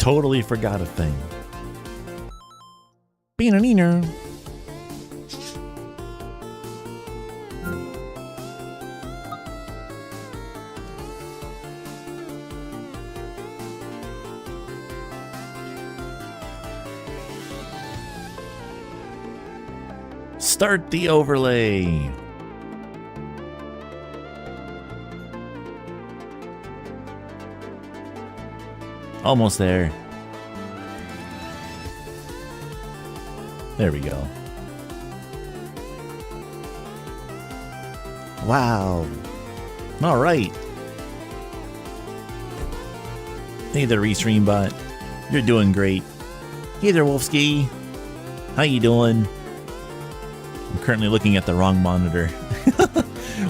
Totally forgot a thing. Bean-a-neener. Start the overlay. Almost there. There we go. Wow. All right. Hey there, Restream bot. You're doing great. Hey there, Wolfski. How you doing? I'm currently looking at the wrong monitor.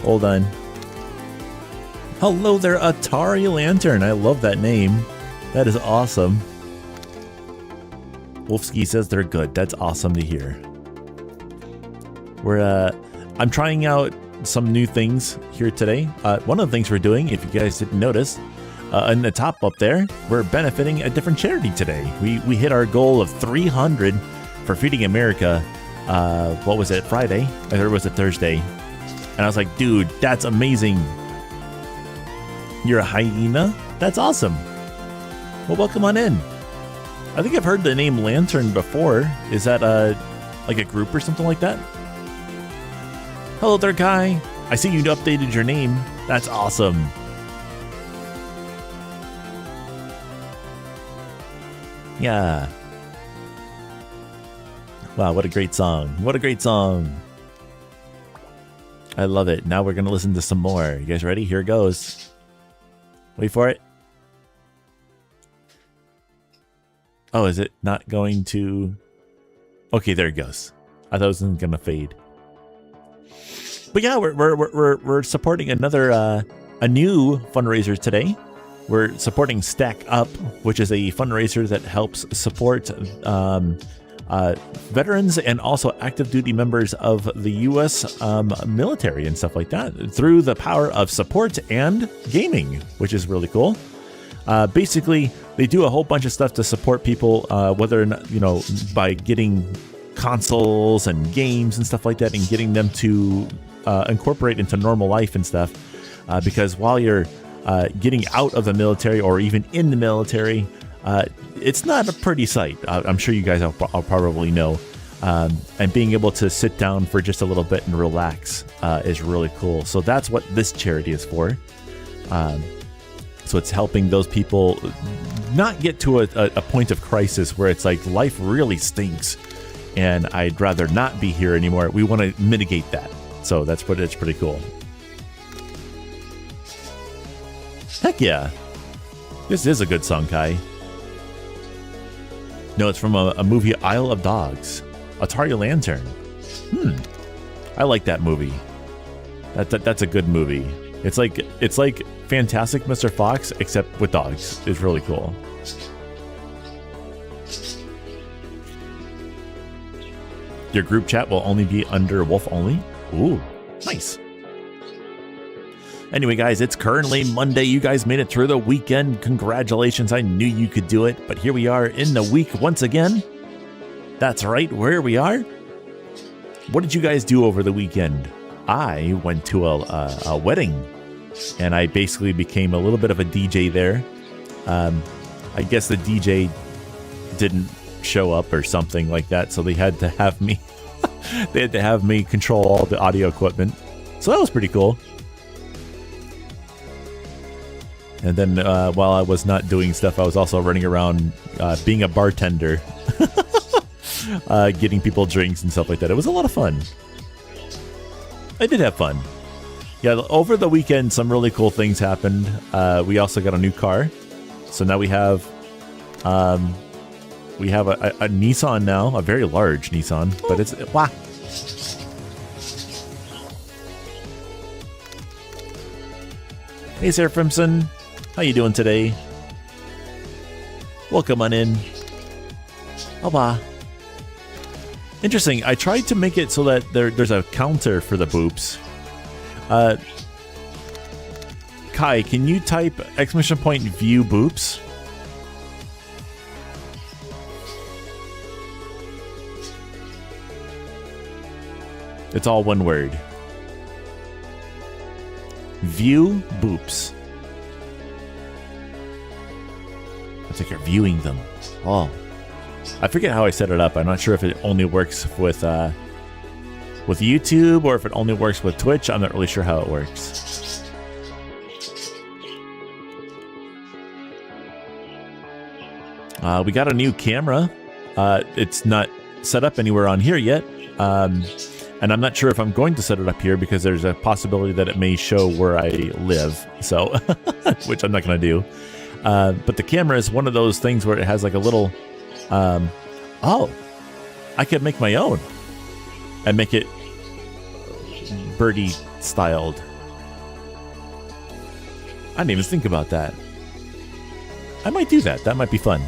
Hold on. Hello there, Atari Lantern. I love that name. That is awesome. Wolfski says they're good. That's awesome to hear. I'm trying out some new things here today. One of the things we're doing, if you guys didn't notice, in the top up there, we're benefiting a different charity today. We hit our goal of 300 for Feeding America. What was it, Friday? I heard it was a Thursday. And I was like, dude, that's amazing. You're a hyena? That's awesome. Well, welcome on in. I think I've heard the name Lantern before. Is that like a group or something like that? Hello there, Kai. I see you updated your name. That's awesome. Yeah. Wow, what a great song. What a great song. I love it. Now we're going to listen to some more. You guys ready? Here it goes. Wait for it. Oh, is it not going to... Okay, there it goes. I thought it wasn't going to fade. But yeah, we're supporting another a new fundraiser today. We're supporting Stack Up, which is a fundraiser that helps support veterans and also active duty members of the U.S. Military and stuff like that through the power of support and gaming, which is really cool. Basically, they do a whole bunch of stuff to support people, whether or not, by getting consoles and games and stuff like that, and getting them to incorporate into normal life and stuff. Because while you're getting out of the military or even in the military, it's not a pretty sight. I'm sure you guys will probably know. And being able to sit down for just a little bit and relax is really cool. So that's what this charity is for. So it's helping those people not get to a point of crisis where it's like life really stinks and I'd rather not be here anymore. We want to mitigate that. So it's pretty cool. Heck yeah. This is a good song, Kai. No, it's from a movie, Isle of Dogs. Atari Lantern. I like that movie. That's a good movie. It's like Fantastic Mr. Fox, except with dogs. It's really cool. Your group chat will only be under Wolf only. Ooh, nice. Anyway, guys, it's currently Monday. You guys made it through the weekend. Congratulations. I knew you could do it. But here we are in the week once again. That's right, where we are. What did you guys do over the weekend? I went to a wedding, and I basically became a little bit of a DJ there. I guess the DJ didn't show up or something like that, so they had to have me control all the audio equipment. So that was pretty cool. And then while I was not doing stuff, I was also running around being a bartender, getting people drinks and stuff like that. It was a lot of fun. I did have fun. Yeah, over the weekend, some really cool things happened. We also got a new car. So now we have a Nissan now, a very large Nissan, but it's wow. Hey, Sarah Frimson. How you doing today? Welcome on in. Hola. Interesting. I tried to make it so that there's a counter for the boops. Kai, can you type !view boops? It's all one word. View boops. It's like you're viewing them. Oh. I forget how I set it up. I'm not sure if it only works with YouTube or if it only works with Twitch. I'm not really sure how it works. We got a new camera. It's not set up anywhere on here yet. And I'm not sure if I'm going to set it up here because there's a possibility that it may show where I live. So, which I'm not going to do. But the camera is one of those things where it has like a little, oh, I could make my own and make it birdie styled. I didn't even think about that. I might do that. That might be fun.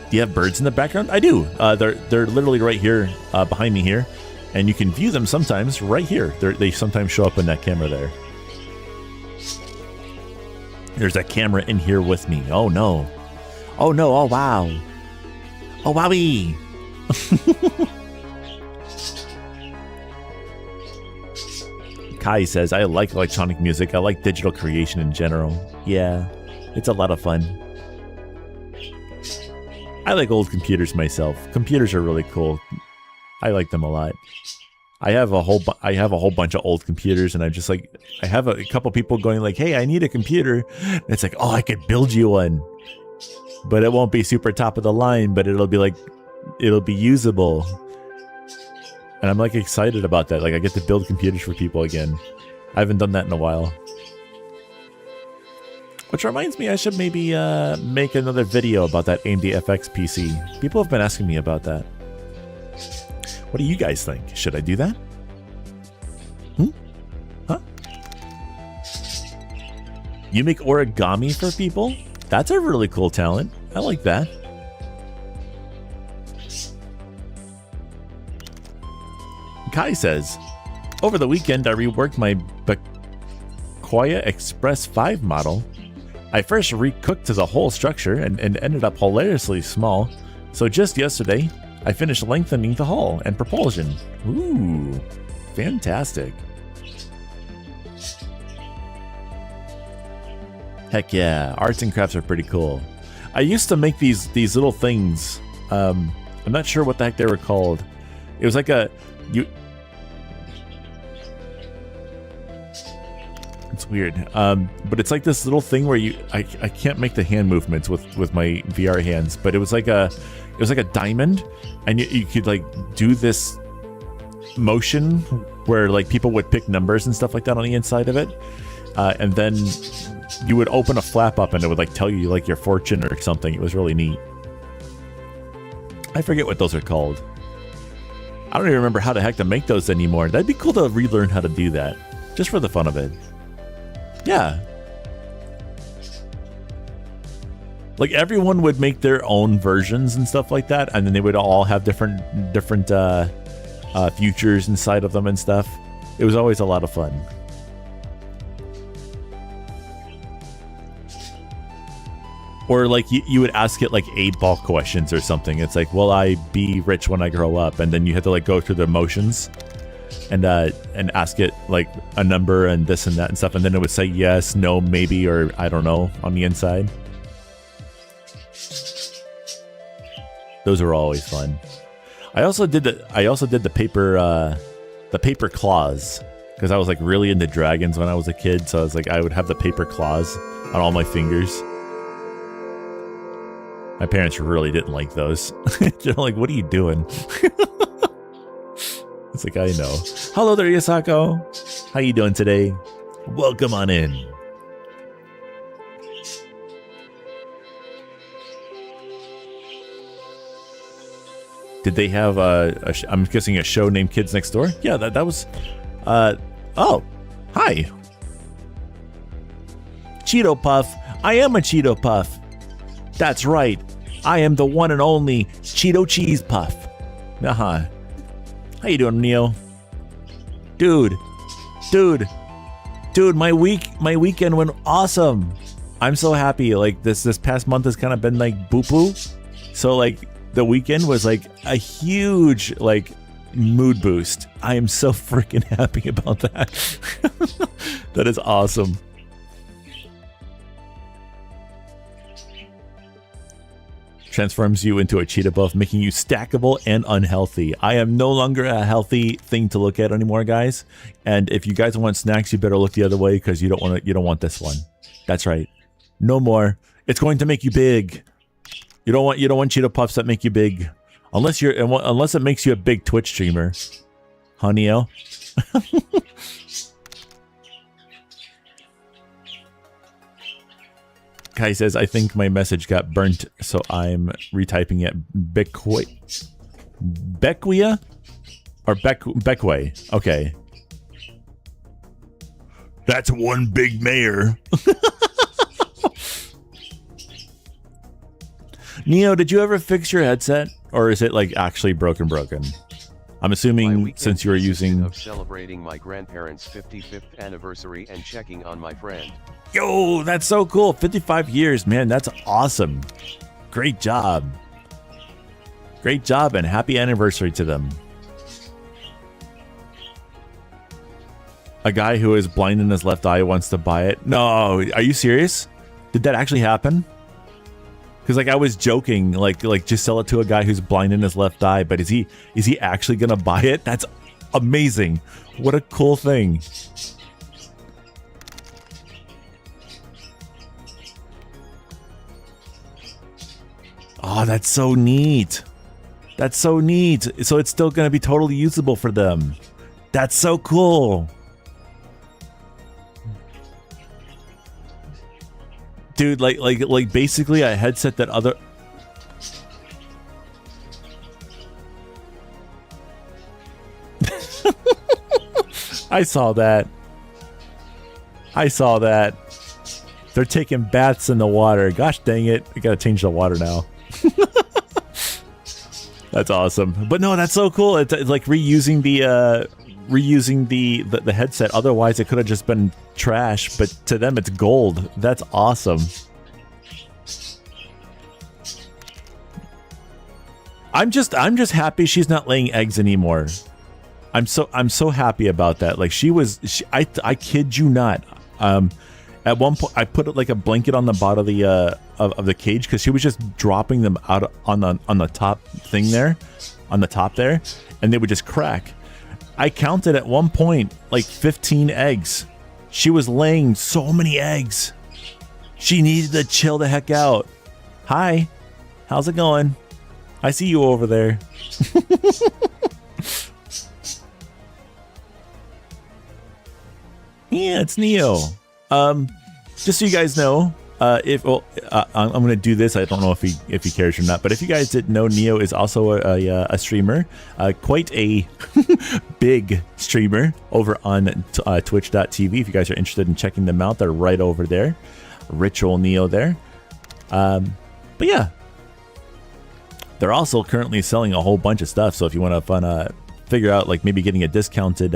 Do you have birds in the background? I do. They're literally right here, behind me here, and you can view them sometimes right here. They sometimes show up in that camera there. There's a camera in here with me. Oh no! Oh no! Oh wow! Oh wowie! Kai says, "I like electronic music. I like digital creation in general. Yeah, it's a lot of fun." I like old computers myself. Computers are really cool. I like them a lot. I have a whole bunch of old computers, and I'm just like, I have a couple people going like, "Hey, I need a computer." And it's like, "Oh, I could build you one, but it won't be super top of the line, but it'll be usable." And I'm like excited about that. Like I get to build computers for people again. I haven't done that in a while. Which reminds me, I should maybe make another video about that AMD FX PC. People have been asking me about that. What do you guys think? Should I do that? Huh? You make origami for people? That's a really cool talent. I like that. Kai says, over the weekend I reworked my Sequoia Express 5 model. I first recooked the whole structure and ended up hilariously small, so just yesterday, I finished lengthening the hull and propulsion. Ooh, fantastic. Heck yeah, arts and crafts are pretty cool. I used to make these little things. I'm not sure what the heck they were called. It was like it's weird, but it's like this little thing where I can't make the hand movements with my VR hands, but it was like a diamond, and you could like do this motion where like people would pick numbers and stuff like that on the inside of it, and then you would open a flap up and it would like tell you like your fortune or something. It was really neat. I forget what those are called. I don't even remember how the heck to make those anymore. That'd be cool to relearn how to do that, just for the fun of it. Yeah. Like everyone would make their own versions and stuff like that, and then they would all have different futures inside of them and stuff. It was always a lot of fun. Or like you would ask it like 8-ball questions or something. It's like, will I be rich when I grow up? And then you had to like go through the motions and ask it like a number and this and that and stuff, and then it would say yes, no, maybe, or I don't know on the inside. Those were always fun. I also did the paper claws, because I was like really into dragons when I was a kid. So I was like, I would have the paper claws on all my fingers. My parents really didn't like those. They're like, what are you doing? It's like, I know. Hello there, Yasako. How you doing today? Welcome on in. Did they have I'm guessing a show named Kids Next Door? Yeah, that was, oh, hi. Cheeto Puff. I am a Cheeto Puff. That's right. I am the one and only Cheeto Cheese Puff. Uh-huh. How you doing, Neo? Dude, my weekend went awesome. I'm so happy. Like this past month has kind of been like boo-boo. So like the weekend was like a huge like mood boost. I am so freaking happy about that. That is awesome. Transforms you into a cheetah buff, making you stackable and unhealthy. I am no longer a healthy thing to look at anymore, guys. And if you guys want snacks, you better look the other way because you don't want this one. That's right. No more. It's going to make you big. You don't want cheetah puffs that make you big, unless it makes you a big Twitch streamer, Honey-o. Kai says, I think my message got burnt, so I'm retyping it. Bequia? Or Beckway. Okay. That's one big mayor. Neo, did you ever fix your headset? Or is it like actually broken? I'm assuming since you were using... of celebrating my grandparents' 55th anniversary and checking on my friend. Yo, that's so cool. 55 years, man. That's awesome. Great job. Great job and happy anniversary to them. A guy who is blind in his left eye wants to buy it. No, are you serious? Did that actually happen? Because like I was joking, like just sell it to a guy who's blind in his left eye, but is he actually gonna buy it? That's amazing. What a cool thing. Oh, that's so neat. That's so neat. So it's still going to be totally usable for them. That's so cool. Dude, like basically a headset that other... I saw that. They're taking baths in the water. Gosh dang it. I got to change the water now. That's awesome. But no, that's so cool. It's like reusing the headset. Otherwise it could have just been trash, but to them it's gold. That's awesome. I'm just happy she's not laying eggs anymore. I'm so happy about that. Like I kid you not. At one point, I put like a blanket on the bottom of the cage because she was just dropping them out on the top thing there, on the top there, and they would just crack. I counted at one point like 15 eggs. She was laying so many eggs. She needed to chill the heck out. Hi, how's it going? I see you over there. Yeah, it's Neo. Just so you guys know, I'm gonna do this. I don't know if he cares or not, but if you guys didn't know, Neo is also a streamer, quite a big streamer over on Twitch.tv. If you guys are interested in checking them out, they're right over there. Ritual Neo there. But yeah, they're also currently selling a whole bunch of stuff. So if you want to figure out like maybe getting a discounted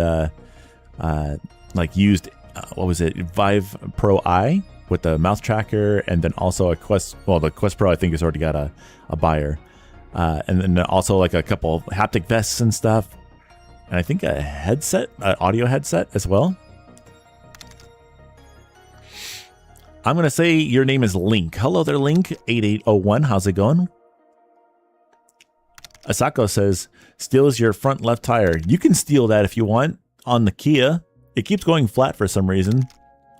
like used. What was it? Vive Pro I with the mouse tracker, and then also a Quest. Well, the Quest Pro I think has already got a buyer, and then also like a couple haptic vests and stuff, and I think a headset, audio headset as well. I'm gonna say your name is Link. Hello there, Link 8801. How's it going? Asako says steals your front left tire. You can steal that if you want on the Kia. It keeps going flat for some reason,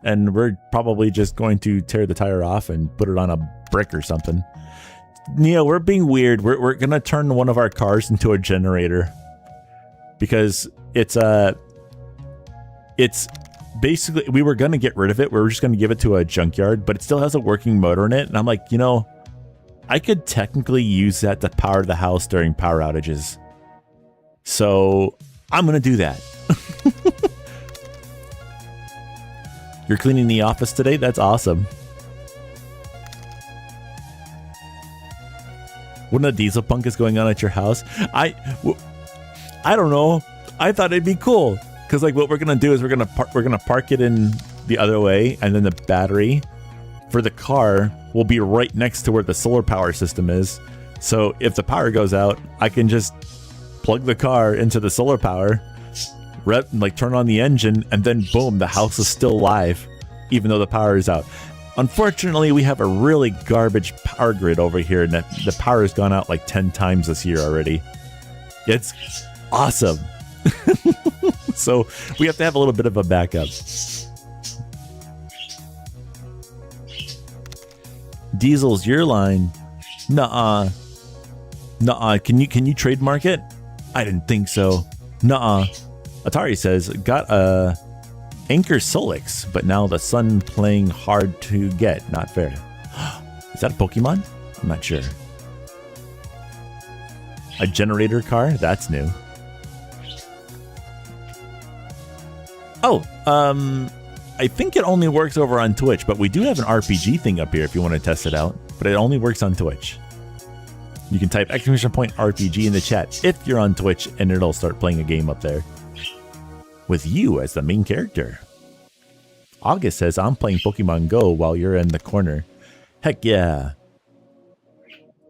and we're probably just going to tear the tire off and put it on a brick or something. Neo, we're being weird. We're gonna turn one of our cars into a generator because it's basically, we were gonna get rid of it. We were just gonna give it to a junkyard, but it still has a working motor in it. And I'm like, you know, I could technically use that to power the house during power outages. So I'm gonna do that. You're cleaning the office today? That's awesome. What a diesel punk is going on at your house? I don't know. I thought it'd be cool because like what we're gonna do is we're gonna park it in the other way, and then the battery for the car will be right next to where the solar power system is. So if the power goes out, I can just plug the car into the solar power, turn on the engine, and then boom, the house is still live, even though the power is out. Unfortunately, we have a really garbage power grid over here, and the power has gone out like 10 times this year already. It's awesome. So we have to have a little bit of a backup. Diesel's your line. Nuh-uh. Nuh-uh. Can you trademark it? I didn't think so. Nuh-uh. Atari says, got a Anchor Solix, but now the sun playing hard to get. Not fair. Is that a Pokemon? I'm not sure. A generator car? That's new. Oh, I think it only works over on Twitch, but we do have an RPG thing up here if you want to test it out, but it only works on Twitch. You can type !RPG in the chat if you're on Twitch, and it'll start playing a game up there with you as the main character. August says, I'm playing Pokemon Go while you're in the corner. Heck yeah.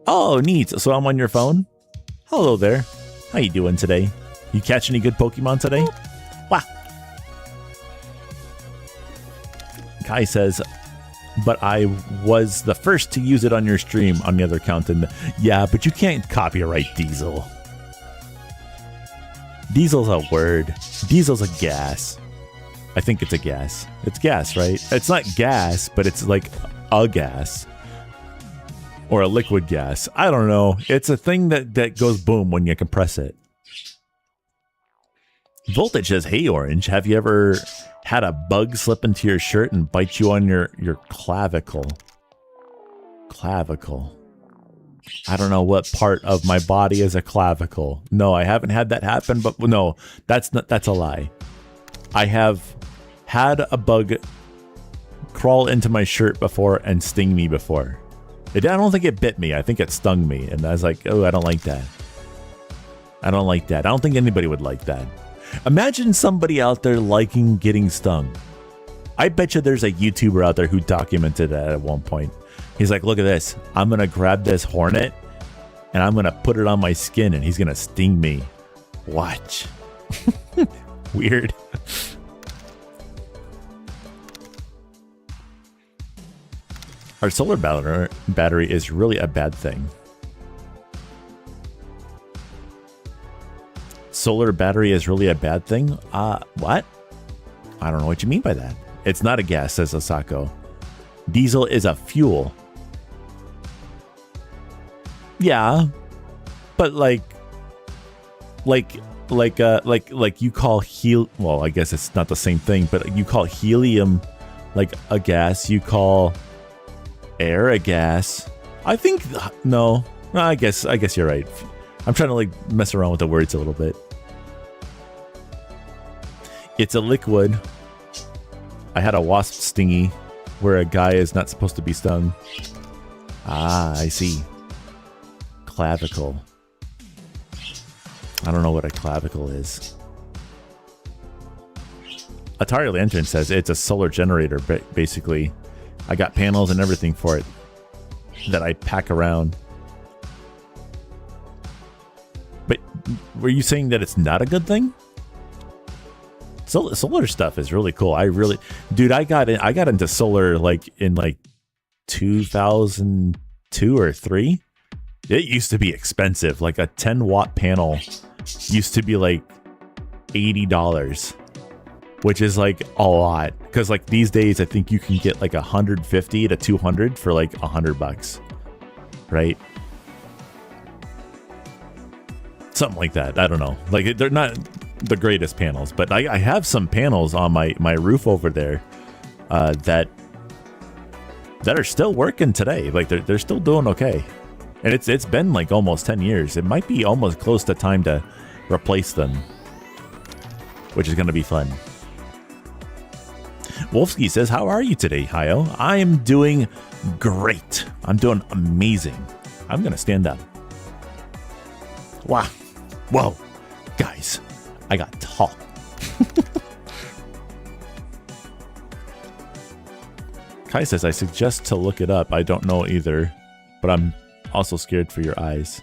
Oh, neat. So I'm on your phone? Hello there. How you doing today? You catch any good Pokemon today? Wow. Kai says, but I was the first to use it on your stream on the other account. And yeah, but you can't copyright Diesel. Diesel's a word. Diesel's a gas. I think it's a gas. It's gas, right? It's not gas, but it's like a gas. Or a liquid gas. I don't know. It's a thing that goes boom when you compress it. Voltage says, hey, Orange, have you ever had a bug slip into your shirt and bite you on your clavicle? Clavicle. I don't know what part of my body is a clavicle. No, I haven't had that happen, but no, that's a lie. I have had a bug crawl into my shirt before and sting me before. I don't think it bit me. I think it stung me. And I was like, oh, I don't like that. I don't like that. I don't think anybody would like that. Imagine somebody out there liking getting stung. I bet you there's a YouTuber out there who documented that at one point. He's like, look at this. I'm going to grab this hornet and I'm going to put it on my skin and he's going to sting me. Watch. Weird. Our solar battery is really a bad thing. Solar battery is really a bad thing? What? I don't know what you mean by that. It's not a gas, says Osako. Diesel is a fuel. Yeah, but like you call well, I guess it's not the same thing, but you call helium like a gas. You call air a gas. I think no. I guess you're right. I'm trying to like mess around with the words a little bit. It's a liquid. I had a wasp stingy where a guy is not supposed to be stung. Ah, I see. Clavicle. I don't know what a clavicle is. Atari Lantern says it's a solar generator, basically. I got panels and everything for it that I pack around. But were you saying that it's not a good thing? Solar stuff is really cool. I got into solar like in like 2002 or 3. It used to be expensive. Like a 10-watt panel used to be like $80, which is like a lot. Because like these days, I think you can get like 150 to 200 for like $100, right? Something like that. I don't know. Like they're not the greatest panels, but I have some panels on my roof over there that are still working today. Like they're still doing okay. And it's been like almost 10 years. It might be almost close to time to replace them, which is going to be fun. Wolfsky says, how are you today, Hayo? I am doing great. I'm doing amazing. I'm going to stand up. Wow. Whoa. Guys, I got tall. Kai says, I suggest to look it up. I don't know either, but I'm Also scared for your eyes.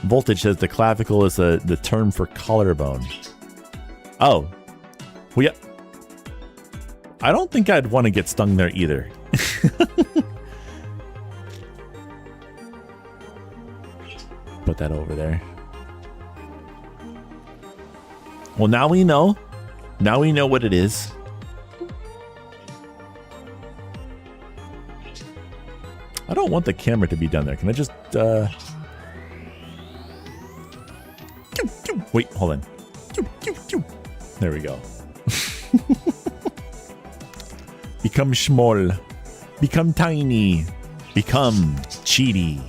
Voltage says the clavicle is the term for collarbone. Oh. Well, yeah. I don't think I'd want to get stung there either. Put that over there. Well, now we know. Now we know what it is. I don't want the camera to be down there. Can I just... Wait, hold on. There we go. Become small. Become tiny. Become cheaty.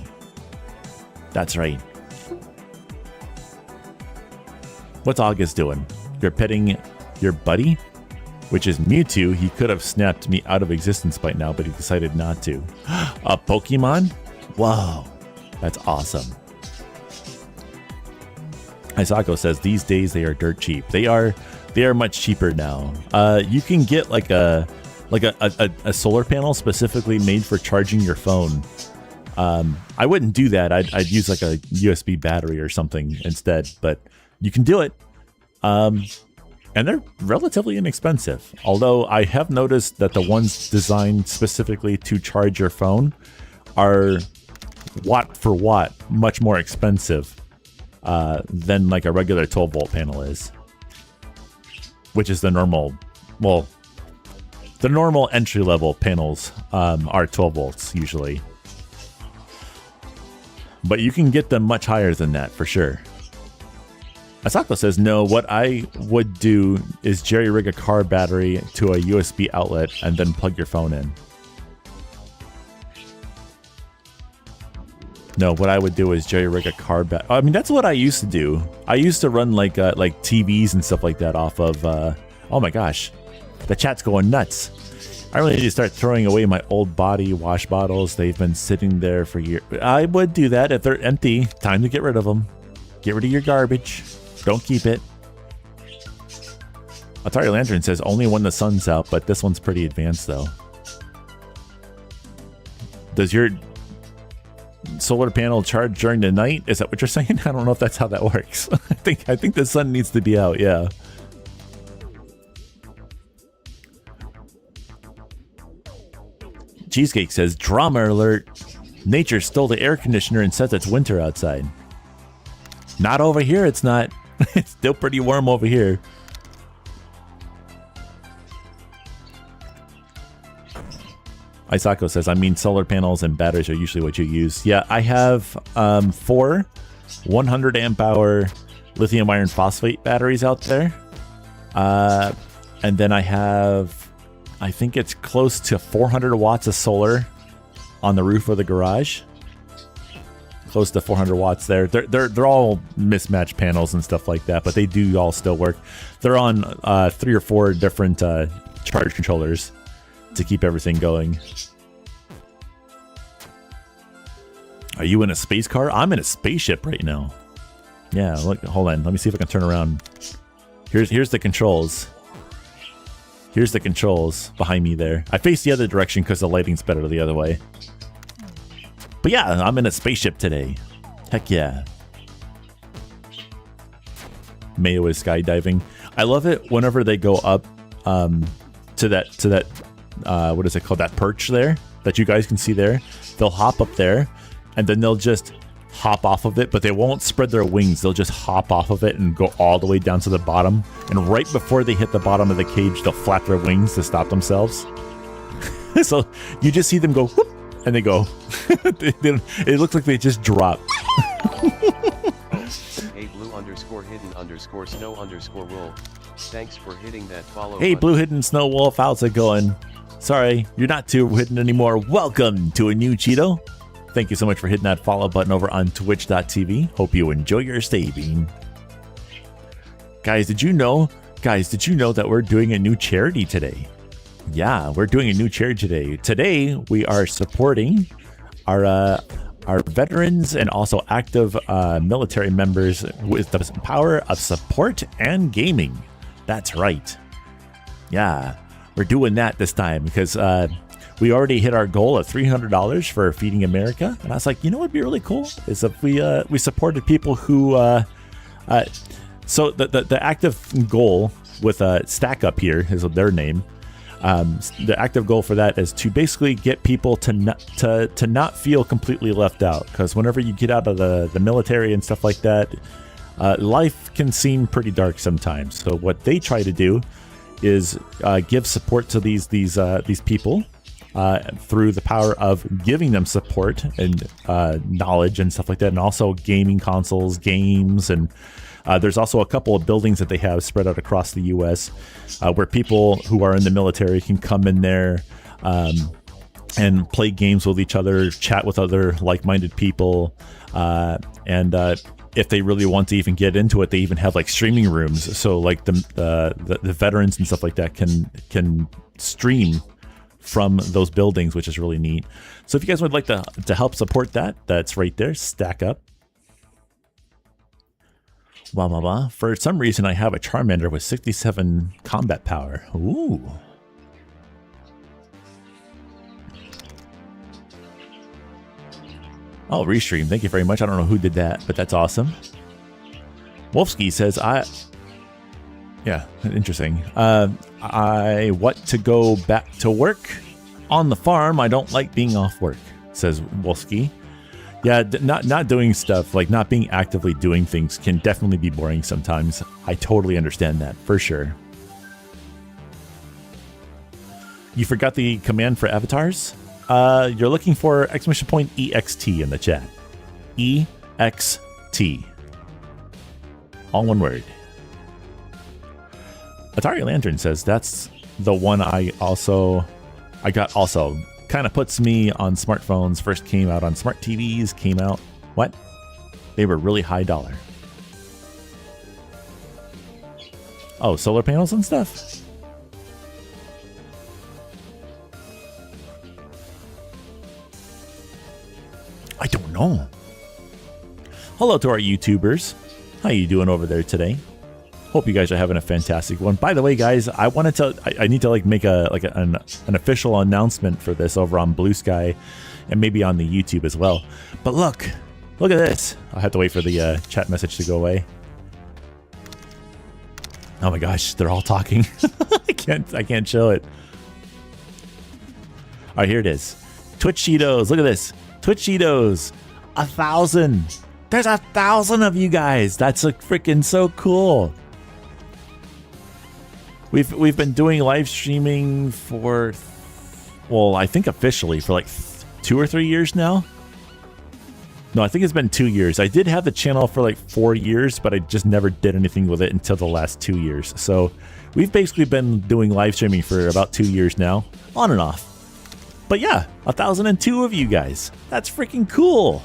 That's right. What's August doing? You're petting your buddy? Which is Mewtwo. He could have snapped me out of existence by now, but he decided not to. A Pokemon? Whoa. That's awesome. Isako says these days they are dirt cheap. They are much cheaper now. You can get like a solar panel specifically made for charging your phone. I wouldn't do that. I'd use like a USB battery or something instead, but you can do it. And they're relatively inexpensive. Although I have noticed that the ones designed specifically to charge your phone are watt for watt much more expensive than like a regular 12 volt panel is, which is the normal. Well, the normal entry level panels are 12 volts usually, but you can get them much higher than that for sure. Asako says, no, what I would do is jerry-rig a car battery to a USB outlet and then plug your phone in. No, what I would do is jerry-rig a car battery. I mean, that's what I used to do. I used to run like TVs and stuff like that off of... oh my gosh, the chat's going nuts. I really need to start throwing away my old body wash bottles. They've been sitting there for years. I would do that if they're empty. Time to get rid of them. Get rid of your garbage. Don't keep it. Atari Lantern says only when the sun's out, but this one's pretty advanced though. Does your solar panel charge during the night? Is that what you're saying? I don't know if that's how that works. I think the sun needs to be out, yeah. Cheesecake says, drama alert. Nature stole the air conditioner and says it's winter outside. Not over here, it's not. It's still pretty warm over here. Isako says, I mean, solar panels and batteries are usually what you use. Yeah, I have 4 100 amp hour lithium iron phosphate batteries out there. And then I have, I think it's close to 400 watts of solar on the roof of the garage. Close to 400 watts there. They're all mismatched panels and stuff like that, but they do all still work. They're on 3 or 4 different charge controllers to keep everything going. Are you in a space car? I'm in a spaceship right now. Yeah, look, hold on. Let me see if I can turn around. Here's the controls. Here's the controls behind me there. I face the other direction because the lighting's better the other way. But yeah, I'm in a spaceship today. Heck yeah. Mayo is skydiving. I love it whenever they go up to that what is it called? That perch there that you guys can see there. They'll hop up there and then they'll just hop off of it, but they won't spread their wings. They'll just hop off of it and go all the way down to the bottom. And right before they hit the bottom of the cage, they'll flap their wings to stop themselves. So you just see them go whoop, and they go. It looks like they just drop. Hey blue_hidden_snow_wolf. Thanks for hitting that follow Hey button. blue hidden snow wolf, how's it going? Sorry, you're not too hidden anymore. Welcome to a new Cheeto. Thank you so much for hitting that follow button over on twitch.tv. Hope you enjoy your stay, Bean. Guys, did you know that we're doing a new charity today? Yeah, we're doing a new charity today. Today, we are supporting our veterans and also active military members with the power of support and gaming. That's right. Yeah, we're doing that this time because we already hit our goal of $300 for Feeding America. And I was like, you know what would be really cool is if we supported people who so the active goal with Stack Up here is their name. The active goal for that is to basically get people to not feel completely left out, because whenever you get out of the military and stuff like that, life can seem pretty dark sometimes. So what they try to do is give support to these people through the power of giving them support and knowledge and stuff like that, and also gaming consoles, games, and there's also a couple of buildings that they have spread out across the U.S. Where people who are in the military can come in there and play games with each other, chat with other like-minded people, and if they really want to even get into it, they even have like streaming rooms. So like the veterans and stuff like that can stream from those buildings, which is really neat. So if you guys would like to help support that, that's right there. Stack Up. Blah, blah, blah. For some reason, I have a Charmander with 67 combat power. Ooh. Oh, restream. Thank you very much. I don't know who did that, but that's awesome. Wolfski says, yeah, interesting. I want to go back to work on the farm. I don't like being off work, says Wolfski. Yeah, not doing stuff, like not being actively doing things can definitely be boring sometimes. I totally understand that, for sure. You forgot the command for avatars? You're looking for !EXT in the chat. EXT. All one word. Atari Lantern says that's the one I got also. Kind of puts me on smartphones. First came out on smart TVs. Came out. What? They were really high dollar. Oh, solar panels and stuff? I don't know. Hello to our YouTubers. How you doing over there today? Hope you guys are having a fantastic one. By the way, guys, I need to like make an official announcement for this over on Blue Sky and maybe on the YouTube as well. But look at this. I'll have to wait for the chat message to go away. Oh my gosh, they're all talking. I can't show it. All right, here it is. Twitch Cheetos. Look at this. Twitch Cheetos. 1,000. There's 1,000 of you guys. That's freaking so cool. We've been doing live streaming for, well, I think officially for like 2 or 3 years now. No, I think it's been 2 years. I did have the channel for like 4 years, but I just never did anything with it until the last 2 years. So we've basically been doing live streaming for about 2 years now, on and off. But yeah, 1,002 of you guys. That's freaking cool.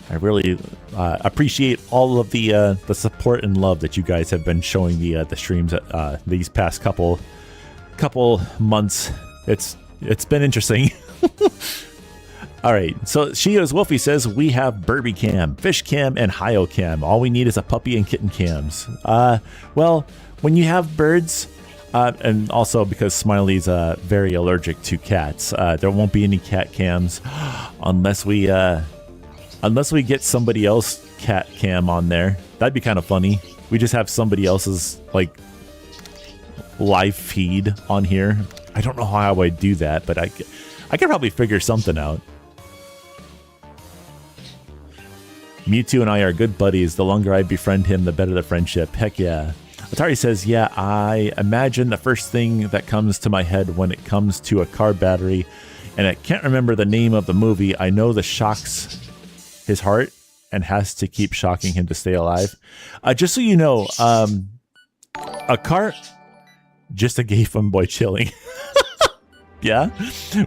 I really appreciate all of the support and love that you guys have been showing the streams these past couple months. It's been interesting. All right, so Shio's Wolfie says we have Burby Cam, Fish Cam, and Hio Cam. All we need is a puppy and kitten cams. Well, when you have birds, and also because Smiley's very allergic to cats, there won't be any cat cams unless we get somebody else cat cam on there. That'd be kind of funny. We just have somebody else's like live feed on here. I don't know how I would do that, but I could probably figure something out. Mewtwo and I are good buddies. The longer I befriend him, the better the friendship. Heck yeah. Atari says, yeah, I imagine the first thing that comes to my head when it comes to a car battery, and I can't remember the name of the movie. I know the shocks his heart and has to keep shocking him to stay alive. Just so you know, a car, just a gay fun boy chilling. Yeah.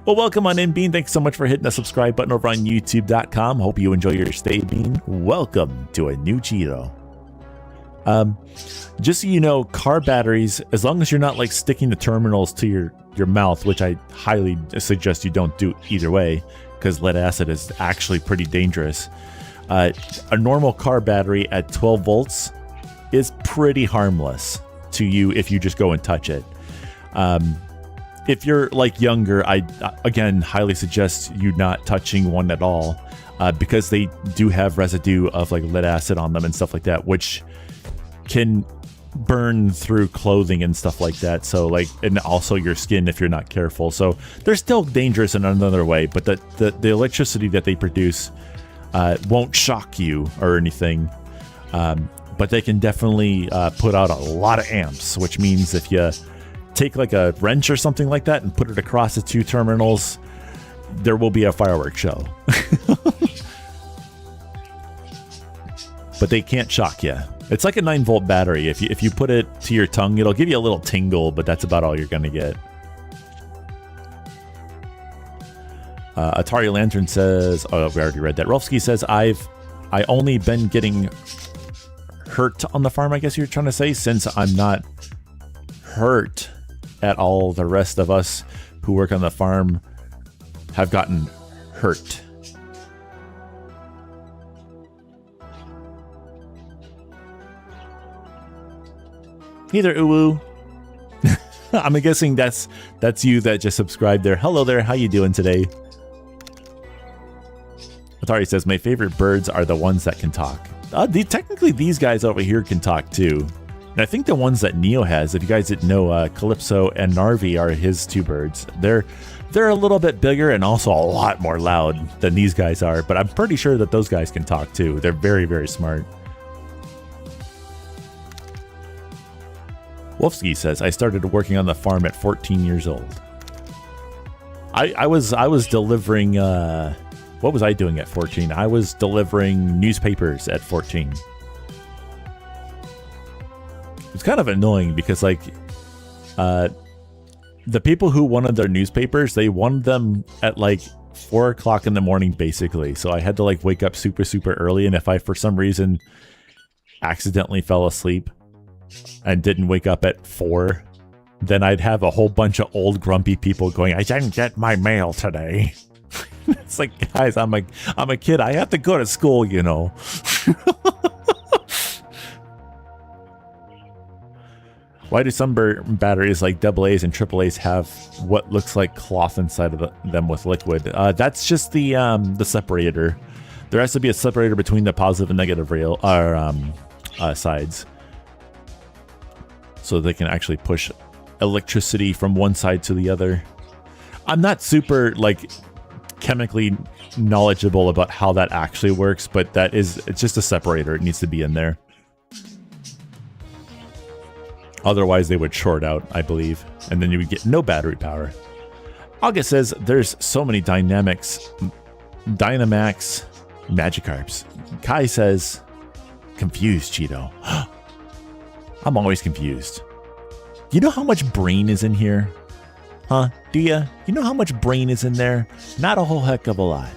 Well, welcome on in, Bean. Thanks so much for hitting the subscribe button over on youtube.com. Hope you enjoy your stay, Bean. Welcome to a new Cheeto. Just so you know, car batteries, as long as you're not like sticking the terminals to your mouth, which I highly suggest you don't do either way, because lead acid is actually pretty dangerous. A normal car battery at 12 volts is pretty harmless to you if you just go and touch it. If you're like younger, I again highly suggest you not touching one at all, because they do have residue of like lead acid on them and stuff like that, which can burn through clothing and stuff like that. So like, and also your skin if you're not careful. So they're still dangerous in another way, but the electricity that they produce won't shock you or anything. But they can definitely put out a lot of amps, which means if you take like a wrench or something like that and put it across the two terminals, there will be a fireworks show. But they can't shock you. It's like a 9-volt battery. If you put it to your tongue, it'll give you a little tingle, but that's about all you're gonna get. Atari Lantern says, oh, we already read that. Rolfsky says, I only been getting hurt on the farm, I guess you're trying to say, since I'm not hurt at all. The rest of us who work on the farm have gotten hurt. Hey there, Uwu. I'm guessing that's you that just subscribed there. Hello there, how you doing today? Atari says, my favorite birds are the ones that can talk. Technically, these guys over here can talk too. And I think the ones that Neo has, if you guys didn't know, Calypso and Narvi are his two birds. They're a little bit bigger and also a lot more loud than these guys are, but I'm pretty sure that those guys can talk too. They're very, very smart. Wolfsky says, I started working on the farm at 14 years old. I was delivering, what was I doing at 14? I was delivering newspapers at 14. It's kind of annoying because like, the people who wanted their newspapers, they wanted them at like 4 o'clock in the morning, basically. So I had to like wake up super, super early. And if I, for some reason, accidentally fell asleep and didn't wake up at 4, then I'd have a whole bunch of old grumpy people going, I didn't get my mail today. It's like, guys, I'm a kid. I have to go to school, you know. Why do some batteries like AA's and AAA's have what looks like cloth inside of them with liquid? That's just the separator. There has to be a separator between the positive and negative rail sides, so they can actually push electricity from one side to the other. I'm not super like chemically knowledgeable about how that actually works, but it's just a separator. It needs to be in there. Otherwise, they would short out, I believe, and then you would get no battery power. August says there's so many Dynamax Magikarps. Kai says, confused, Cheeto. I'm always confused. You know how much brain is in here? Huh? Do ya? You know how much brain is in there? Not a whole heck of a lot.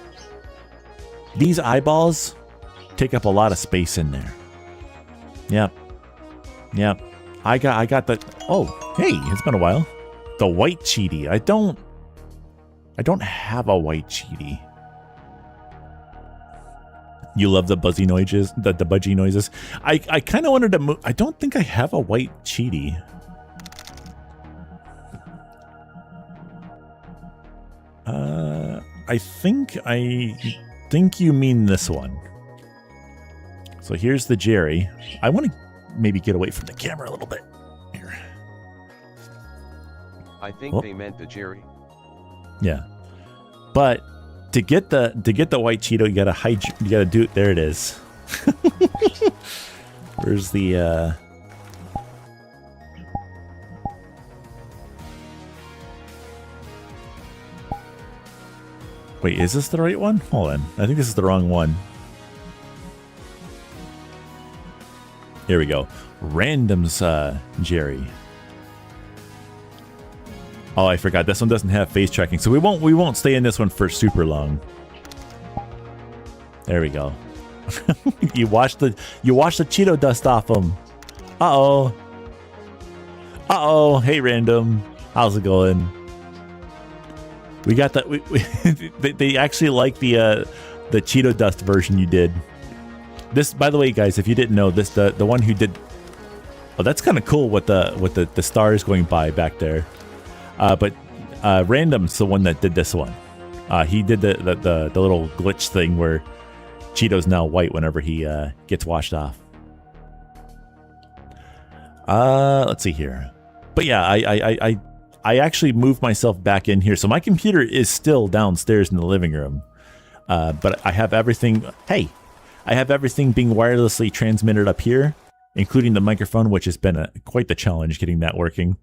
These eyeballs take up a lot of space in there. Yep. Yep. I got the... Oh, hey, it's been a while. The white Cheety. I don't have a white Cheety. You love the buzzy noises, the budgie noises. I kind of wanted to move. I don't think I have a white Cheety. I think you mean this one. So here's the Jerry. I want to maybe get away from the camera a little bit. Here. I think they meant the Jerry. Yeah, but to get the white Cheeto, you gotta do it. There it is. Where's the Wait, is this the right one? Hold on. I think this is the wrong one. Here we go. Randoms, Jerry. Oh, I forgot. This one doesn't have face tracking, so we won't stay in this one for super long. There we go. You wash the Cheeto dust off them. Uh-oh. Uh-oh. Hey, Random. How's it going? We got that. They actually like the Cheeto dust version you did. This, by the way, guys, if you didn't know, this the one who did Oh, that's kind of cool with the stars going by back there. But Random's the one that did this one. He did the little glitch thing where Cheeto's now white whenever he gets washed off. Let's see here. But yeah, I actually moved myself back in here. So my computer is still downstairs in the living room. But I have everything. Hey, I have everything being wirelessly transmitted up here, including the microphone, which has been quite the challenge getting that working.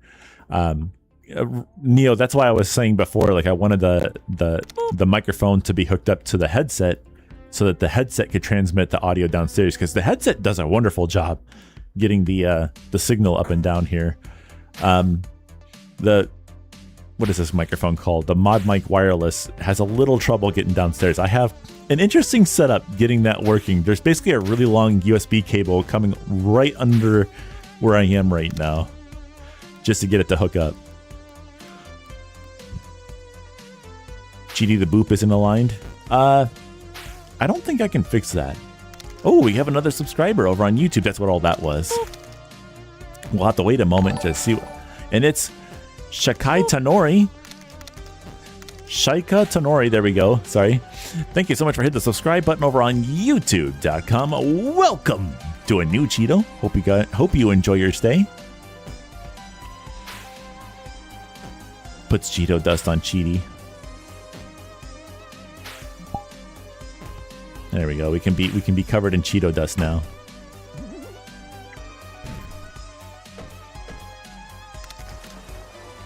Neo, that's why I was saying before, like I wanted the microphone to be hooked up to the headset so that the headset could transmit the audio downstairs, because the headset does a wonderful job getting the signal up and down here. What is this microphone called? The Mod Mic Wireless has a little trouble getting downstairs. I have an interesting setup getting that working. There's basically a really long USB cable coming right under where I am right now just to get it to hook up. GD the boop isn't aligned. I don't think I can fix that. Oh, we have another subscriber over on YouTube. That's what all that was. We'll have to wait a moment to see. And it's Shakai Tanori. Shaika Tanori, there we go. Sorry. Thank you so much for hitting the subscribe button over on YouTube.com. Welcome to a new Cheeto. Hope you enjoy your stay. Puts Cheeto dust on Cheaty. There we go. We can be covered in Cheeto dust now.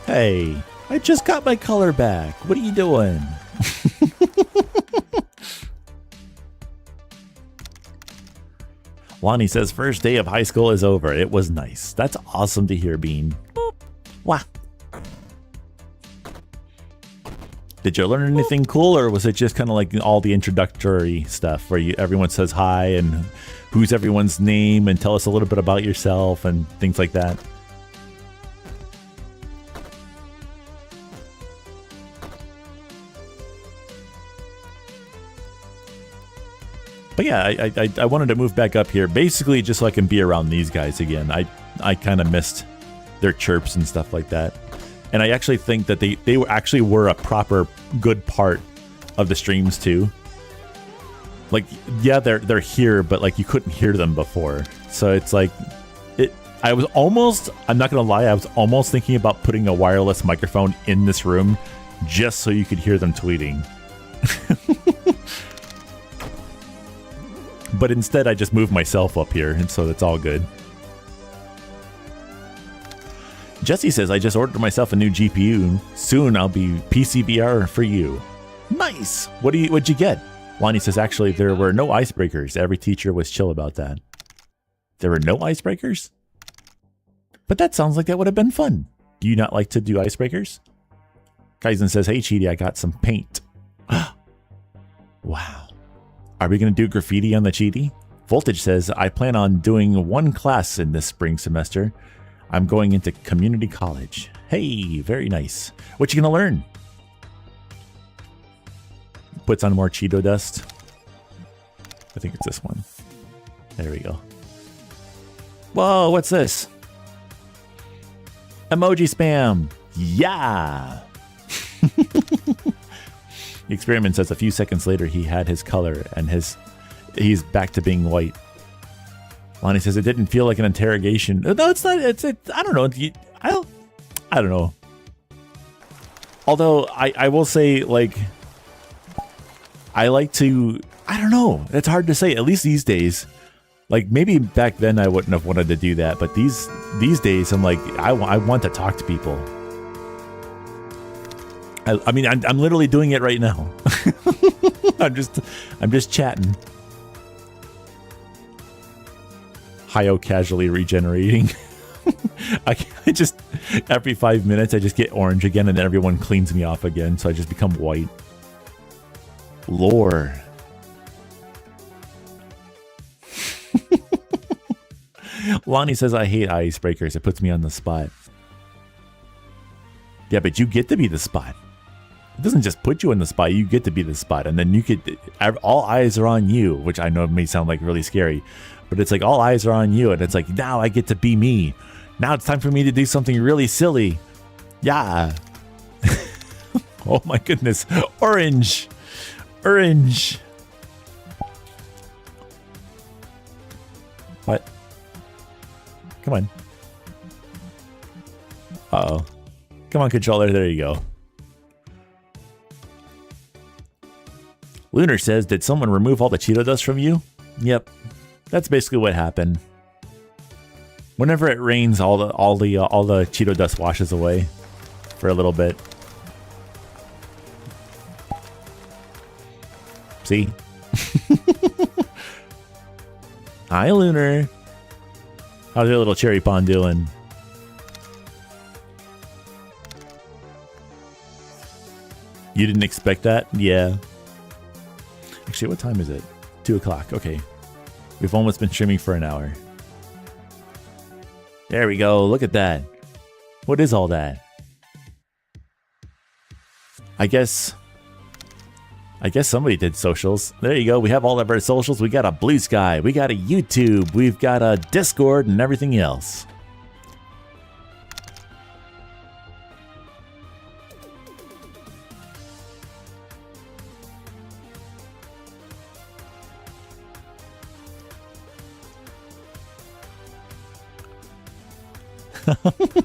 Hey, I just got my color back. What are you doing? Lonnie says, first day of high school is over. It was nice. That's awesome to hear, Bean. Boop. Wow. Did you learn anything cool, or was it just kind of like all the introductory stuff where everyone says hi and who's everyone's name and tell us a little bit about yourself and things like that? But yeah, I wanted to move back up here, basically just so I can be around these guys again. I kind of missed their chirps and stuff like that. And I actually think that they were a proper good part of the streams too. Like, yeah, they're here, but like you couldn't hear them before. So it's like, I was almost, I'm not going to lie, I was almost thinking about putting a wireless microphone in this room just so you could hear them tweeting. But instead, I just moved myself up here, and so it's all good. Jesse says, I just ordered myself a new GPU. Soon I'll be PCVR for you. Nice! What'd you get? Lonnie says, actually, there were no icebreakers. Every teacher was chill about that. There were no icebreakers? But that sounds like that would have been fun. Do you not like to do icebreakers? Kaizen says, hey, Cheaty, I got some paint. Wow. Are we going to do graffiti on the Cheaty? Voltage says, I plan on doing one class in this spring semester. I'm going into community college. Hey, very nice. What you going to learn? Puts on more Cheeto dust. I think it's this one. There we go. Whoa, what's this? Emoji spam. Yeah. The experiment says a few seconds later he had his color and he's back to being white. Lonnie says it didn't feel like an interrogation. No, it's not. I don't know. I don't know. Although I will say, like, I like to. I don't know. It's hard to say. At least these days. Like, maybe back then I wouldn't have wanted to do that, but these days I'm like, I want to talk to people. I mean, I'm literally doing it right now. I'm just chatting. Hio casually regenerating. I just, every 5 minutes I just get orange again, and then everyone cleans me off again, so I just become white. Lore. Lonnie says, I hate icebreakers. It puts me on the spot. Yeah, but you get to be the spot. It doesn't just put you in the spot. You get to be the spot. And then you could, all eyes are on you, which I know may sound like really scary. But it's like all eyes are on you, and it's like, now I get to be me. Now it's time for me to do something really silly. Yeah. Oh my goodness. Orange. Orange. What? Come on. Uh-oh. Come on, controller. There you go. Lunar says, did someone remove all the Cheeto dust from you? Yep. That's basically what happened. Whenever it rains, all the Cheeto dust washes away for a little bit. See? Hi, Lunar. How's your little cherry pond doing? You didn't expect that? Yeah. Actually, what time is it? 2 o'clock. Okay. We've almost been streaming for an hour. There we go. Look at that. What is all that? I guess somebody did socials. There you go. We have all of our socials. We got a Blue Sky. We got a YouTube. We've got a Discord and everything else.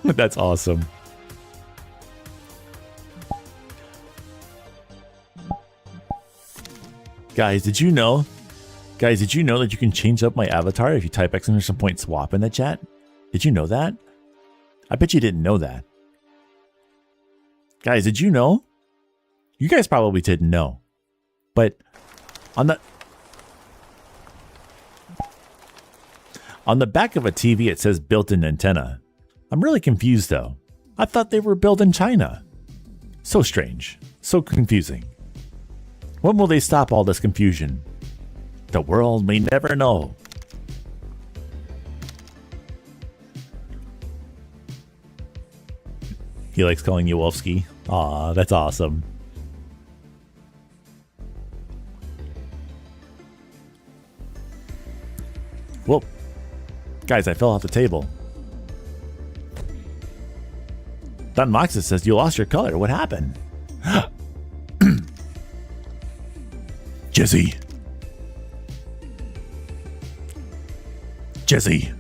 That's awesome. Guys, did you know that you can change up my avatar if you type exclamation point swap in the chat? Did you know that? I bet you didn't know that. Guys, did you know? You guys probably didn't know. But on the back of a TV it says built-in antenna. I'm really confused though. I thought they were built in China. So strange. So confusing. When will they stop all this confusion? The world may never know. He likes calling you Wolfsky. Aw, that's awesome. Whoa. Guys, I fell off the table. Don Moxis says you lost your color. What happened? Jesse. Jesse.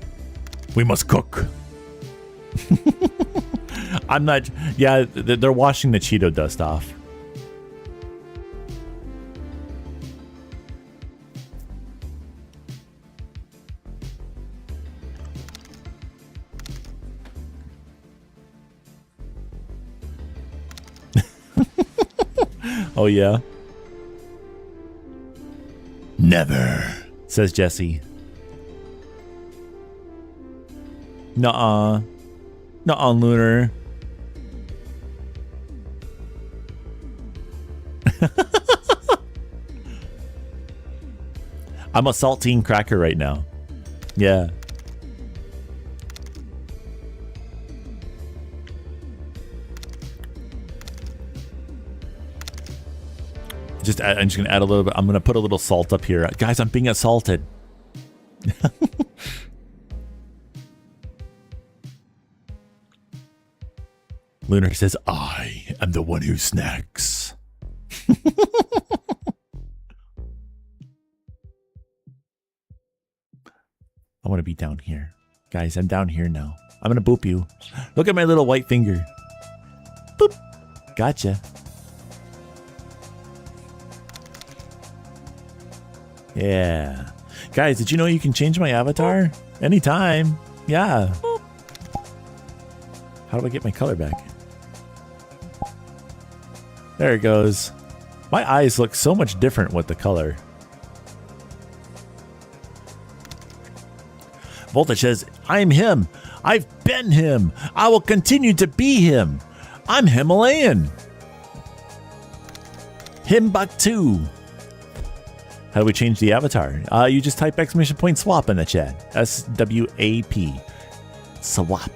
We must cook. I'm not... Yeah, they're washing the Cheeto dust off. Oh, yeah? Never, says Jesse. Nuh-uh. Nuh-uh, Lunar. I'm a saltine cracker right now. Yeah. I'm just gonna add a little bit. I'm gonna put a little salt up here. Guys, I'm being assaulted. Lunar says, I am the one who snacks. I want to be down here. Guys, I'm down here now. I'm gonna boop you. Look at my little white finger. Boop. Gotcha. Yeah. Guys, did you know you can change my avatar? Anytime. Yeah. How do I get my color back? There it goes. My eyes look so much different with the color. Voltage says, I'm him. I've been him. I will continue to be him. I'm Himalayan. Himbuktu. How do we change the avatar? You just type exclamation point swap in the chat. S-W-A-P. Swap.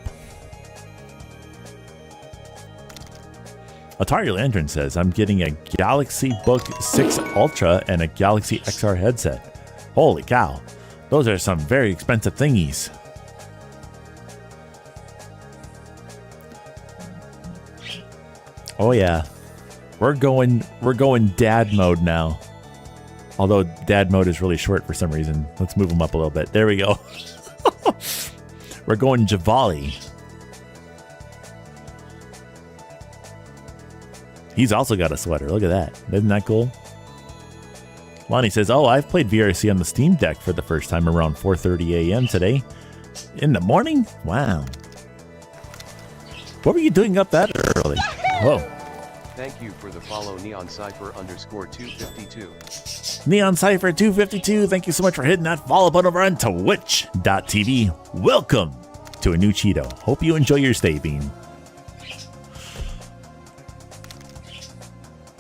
Atari Lantern says, I'm getting a Galaxy Book 6 Ultra and a Galaxy XR headset. Holy cow. Those are some very expensive thingies. Oh yeah. We're going dad mode now. Although dad mode is really short for some reason. Let's move him up a little bit. There we go. We're going Javali. He's also got a sweater. Look at that. Isn't that cool? Lonnie says, oh, I've played VRC on the Steam Deck for the first time around 4:30 a.m. today. In the morning? Wow. What were you doing up that early? Whoa. Thank you for the follow, Neon Cypher _252. Neon Cypher 252, thank you so much for hitting that follow button over on twitch.tv. Welcome to a new Cheeto. Hope you enjoy your stay, Bean.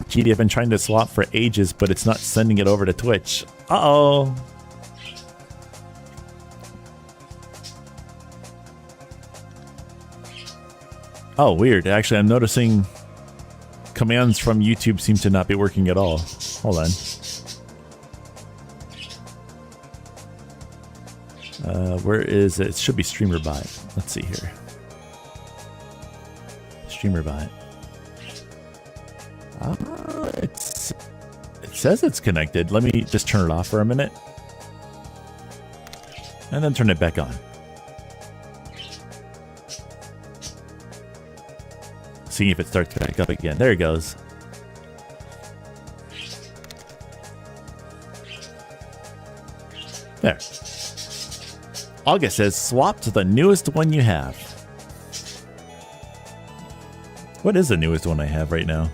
Cheeto, I've been trying to swap for ages, but it's not sending it over to Twitch. Uh-oh. Oh, weird. Actually, I'm noticing commands from YouTube seem to not be working at all. Hold on. Where is it? It should be StreamerBot. Let's see here. StreamerBot. It says it's connected. Let me just turn it off for a minute. And then turn it back on. See if it starts back up again. There it goes. There. August says, swap to the newest one you have. What is the newest one I have right now?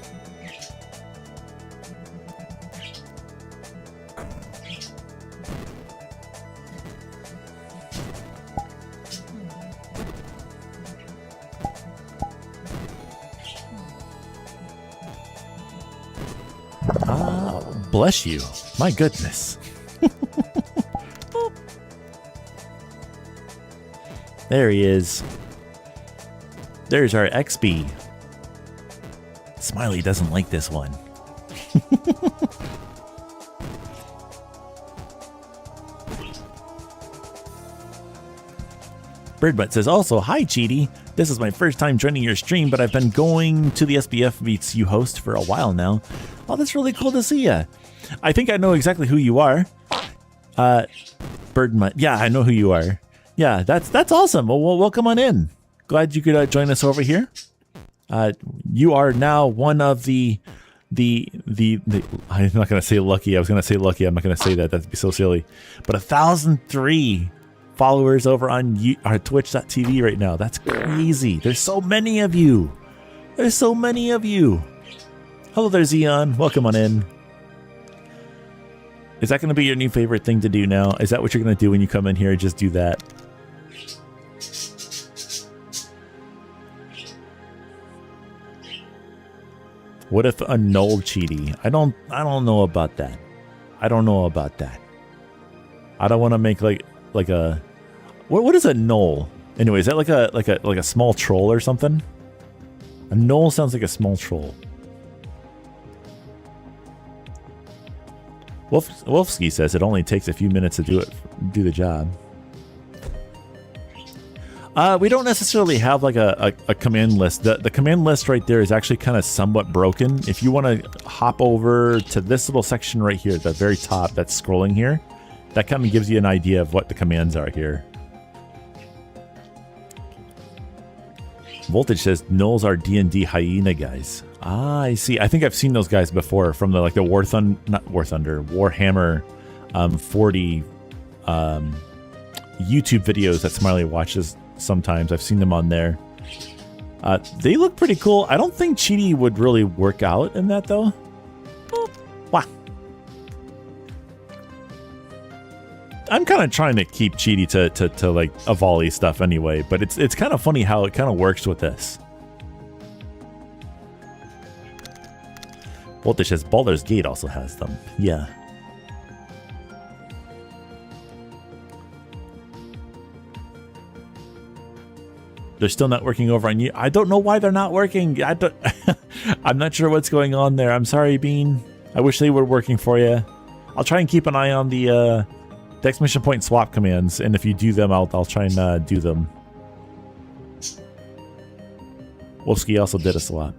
Bless you. My goodness. There he is. There's our XB. Smiley doesn't like this one. Birdbutt says also, hi Cheety. This is my first time joining your stream, but I've been going to the SBF meets you host for a while now. Oh, that's really cool to see ya. I think I know exactly who you are. Birdmutt. Yeah, I know who you are. Yeah, that's awesome. Well, welcome on in. Glad you could join us over here. You are now one of the I'm not going to say lucky. I was going to say lucky. I'm not going to say that. That'd be so silly. But 1,003 followers over on twitch.tv right now. That's crazy. There's so many of you. There's so many of you. Hello there, Xeon. Welcome on in. Is that going to be your new favorite thing to do now? Is that what you're going to do when you come in here? Just do that. What if a null Cheety? I don't know about that. I don't know about that. I don't want to make like a what is a null? Anyway, is that like a small troll or something? A null sounds like a small troll. Wolfsky says it only takes a few minutes to do the job. We don't necessarily have like a command list. The command list right there is actually kind of somewhat broken. If you want to hop over to this little section right here at the very top that's scrolling here, that kind of gives you an idea of what the commands are here. Voltage says nulls are D&D hyena guys. Ah, I see. I think I've seen those guys before from the Warhammer 40 YouTube videos that Smiley watches sometimes. I've seen them on there. They look pretty cool. I don't think Cheety would really work out in that though. Oh, wow. I'm kind of trying to keep Cheety to like a volley stuff anyway, but it's kind of funny how it kind of works with this. Voltage says Baldur's Gate also has them. Yeah. They're still not working over on you. I don't know why they're not working. I'm not sure what's going on there. I'm sorry, Bean. I wish they were working for you. I'll try and keep an eye on the exclamation point swap commands, and if you do them, I'll try and do them. Wolfsky also did a swap.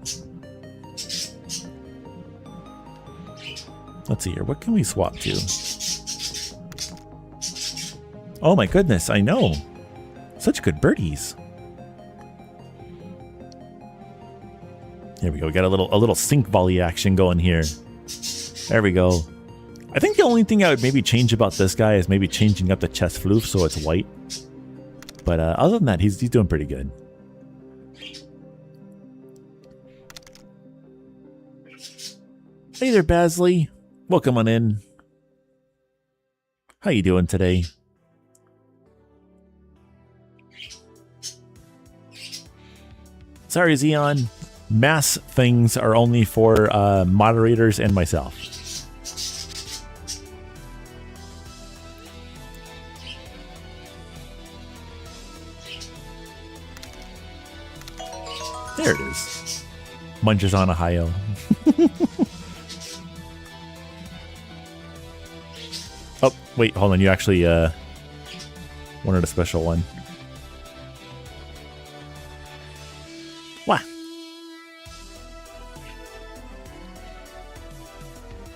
Let's see here. What can we swap to? Oh my goodness, I know. Such good birdies. There we go. We got a little sink volley action going here. There we go. I think the only thing I would maybe change about this guy is maybe changing up the chest floof so it's white. But other than that, he's doing pretty good. Hey there, Basley. Welcome on in. How you doing today? Sorry, Xeon. Mass things are only for moderators and myself. There it is. Munches on Ohio. Oh, wait, hold on. You actually wanted a special one. What?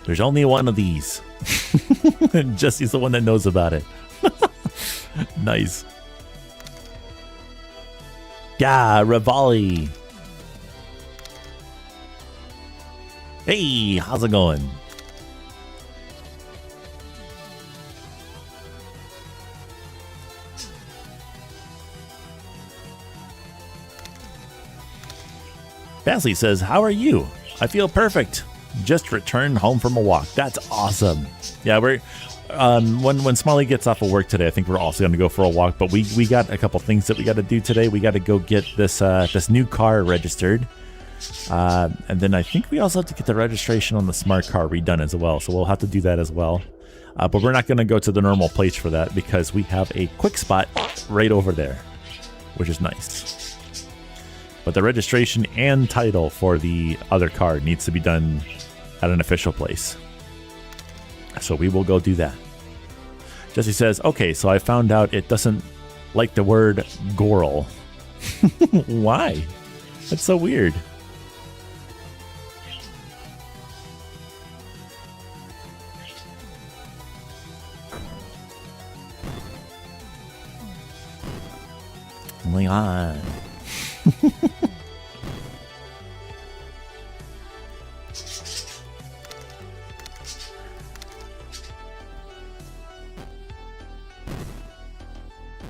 There's only one of these. And Jesse's the one that knows about it. Nice. Yeah, Rivali. Hey, how's it going? Basley says, how are you? I feel perfect. Just returned home from a walk. That's awesome. Yeah, we're when Smiley gets off of work today, I think we're also going to go for a walk. But we got a couple things that we got to do today. We got to go get this this new car registered, and then I think we also have to get the registration on the smart car redone as well. So we'll have to do that as well. But we're not going to go to the normal place for that because we have a quick spot right over there, which is nice. But the registration and title for the other car needs to be done at an official place. So we will go do that. Jesse says, okay, so I found out it doesn't like the word Goral. Why? That's so weird. Oh my god.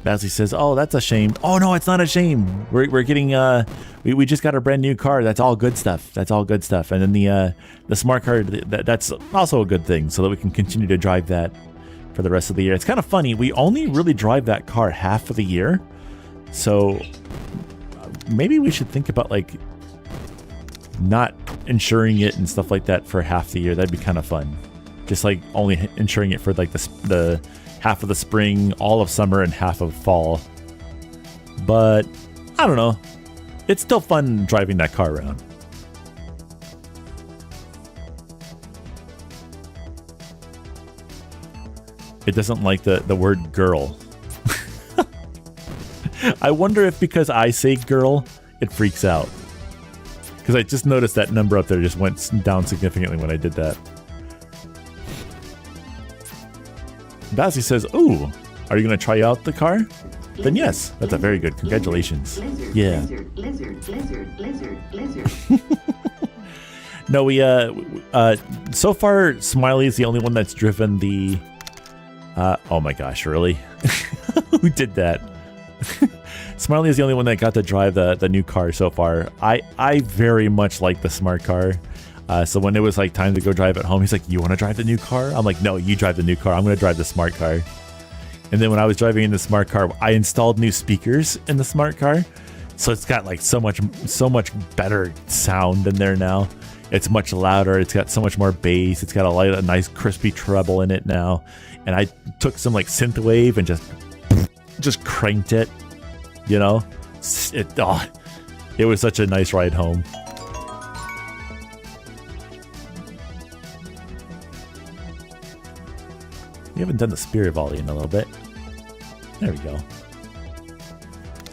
Basley says, oh, that's a shame. Oh, no, it's not a shame. We're getting, we just got a brand new car. That's all good stuff. That's all good stuff. And then the smart car, that's also a good thing so that we can continue to drive that for the rest of the year. It's kind of funny. We only really drive that car half of the year. So maybe we should think about like not insuring it and stuff like that for half the year. That'd be kind of fun. Just like only insuring it for like the half of the spring, all of summer, and half of fall. But I don't know. It's still fun driving that car around. It doesn't like the word girl. I wonder if because I say girl, it freaks out. Because I just noticed that number up there just went down significantly when I did that. Bassy says, ooh, are you going to try out the car? Then yes, that's a very good. Congratulations. Yeah. No, we, so far, Smiley is the only one that's driven the, oh my gosh, really? Who did that? Smiley is the only one that got to drive the new car so far. I very much like the smart car. So when it was like time to go drive at home, he's like, you want to drive the new car? I'm like, no, you drive the new car. I'm going to drive the smart car. And then when I was driving in the smart car, I installed new speakers in the smart car. So it's got like so much better sound in there now. It's much louder. It's got so much more bass. It's got a nice crispy treble in it now. And I took some like synthwave and just cranked it, you know? It was such a nice ride home. We haven't done the Spirit Volley in a little bit. There we go.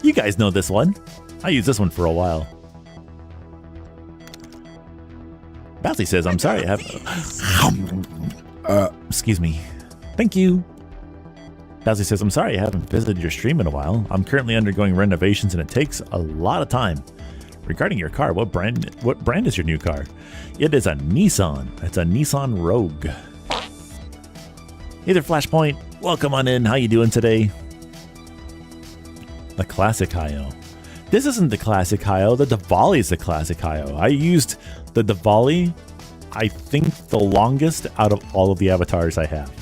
You guys know this one. I used this one for a while. Bouncy says, I'm sorry, I have... excuse me. Thank you. Bouncy says, I'm sorry, I haven't visited your stream in a while. I'm currently undergoing renovations and it takes a lot of time. Regarding your car, what brand is your new car? It is a Nissan. It's a Nissan Rogue. Hey there, Flashpoint. Welcome on in. How you doing today? The classic Hyo. This isn't the classic Hyo. The Diwali is the classic Hyo. I used the Diwali, I think, the longest out of all of the avatars I have.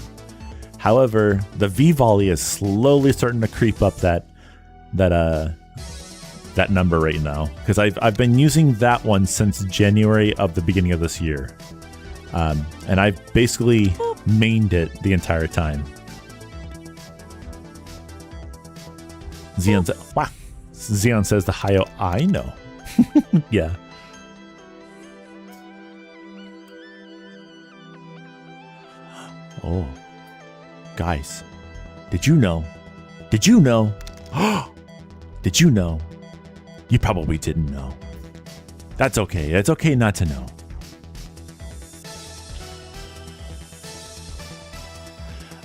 However, the V-Volley is slowly starting to creep up that number right now, because I've been using that one since January of the beginning of this year, and I've basically mained it the entire time. Xeon says the Hyo I know. Yeah. Oh, guys, did you know? Did you know? Did you know? You probably didn't know. That's okay. It's okay not to know.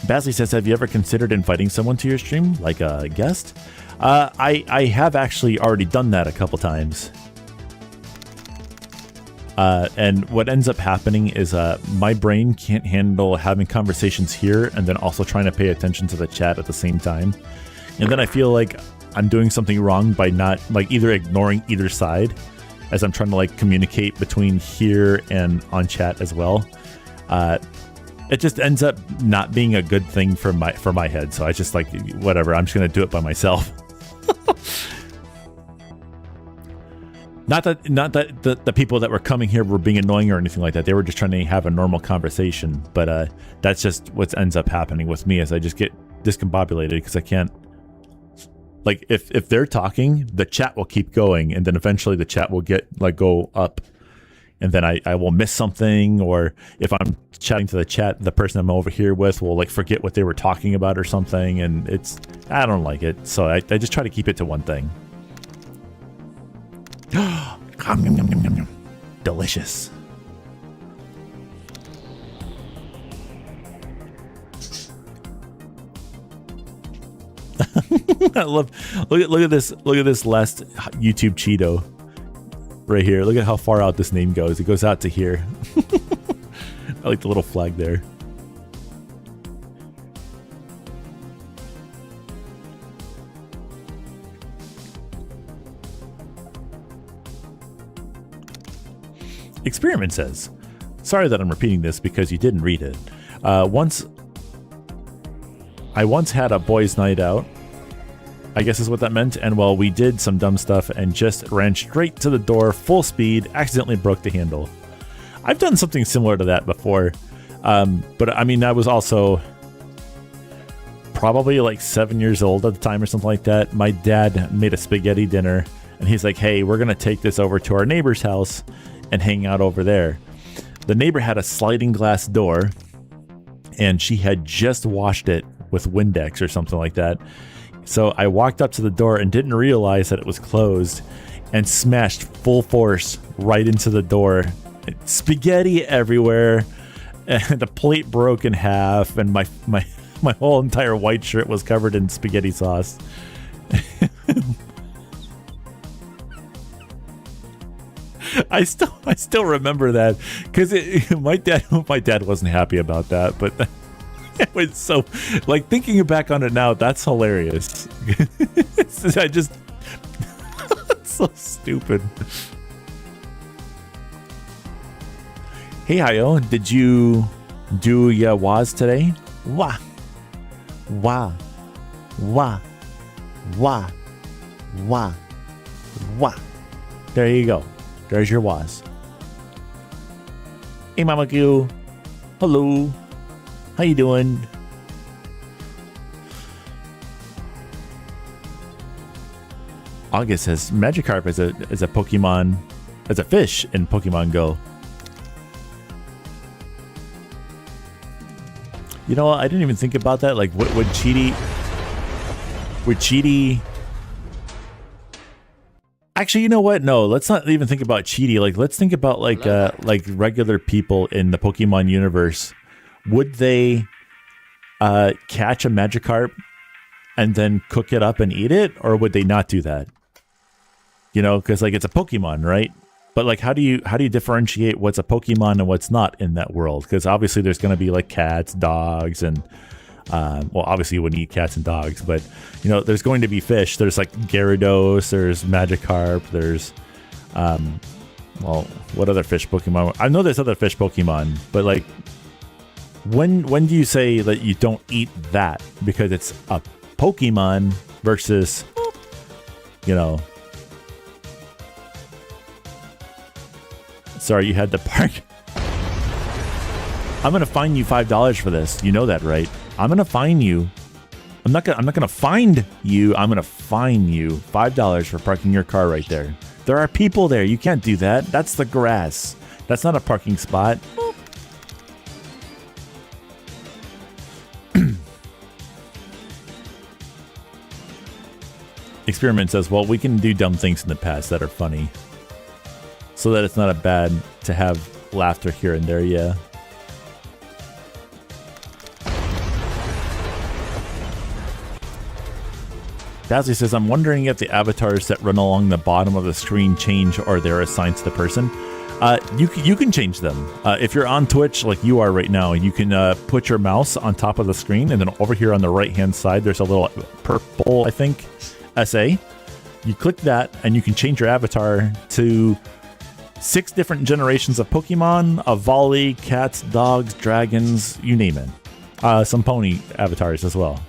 Basley says, have you ever considered inviting someone to your stream, like a guest? I have actually already done that a couple times. And what ends up happening is my brain can't handle having conversations here and then also trying to pay attention to the chat at the same time. And then I feel like I'm doing something wrong by not, like, either ignoring either side as I'm trying to, like, communicate between here and on chat as well. It just ends up not being a good thing for my head. So I just, like, whatever, I'm just going to do it by myself. Not that the people that were coming here were being annoying or anything like that. They were just trying to have a normal conversation. But that's just what ends up happening with me, is I just get discombobulated because I can't. Like, if they're talking, the chat will keep going, and then eventually the chat will go up, and then I will miss something, or if I'm chatting to the chat, the person I'm over here with will, like, forget what they were talking about or something, and I don't like it. So I just try to keep it to one thing. Delicious. I love. Look at this last YouTube Cheeto right here. Look at how far out this name goes. It goes out to here. I like the little flag there. Experiment says, sorry that I'm repeating this because you didn't read it. I once had a boys' night out, I guess is what that meant, and well, we did some dumb stuff and just ran straight to the door full speed, accidentally broke the handle. I've done something similar to that before, but I mean, I was also probably like 7 years old at the time or something like that. My dad made a spaghetti dinner, and he's like, hey, we're going to take this over to our neighbor's house and hang out over there. The neighbor had a sliding glass door, and she had just washed it with Windex or something like that. So I walked up to the door and didn't realize that it was closed and smashed full force right into the door. Spaghetti everywhere, and the plate broke in half, and my whole entire white shirt was covered in spaghetti sauce. I still remember that because my dad wasn't happy about that, but it was so, like, thinking back on it now, that's hilarious. I just it's so stupid. Hey Hyo, did you do your was today? Wah wah wah wah wah wah. There you go. There's your was. Hey Mama Q. Hello. How you doing? August says Magikarp is a Pokemon, as a fish in Pokemon Go. You know what? I didn't even think about that. Like, what would Cheaty... Would Cheaty... Actually, you know what? No, let's not even think about Cheaty. Like, let's think about like regular people in the Pokemon universe. Would they catch a Magikarp and then cook it up and eat it, or would they not do that? You know, because like it's a Pokemon, right? But like, how do you differentiate what's a Pokemon and what's not in that world? Because obviously there's going to be like cats, dogs, and well, obviously you wouldn't eat cats and dogs, but you know, there's going to be fish. There's like Gyarados, there's Magikarp, there's well, what other fish Pokemon? I know there's other fish Pokemon, but like, when do you say that you don't eat that because it's a Pokemon versus, you know? Sorry, you had to park. I'm gonna fine you $5 for this. You know that, right? I'm gonna fine you. I'm not gonna find you. I'm gonna fine you $5 for parking your car right there. There are people there. You can't do that. That's the grass. That's not a parking spot. Experiment says, well, we can do dumb things in the past that are funny. So that it's not a bad to have laughter here and there, yeah. Dazzly says, I'm wondering if the avatars that run along the bottom of the screen change or they're assigned to the person. You can change them. If you're on Twitch like you are right now, you can put your mouse on top of the screen, and then over here on the right-hand side, there's a little purple, I think, SA. You click that, and you can change your avatar to 6 different generations of Pokemon, a volley, cats, dogs, dragons, you name it. Some pony avatars as well.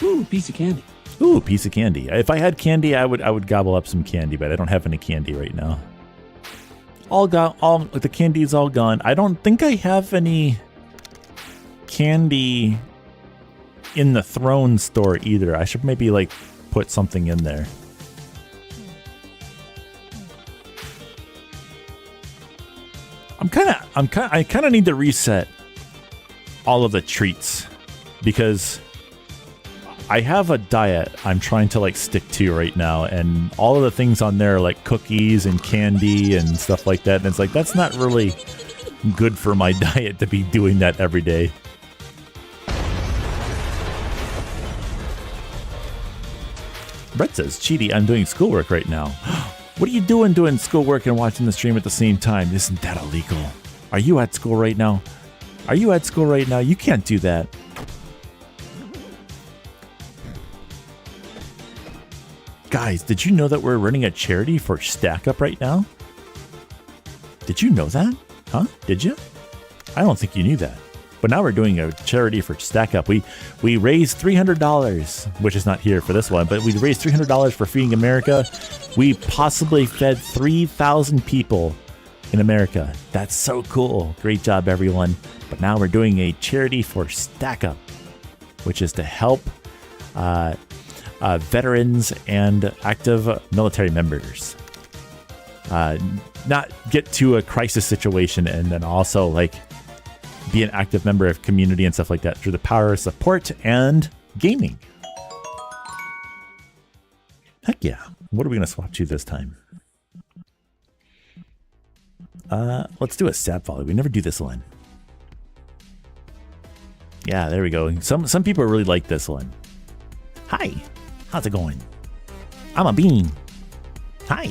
Ooh, piece of candy. Ooh, piece of candy. If I had candy, I would gobble up some candy, but I don't have any candy right now. All the candy is all gone. I don't think I have any candy in the throne store either. I should maybe like put something in there. I kind of need to reset all of the treats because I have a diet I'm trying to like stick to right now, and all of the things on there are like cookies and candy and stuff like that, and it's like that's not really good for my diet to be doing that every day. Brett says, Cheaty, I'm doing schoolwork right now. What are you doing schoolwork and watching the stream at the same time? Isn't that illegal? Are you at school right now? Are you at school right now? You can't do that. Guys, did you know that we're running a charity for Stack Up right now? Did you know that? Huh? Did you? I don't think you knew that. But now we're doing a charity for Stack Up. We raised $300, which is not here for this one, but we raised $300 for Feeding America. We possibly fed 3,000 people in America. That's so cool. Great job, everyone. But now we're doing a charity for Stack Up, which is to help veterans and active military members not get to a crisis situation, and then also like be an active member of community and stuff like that through the power of support and gaming. Heck yeah. What are we going to swap to this time? Let's do a stab volley. We never do this one. Yeah, there we go. Some people really like this one. Hi. How's it going? I'm a bean. Hi.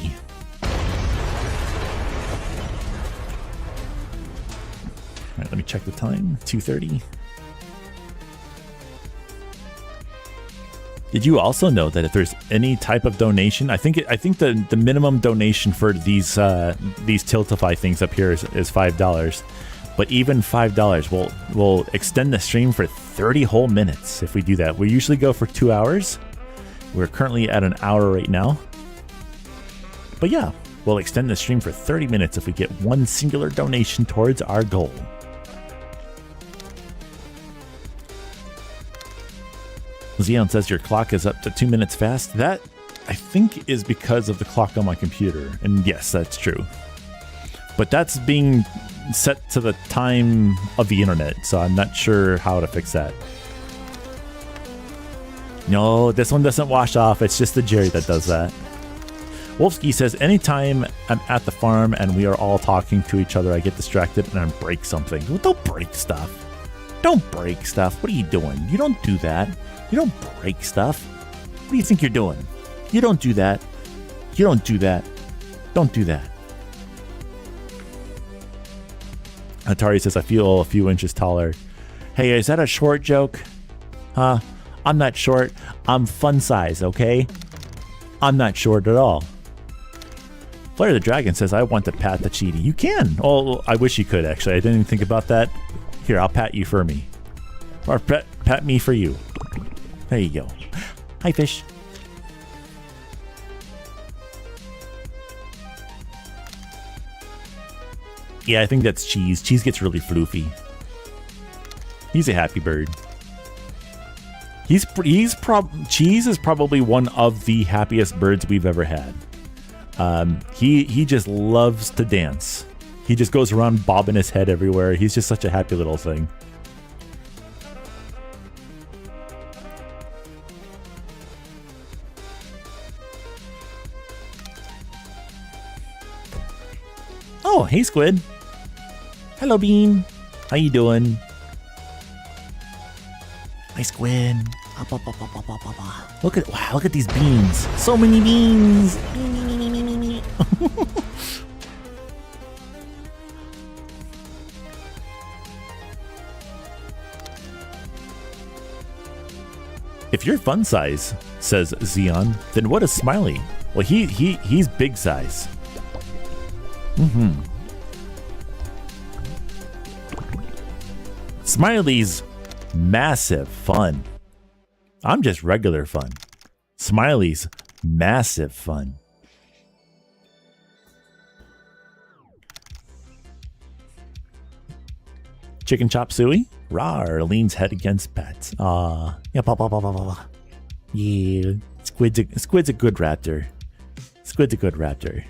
All right, let me check the time. 2:30. Did you also know that if there's any type of donation, I think the minimum donation for these Tiltify things up here is $5. But even $5 will extend the stream for 30 whole minutes if we do that. We usually go for 2 hours. We're currently at an hour right now. But yeah, we'll extend the stream for 30 minutes if we get one singular donation towards our goal. Xeon says your clock is up to 2 minutes fast. That, I think, is because of the clock on my computer. And yes, that's true. But that's being set to the time of the internet, so I'm not sure how to fix that. No, this one doesn't wash off. It's just the Jerry that does that. Wolfsky says, anytime I'm at the farm and we are all talking to each other, I get distracted and I break something. Well, don't break stuff. Don't break stuff. What are you doing? You don't do that. You don't break stuff. What do you think you're doing? You don't do that. You don't do that. Don't do that. Atari says, I feel a few inches taller. Hey, is that a short joke? Huh? I'm not short. I'm fun size, okay? I'm not short at all. Flare the Dragon says, I want to pat the Cheetie. You can. Oh, I wish you could, actually. I didn't even think about that. Here, I'll pat you for me. Or pat me for you. There you go. Hi, fish. Yeah, I think that's Cheese. Cheese gets really floofy. He's a happy bird. Cheese is probably one of the happiest birds we've ever had. He just loves to dance. He just goes around bobbing his head everywhere. He's just such a happy little thing. Oh, hey Squid. Hello Bean. How you doing? Hi Squid. Look at these beans. So many beans. If you're fun size, says Xeon, then what is Smiley? Well, he's big size. Smiley's massive fun. I'm just regular fun. Smiley's massive fun. Chicken Chop Suey? Rawr, leans head against Pat. Aw. Yeah, yeah. Squid's a good raptor. Squid's a good raptor.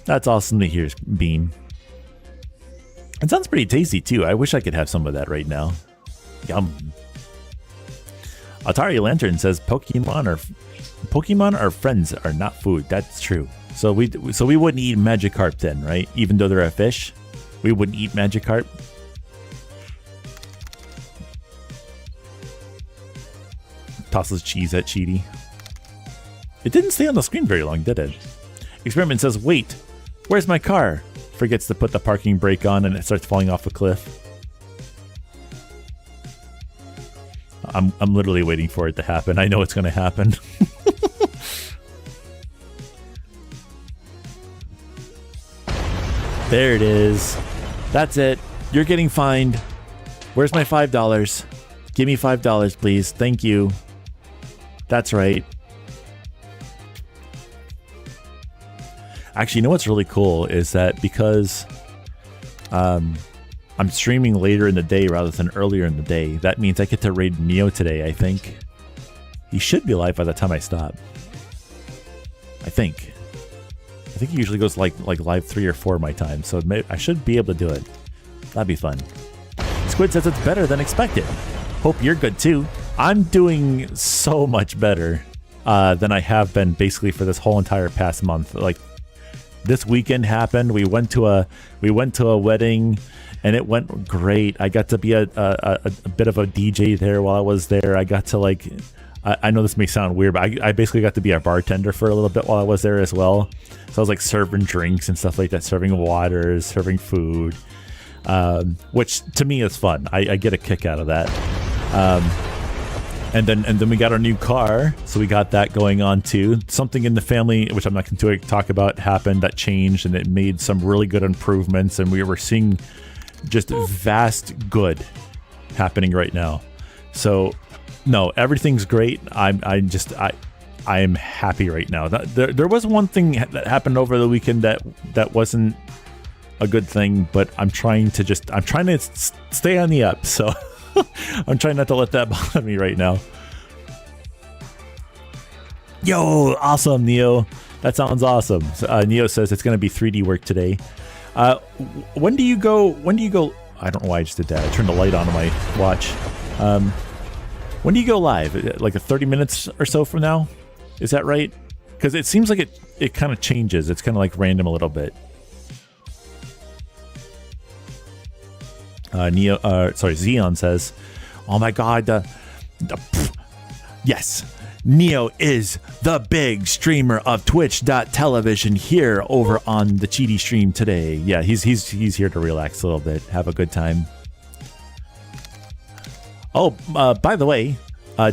That's awesome to hear, Bean. It sounds pretty tasty too. I wish I could have some of that right now. Yum. Atari Lantern says Pokemon are friends, are not food. That's true. So we wouldn't eat Magikarp then, right? Even though they're a fish, we wouldn't eat Magikarp. Tosses cheese at Cheetie. It didn't stay on the screen very long, did it? Experiment says, wait, where's my car? Forgets to put the parking brake on and it starts falling off a cliff. I'm literally waiting for it to happen. I know it's going to happen. There it is. That's it. You're getting fined. Where's my $5? Give me $5, please. Thank you. That's right. Actually, you know what's really cool is that because I'm streaming later in the day rather than earlier in the day, that means I get to raid Neo today, I think. He should be live by the time I stop. I think he usually goes like live 3 or 4 my time, so I should be able to do it. That'd be fun. Squid says it's better than expected. Hope you're good too. I'm doing so much better than I have been basically for this whole entire past month. Like, this weekend happened. We went to a wedding, and it went great. I got to be a bit of a DJ there while I was there. I got to I know this may sound weird, but I basically got to be a bartender for a little bit while I was there as well. So I was like serving drinks and stuff like that, serving water, serving food, which to me is fun. I get a kick out of that. And then we got our new car, so we got that going on too. Something in the family, which I'm not going to talk about, happened that changed, and it made some really good improvements, and we were seeing just vast good happening right now. So no, everything's great. I am happy right now. There was one thing that happened over the weekend that wasn't a good thing, but I'm trying to stay on the up. So I'm trying not to let that bother me right now. Yo, awesome, Neo. That sounds awesome. Neo says it's going to be 3D work today. When do you go? I don't know why I just did that. I turned the light on my watch. When do you go live? Like 30 minutes or so from now? Is that right? Because it seems like it kind of changes. It's kind of like random a little bit. Xeon says, "Oh my God, yes, Neo is the big streamer of Twitch.tv here over on the Cheaty stream today." Yeah, he's here to relax a little bit, have a good time. Oh, by the way,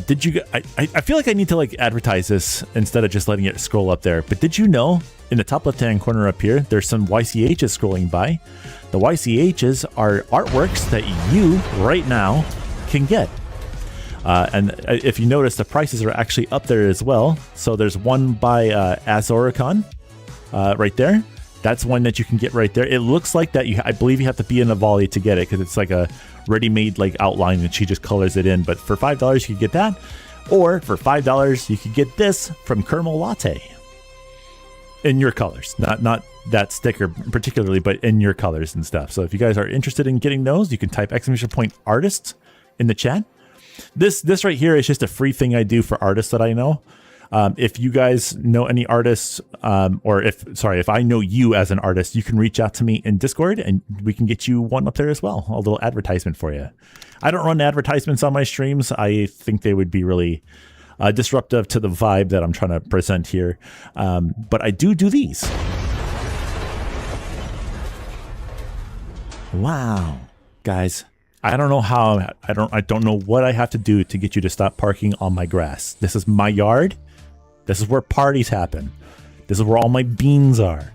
did you? I feel like I need to like advertise this instead of just letting it scroll up there. But did you know in the top left-hand corner up here, there's some YCHs scrolling by. The YCHs are artworks that you right now can get. And if you notice, the prices are actually up there as well. So there's one by Azoricon right there. That's one that you can get right there. It looks like that I believe you have to be in a volley to get it because it's like a ready-made like outline and she just colors it in. But for $5 you could get that, or for $5 you could get this from Caramel Latte in your colors. Not that sticker particularly, but in your colors and stuff. So if you guys are interested in getting those, you can type _artists in the chat. This right here is just a free thing I do for artists that I know. If you guys know any artists, or if I know you as an artist, you can reach out to me in Discord and we can get you one up there as well. A little advertisement for you. I don't run advertisements on my streams. I think they would be really disruptive to the vibe that I'm trying to present here. But I do these. Wow, guys. I don't know how. I don't know what I have to do to get you to stop parking on my grass. This is my yard. This is where parties happen. This is where all my beans are.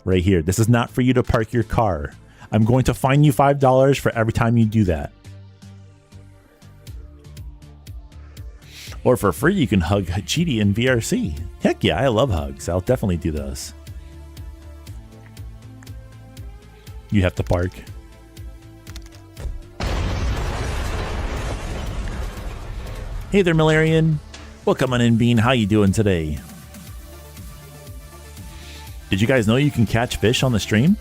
Right here. This is not for you to park your car. I'm going to fine you $5 for every time you do that. Or for free, you can hug Cheaty in VRC. Heck yeah, I love hugs. I'll definitely do those. You have to park. Hey there, Millarian. Welcome on in, Bean. How you doing today? Did you guys know you can catch fish on the stream?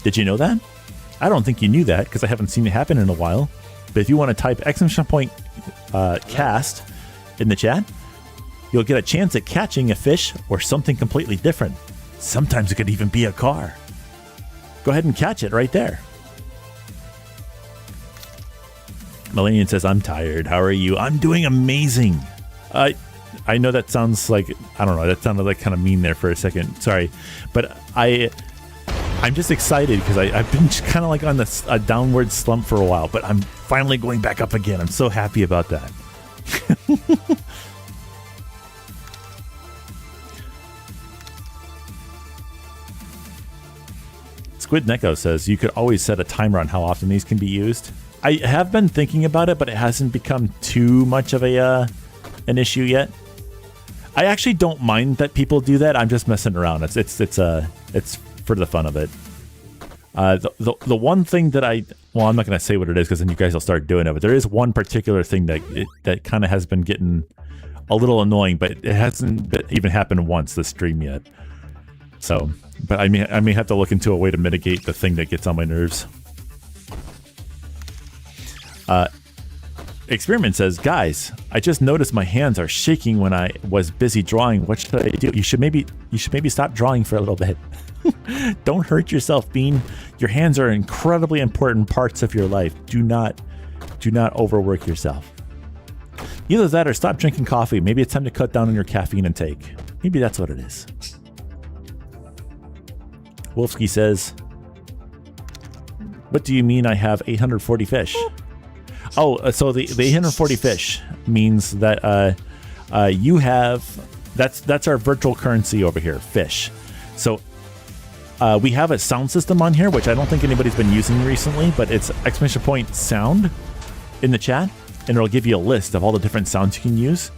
Did you know that? I don't think you knew that because I haven't seen it happen in a while. But if you want to type !cast in the chat, you'll get a chance at catching a fish or something completely different. Sometimes it could even be a car. Go ahead and catch it right there. Millennium says, I'm tired. How are you? I'm doing amazing. I know that sounds like, I don't know, that sounded like kind of mean there for a second. Sorry. But I'm just excited because I've been kind of like on a downward slump for a while, but I'm finally going back up again. I'm so happy about that. Squid Neko says, you could always set a timer on how often these can be used. I have been thinking about it, but it hasn't become too much of an issue yet. I actually don't mind that people do that. I'm just messing around. It's for the fun of it. The one thing that I'm not going to say what it is because then you guys will start doing it. But there is one particular thing that kind of has been getting a little annoying, but it hasn't even happened once this stream yet. So, but I may have to look into a way to mitigate the thing that gets on my nerves. Experiment says, guys, I just noticed my hands are shaking when I was busy drawing. What should I do? You should maybe stop drawing for a little bit. Don't hurt yourself, Bean. Your hands are incredibly important parts of your life. Do not overwork yourself. Either that or stop drinking coffee. Maybe it's time to cut down on your caffeine intake. Maybe that's what it is. Wolfsky says, what do you mean I have 840 fish? Oh, so the 840 fish means that you have, that's our virtual currency over here, fish. So we have a sound system on here, which I don't think anybody's been using recently, but it's !sound in the chat, and it'll give you a list of all the different sounds you can use.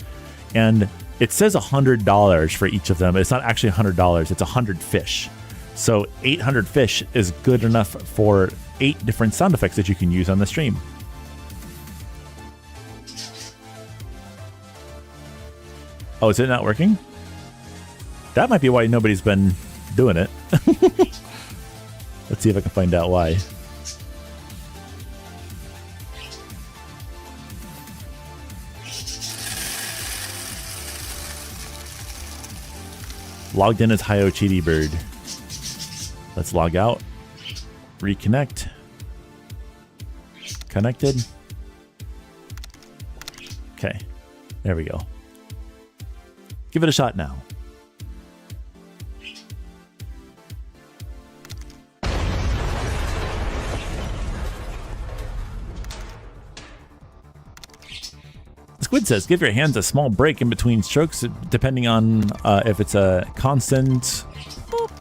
And it says $100 for each of them. It's not actually $100, it's 100 fish. So 800 fish is good enough for 8 different sound effects that you can use on the stream. Oh, is it not working? That might be why nobody's been doing it. Let's see if I can find out why. Logged in as Hio Cheaty Bird. Let's log out. Reconnect. Connected. Okay. There we go. Give it a shot now. Squid says, give your hands a small break in between strokes, depending on if it's a constant.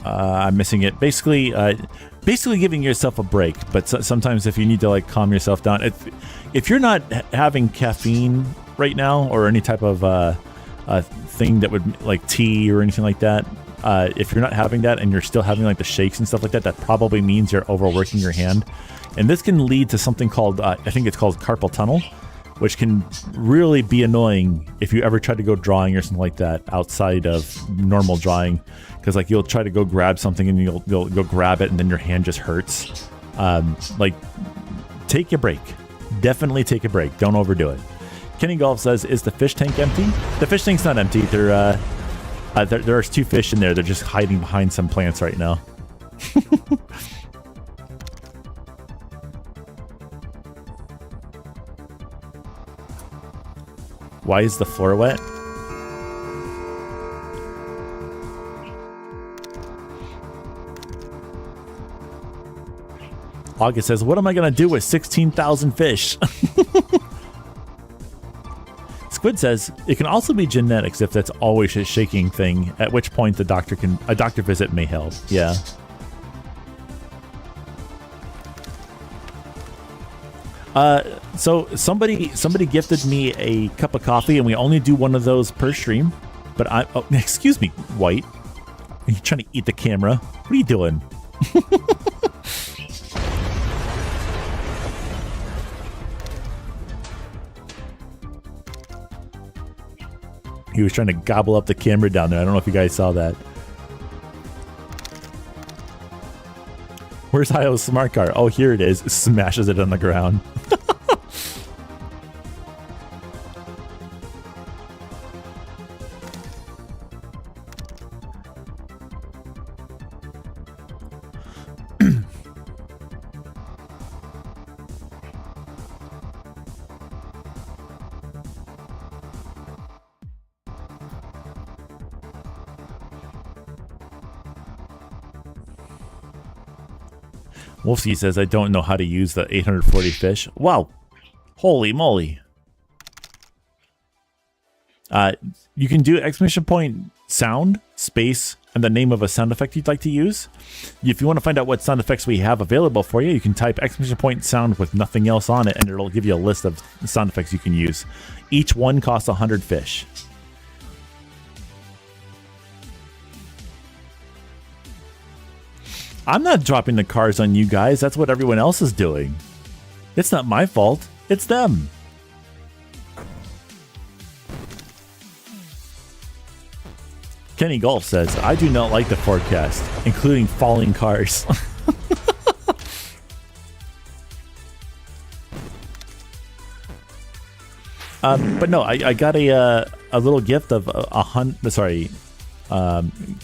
I'm missing it. Basically giving yourself a break. But sometimes if you need to like calm yourself down, if you're not having caffeine right now or any type of thing that would like tea or anything like that, if you're not having that and you're still having like the shakes and stuff like that, that probably means you're overworking your hand. And this can lead to something called, I think it's called carpal tunnel, which can really be annoying if you ever try to go drawing or something like that outside of normal drawing, because like you'll try to go grab something and you'll go grab it and then your hand just hurts. Like, take a break. Definitely take a break. Don't overdo it. Kenny Golf says, is the fish tank empty? The fish tank's not empty. There's 2 fish in there. They're just hiding behind some plants right now. Why is the floor wet? August says, what am I going to do with 16,000 fish? Squid says, it can also be genetics if that's always a shaking thing, at which point a doctor visit may help. Yeah. So somebody gifted me a cup of coffee, and we only do one of those per stream. But excuse me, White. Are you trying to eat the camera? What are you doing? He was trying to gobble up the camera down there. I don't know if you guys saw that. Where's Hio's smart car? Oh, here it is. Smashes it on the ground. Wolfsky says, I don't know how to use the 840 fish. Wow. Holy moly. You can do exclamation point sound, space, and the name of a sound effect you'd like to use. If you want to find out what sound effects we have available for you, you can type exclamation point sound with nothing else on it, and it'll give you a list of sound effects you can use. Each one costs 100 fish. I'm not dropping the cars on you guys. That's what everyone else is doing. It's not my fault. It's them. Kenny Golf says, I do not like the forecast, including falling cars. But no, I got a little gift of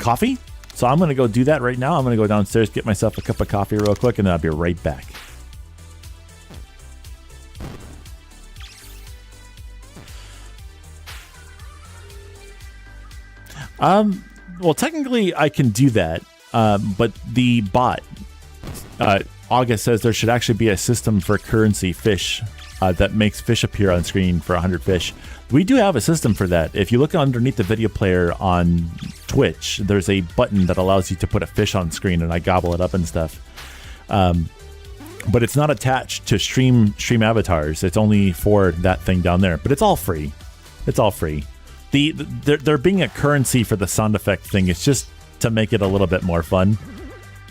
coffee. So I'm going to go do that right now. I'm going to go downstairs, get myself a cup of coffee real quick, and then I'll be right back. Well, technically I can do that, but the bot, August says there should actually be a system for currency fish that makes fish appear on screen for 100 fish. We do have a system for that. If you look underneath the video player on Twitch, there's a button that allows you to put a fish on screen, and I gobble it up and stuff. But it's not attached to stream avatars. It's only for that thing down there. But it's all free. It's all free. There being a currency for the sound effect thing, it's just to make it a little bit more fun.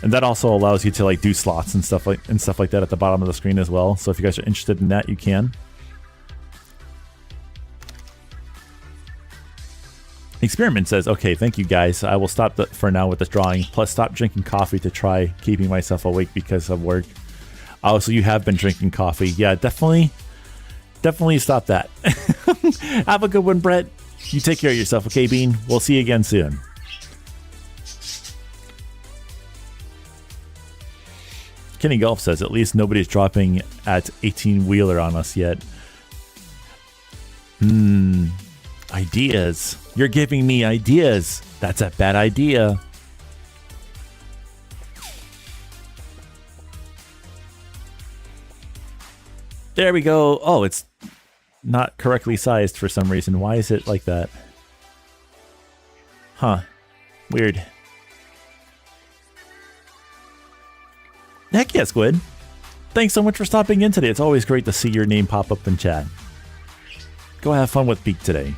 And that also allows you to like do slots and stuff like that at the bottom of the screen as well. So if you guys are interested in that, you can. Experiment says, okay, thank you guys. I will stop for now with this drawing. Plus, stop drinking coffee to try keeping myself awake because of work. Oh, so you have been drinking coffee. Yeah, definitely stop that. Have a good one, Brett. You take care of yourself, okay, Bean? We'll see you again soon. Kenny Golf says, at least nobody's dropping at 18-wheeler on us yet. Ideas. You're giving me ideas. That's a bad idea. There we go. Oh, it's not correctly sized for some reason. Why is it like that? Huh. Weird. Heck yeah, Squid. Thanks so much for stopping in today. It's always great to see your name pop up in chat. Go have fun with Peak today.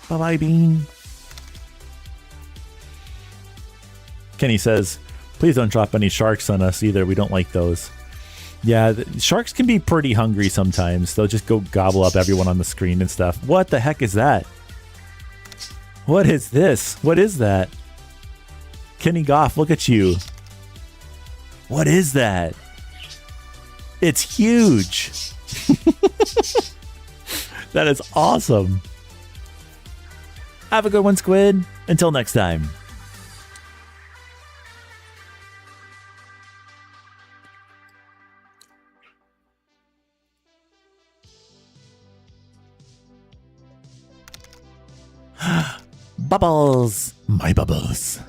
Bye-bye, Bean. Kenny says, please don't drop any sharks on us either. We don't like those. Yeah, sharks can be pretty hungry sometimes. They'll just go gobble up everyone on the screen and stuff. What the heck is that? What is this? What is that? Kenny Goff, look at you. What is that? It's huge. That is awesome. Have a good one, Squid. Until next time. Bubbles. My bubbles.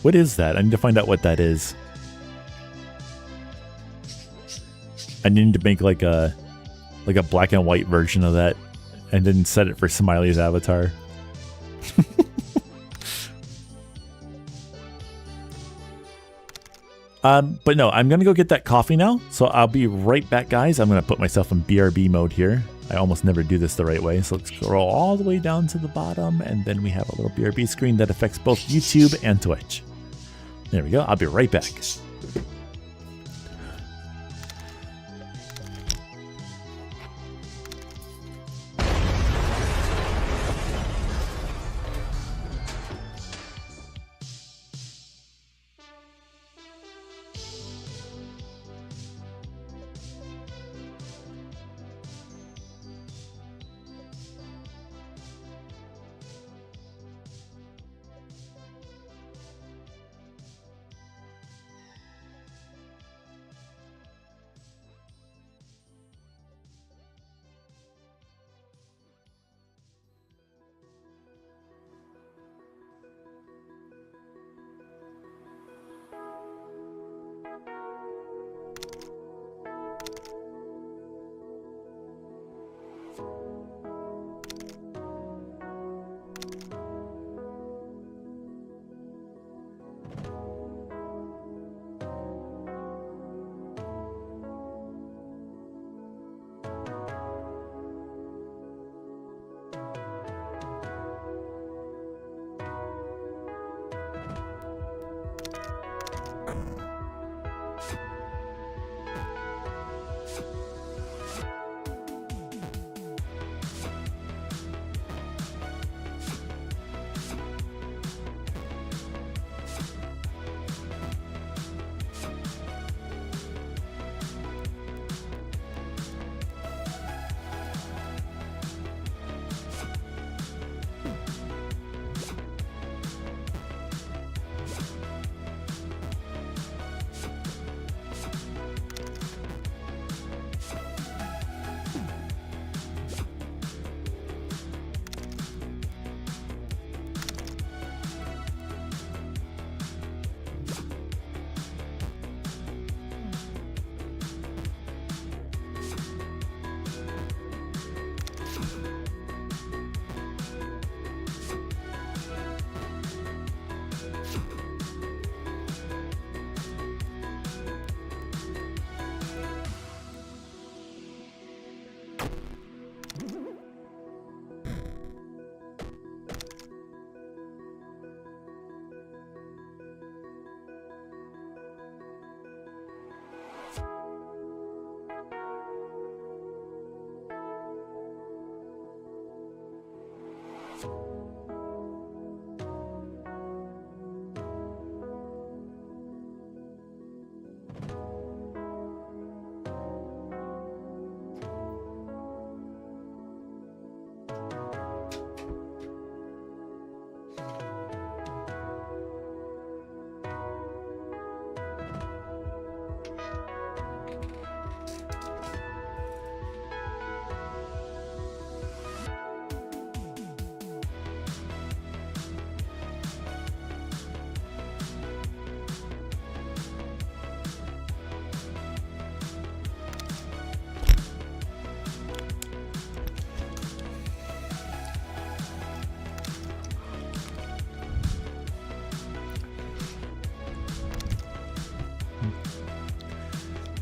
What is that? I need to find out what that is. I need to make like a black and white version of that and then set it for Smiley's avatar. But no, I'm gonna go get that coffee now, so I'll be right back, guys. I'm gonna put myself in BRB mode here. I almost never do this the right way, so let's scroll all the way down to the bottom, and then we have a little BRB screen that affects both YouTube and Twitch. There we go. I'll be right back.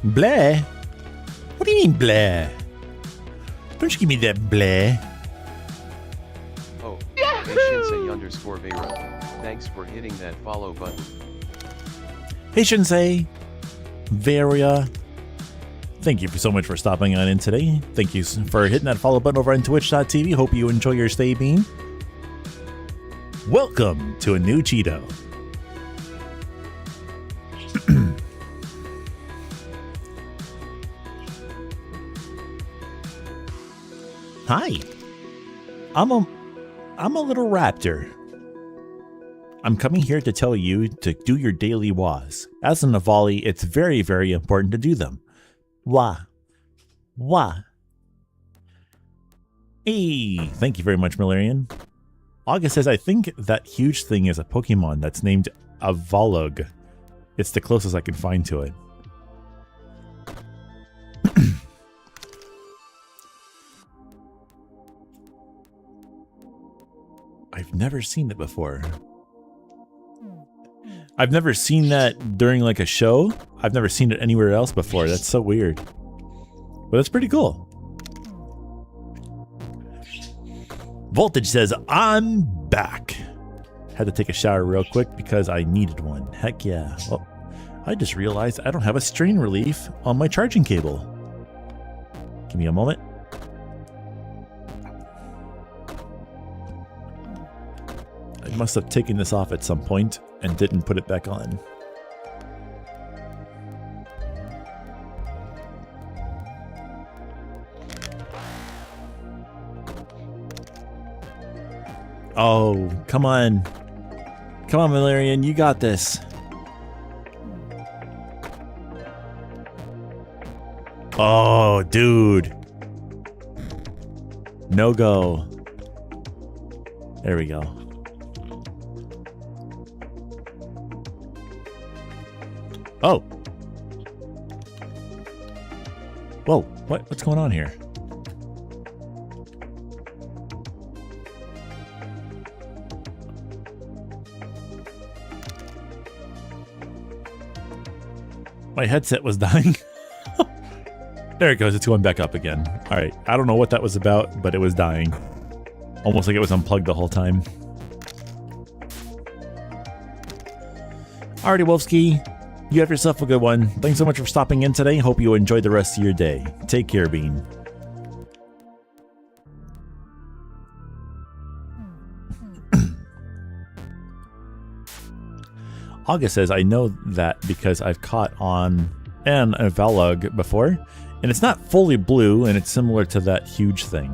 Blah? What do you mean blah? Don't you give me that blah. Oh, Shinsei_Vero. Thanks for hitting that follow button. Hey Shinsei, Varia. Thank you so much for stopping on in today. Thank you for hitting that follow button over on twitch.tv. Hope you enjoy your stay, Bean. Welcome to a new Cheeto. Hi. I'm a little raptor. I'm coming here to tell you to do your daily wahs. As an Avali, it's very, very important to do them. Wah. Wah. Hey, thank you very much, Malarian. August says, I think that huge thing is a Pokemon that's named Avalug. It's the closest I can find to it. I've never seen it before. I've never seen that during like a show. I've never seen it anywhere else before. That's so weird. But that's pretty cool. Voltage says, I'm back. Had to take a shower real quick because I needed one. Heck yeah. Well, I just realized I don't have a strain relief on my charging cable. Give me a moment. I must have taken this off at some point and didn't put it back on. Oh, come on. Come on, Valerian, you got this. Oh, dude. No go. There we go. Oh. Whoa, what's going on here? My headset was dying. There it goes, it's going back up again. All right, I don't know what that was about, but it was dying. Almost like it was unplugged the whole time. Alrighty, Wolfski. You have yourself a good one. Thanks so much for stopping in today. Hope you enjoy the rest of your day. Take care, Bean. August says, I know that because I've caught on an Avalug before, and it's not fully blue, and it's similar to that huge thing.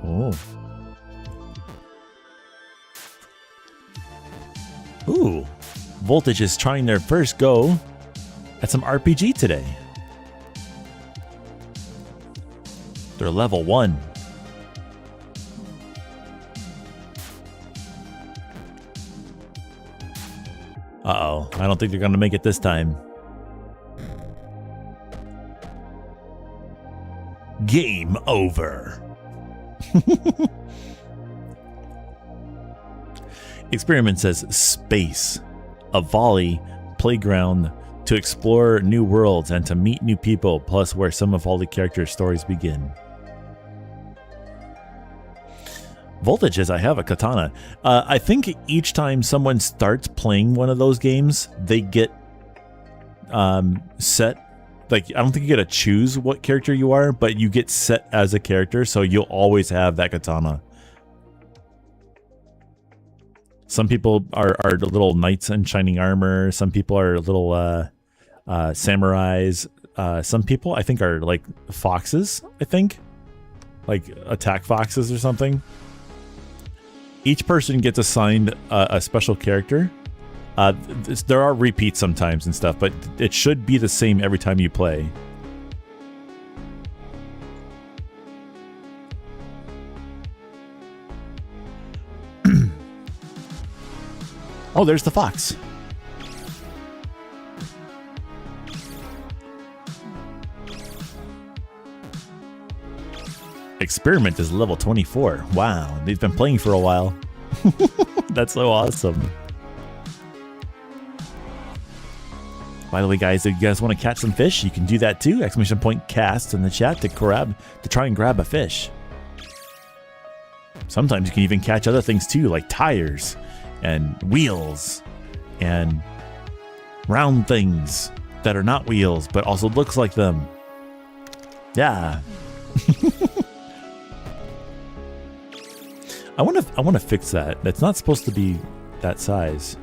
Oh. Ooh. Voltage is trying their first go at some RPG today. They're level 1. Uh-oh, I don't think they're going to make it this time. Game over. Experiment says space. A volley playground to explore new worlds and to meet new people, plus where some of all the characters' stories begin. Voltage says, I have a katana. I think each time someone starts playing one of those games, they get set. Like, I don't think you get to choose what character you are, but you get set as a character, so you'll always have that katana. Some people are the little knights in shining armor. Some people are little samurais. Some people, I think, are like foxes, I think. Like attack foxes or something. Each person gets assigned a special character. There are repeats sometimes and stuff, but it should be the same every time you play. Oh, there's the fox. Experiment is level 24. Wow, they've been playing for a while. That's so awesome. By the way, guys, if you guys want to catch some fish, you can do that too. !cast in the chat to try and grab a fish. Sometimes you can even catch other things too, like tires and wheels and round things that are not wheels but also looks like them. Yeah. I want to fix that. That's not supposed to be that size.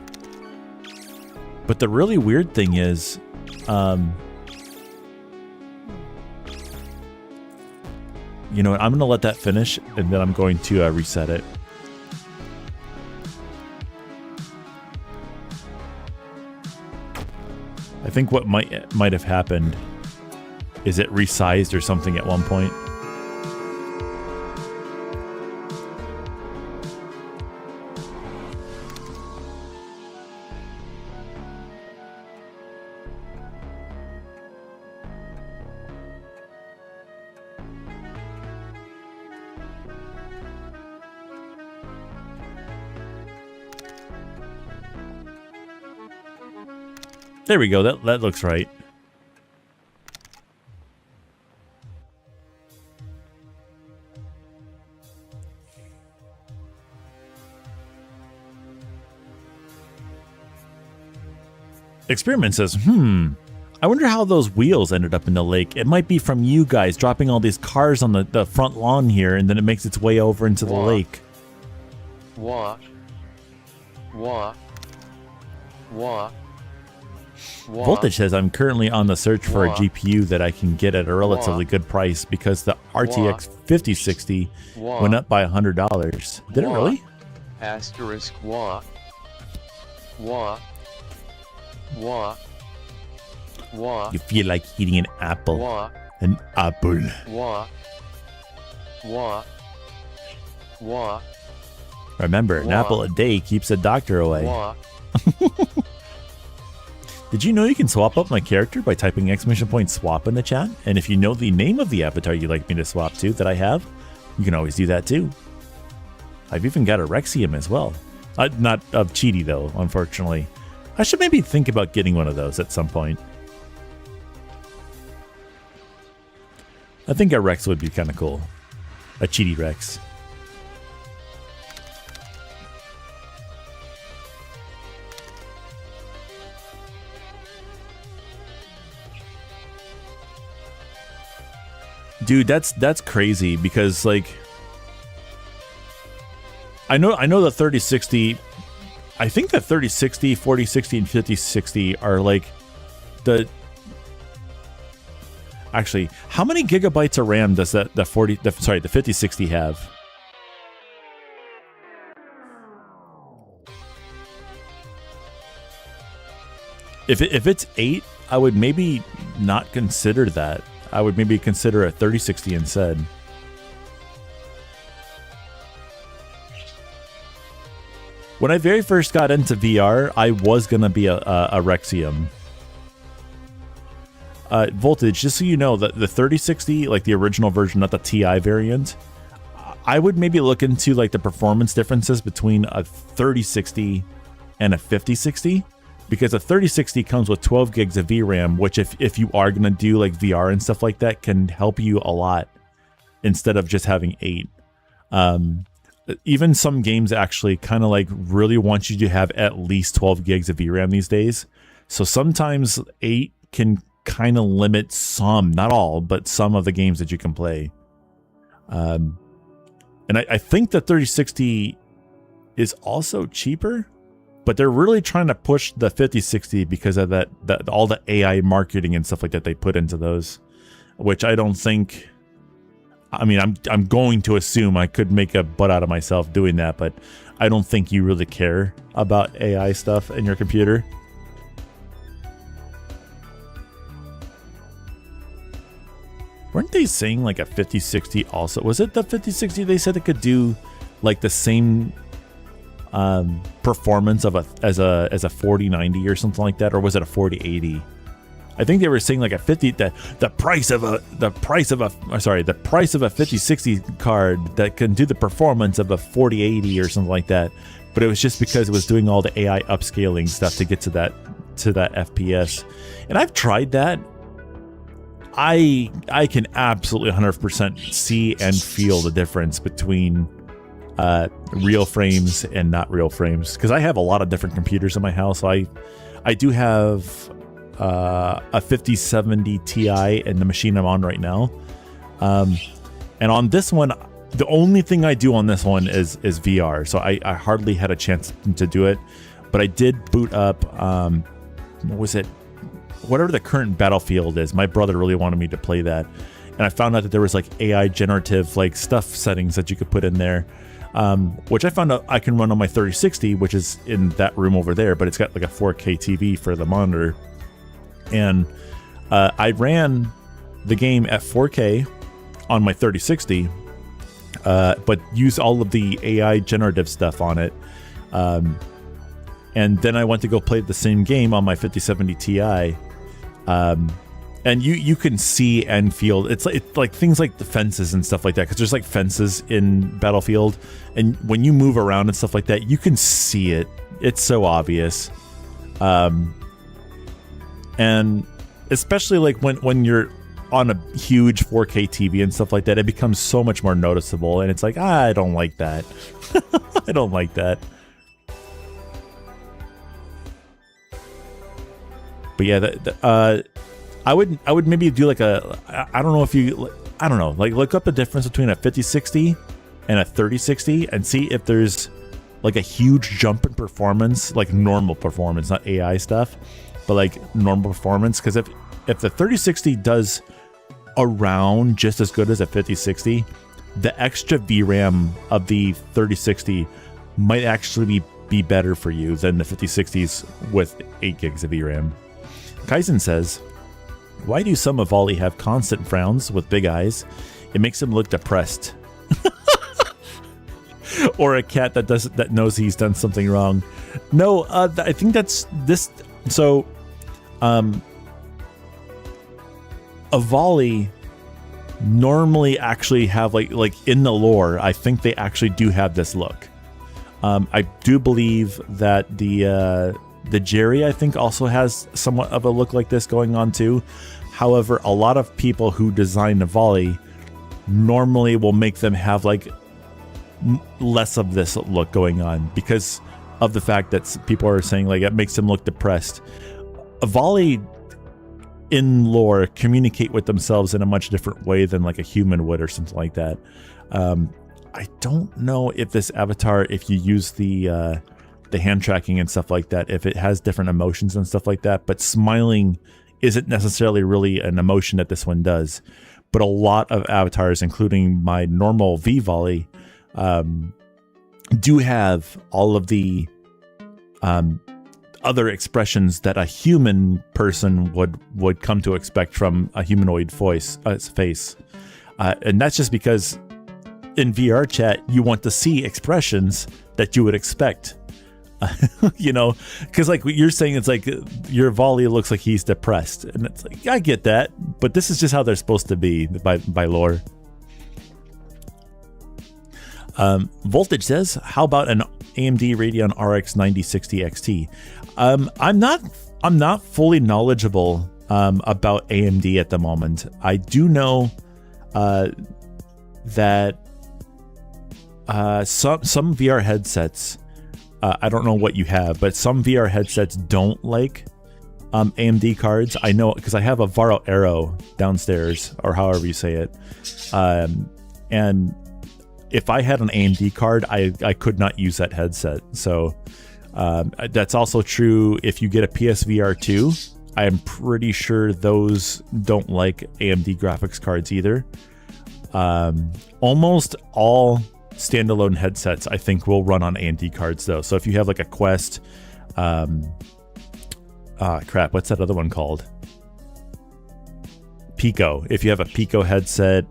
But the really weird thing is, you know what? I'm going to let that finish, and then I'm going to reset it. I think what might have happened is it resized or something at one point. There we go. That looks right. Experiment says, I wonder how those wheels ended up in the lake. It might be from you guys dropping all these cars on the front lawn here, and then it makes its way over into the lake. Wah. Voltage says, I'm currently on the search for a GPU that I can get at a relatively good price because the RTX 5060 went up by $100. Did it really? Asterisk You feel like eating an apple. An apple. Remember, an apple a day keeps the doctor away. Did you know you can swap up my character by typing !swap in the chat? And if you know the name of the avatar you'd like me to swap to that I have, you can always do that too. I've even got a Rexium as well. Not of Cheety though, unfortunately. I should maybe think about getting one of those at some point. I think a Rex would be kind of cool. A Cheety Rex. Dude, that's crazy because like I know the 3060, I think the 3060, 4060 and 5060 are like the actually, how many gigabytes of RAM does the 5060 have? If it's 8, I would maybe not consider that. I would maybe consider a 3060 instead. When I very first got into VR, I was going to be a Rexium. Voltage, just so you know, the 3060, like the original version, not the TI variant, I would maybe look into like the performance differences between a 3060 and a 5060. Because a 3060 comes with 12 gigs of VRAM, which if you are going to do like VR and stuff like that, can help you a lot instead of just having 8. Even some games actually kind of like really want you to have at least 12 gigs of VRAM these days. So sometimes 8 can kind of limit some, not all, but some of the games that you can play. And I think the 3060 is also cheaper. But they're really trying to push the 5060 because of that all the AI marketing and stuff like that they put into those, which I don't think. I mean, I'm going to assume I could make a butt out of myself doing that, but I don't think you really care about AI stuff in your computer. Weren't they saying like a 5060 also? Was it the 5060 they said it could do like the same performance of as a 4090 or something like that, or was it a 4080? I think they were saying like a 50 the price of a 5060 card that can do the performance of a 4080 or something like that. But it was just because it was doing all the AI upscaling stuff to get to to that FPS. And I've tried that. I can absolutely 100% see and feel the difference between real frames and not real frames, because I have a lot of different computers in my house. So I do have a 5070 Ti in the machine I'm on right now, and on this one, the only thing I do on this one is VR. So I hardly had a chance to do it, but I did boot up what was it, whatever the current Battlefield is. My brother really wanted me to play that, and I found out that there was like AI generative like stuff settings that you could put in there, which I found out I can run on my 3060, which is in that room over there, but it's got like a 4K TV for the monitor. And I ran the game at 4K on my 3060, but used all of the AI generative stuff on it. And then I went to go play the same game on my 5070 Ti. And you can see and feel it's like things like the fences and stuff like that, because there's like fences in Battlefield, and when you move around and stuff like that, you can see it. It's so obvious. And especially like when you're on a huge 4K TV and stuff like that, it becomes so much more noticeable, and it's like, I don't like that. I don't like that. But yeah, I would maybe do like I don't know if you, I don't know, like look up the difference between a 5060 and a 3060 and see if there's like a huge jump in performance, like normal performance, not AI stuff, but like normal performance. Because if the 3060 does around just as good as a 5060, the extra VRAM of the 3060 might actually be better for you than the 5060s with 8 gigs of VRAM. Kaizen says, why do some of Volley have constant frowns with big eyes? It makes him look depressed. Or a cat that knows he's done something wrong. No, I think that's this. So, a Volley normally actually have like in the lore, I think they actually do have this look. I do believe that the Jerry, I think, also has somewhat of a look like this going on too. However, a lot of people who design the Volley normally will make them have like less of this look going on because of the fact that people are saying like it makes them look depressed. A Volley in lore communicate with themselves in a much different way than like a human would or something like that. I don't know if this avatar, if you use the hand tracking and stuff like that, if it has different emotions and stuff like that, but smiling isn't necessarily really an emotion that this one does. But a lot of avatars, including my normal V-Volley, do have all of the other expressions that a human person would come to expect from a humanoid face. And that's just because in VR chat, you want to see expressions that you would expect. You know, because like what you're saying, it's like your Volley looks like he's depressed, and it's like, I get that, but this is just how they're supposed to be by lore. Voltage says, how about an AMD Radeon RX 9060 XT? I'm not fully knowledgeable about AMD at the moment. I do know that some VR headsets, I don't know what you have, but some VR headsets don't like AMD cards. I know because I have a Varo Aero downstairs, or however you say it. And if I had an AMD card, I could not use that headset. So that's also true if you get a PSVR 2. I am pretty sure those don't like AMD graphics cards either. Almost all standalone headsets I think will run on AMD cards though. So if you have like a Quest, crap, what's that other one called? Pico. If you have a Pico headset,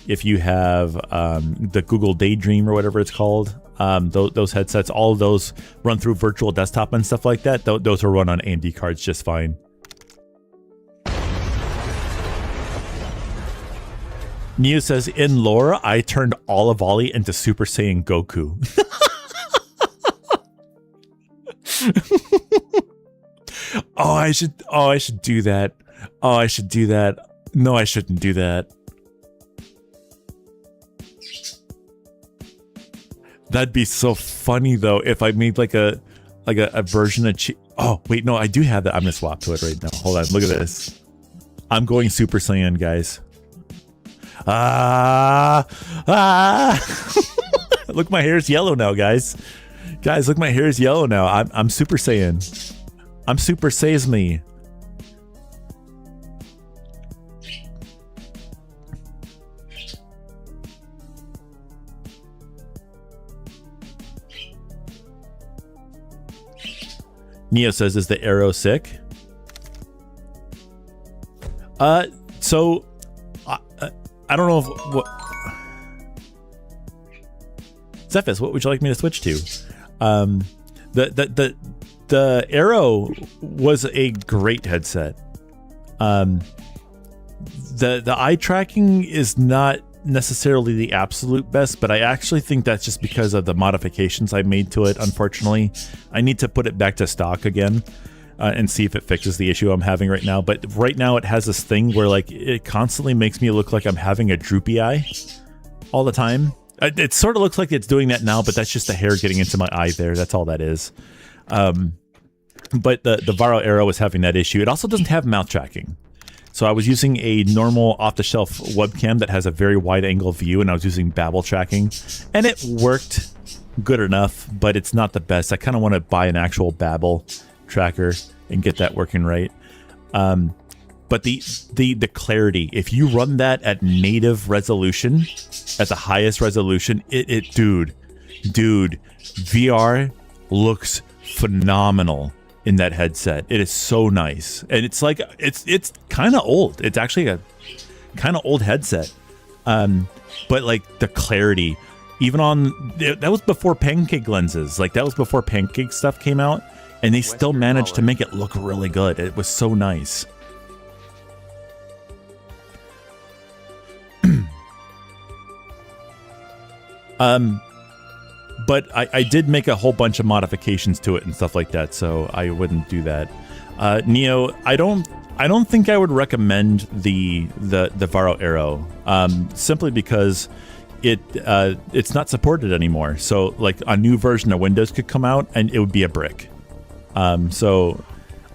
if you have the Google Daydream or whatever it's called, those headsets, all of those run through virtual desktop and stuff like that. Those will run on AMD cards just fine. Neo says, in lore, I turned all of Volley into Super Saiyan Goku. Oh, I should do that. Oh, I should do that. No, I shouldn't do that. That'd be so funny though if I made like a version of oh, wait, no, I do have that. I'm gonna swap to it right now. Hold on, look at this. I'm going Super Saiyan, guys. Look, my hair's yellow now, guys. Guys, look, my hair's yellow now. I'm Super Saiyan. I'm Super Saiyan. Neo says, is the arrow sick? So I don't know if what Zephys, what would you like me to switch to? The Arrow was a great headset. The eye tracking is not necessarily the absolute best, but I actually think that's just because of the modifications I made to it. Unfortunately, I need to put it back to stock again and see if it fixes the issue I'm having right now. But right now it has this thing where like it constantly makes me look like I'm having a droopy eye all the time. It sort of looks like it's doing that now, but that's just the hair getting into my eye there. That's all that is. But the Varo Arrow is having that issue. It also doesn't have mouth tracking. So I was using a normal off-the-shelf webcam that has a very wide-angle view, and I was using Babel tracking, and it worked good enough, but it's not the best. I kind of want to buy an actual Babel tracker and get that working right. But the clarity, if you run that at native resolution, at the highest resolution, dude, VR looks phenomenal in that headset. It is so nice, and it's like it's kind of old. It's actually a kind of old headset, but like the clarity, even on that was before pancake lenses. Like that was before pancake stuff came out, and they still managed to make it look really good. It was so nice. But I did make a whole bunch of modifications to it and stuff like that, so I wouldn't do that. Neo, I don't think I would recommend the Varo Arrow, simply because it's not supported anymore. So like a new version of Windows could come out and it would be a brick. So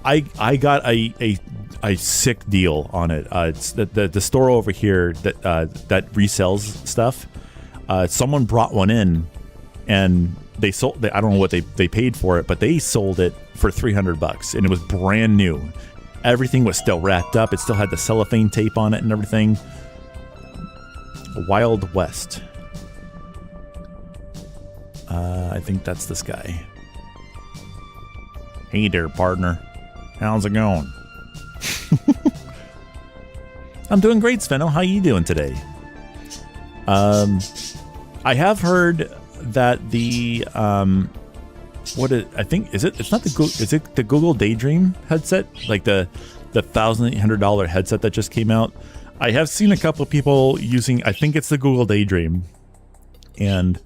I got a sick deal on it. It's the store over here that resells stuff. Someone brought one in. And they sold. I don't know what they paid for it, but they sold it for $300, and it was brand new. Everything was still wrapped up. It still had the cellophane tape on it and everything. Wild West. I think that's this guy. Hey there, partner. How's it going? I'm doing great, Sveno. How you doing today? I have heard that the it's not the Google, is it the Google Daydream headset, like the $1,800 headset that just came out? I have seen a couple of people using, I think it's the Google Daydream, and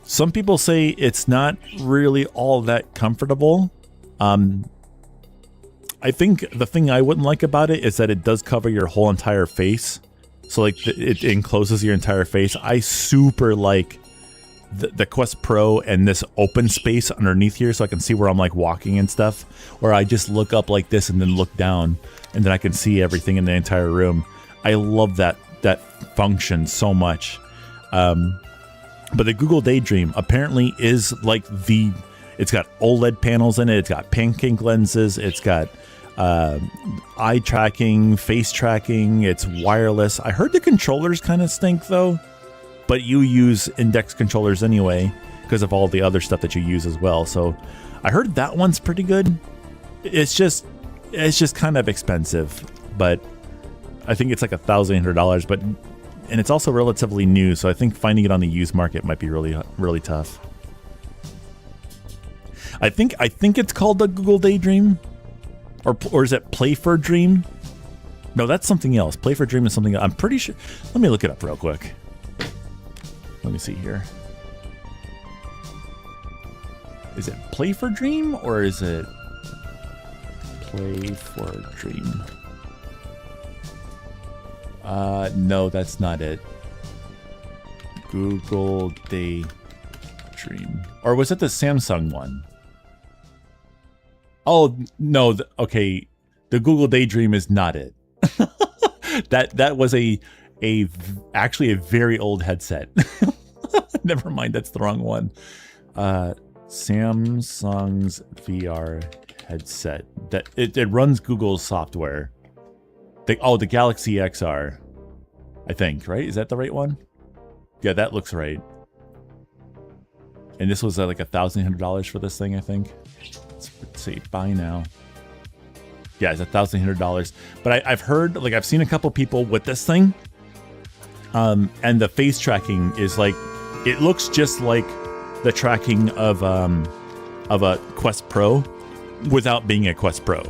some people say it's not really all that comfortable. I think the thing I wouldn't like about it is that it does cover your whole entire face, so like it encloses your entire face. I super like the Quest Pro and this open space underneath here, so I can see where I'm like walking and stuff, or I just look up like this and then look down, and then I can see everything in the entire room. I love that function so much. But the Google Daydream apparently is like it's got OLED panels in it, it's got pancake lenses, it's got eye tracking, face tracking, it's wireless. I heard the controllers kind of stink though, but you use index controllers anyway because of all the other stuff that you use as well. So I heard that one's pretty good. It's just kind of expensive, but I think it's like $1,800, and it's also relatively new, so I think finding it on the used market might be really tough. I think it's called the Google Daydream, or is it Play for Dream? No, that's something else. Play for Dream is something I'm pretty sure. Let me look it up real quick. Let me see here. Is it Play for Dream or is it Play for Dream. No, that's not it. Google Daydream. Or was it the Samsung one? Oh, no. Okay. The Google Daydream is not it. that was actually a very old headset. Never mind. That's the wrong one. Samsung's VR headset. That it runs Google's software. The Galaxy XR. I think, right? Is that the right one? Yeah, that looks right. And this was like $1,100 for this thing, I think. Let's see, buy now. Yeah, it's $1,100. But I've heard, like, I've seen a couple people with this thing. And the face tracking is like, it looks just like the tracking of a Quest Pro without being a Quest Pro.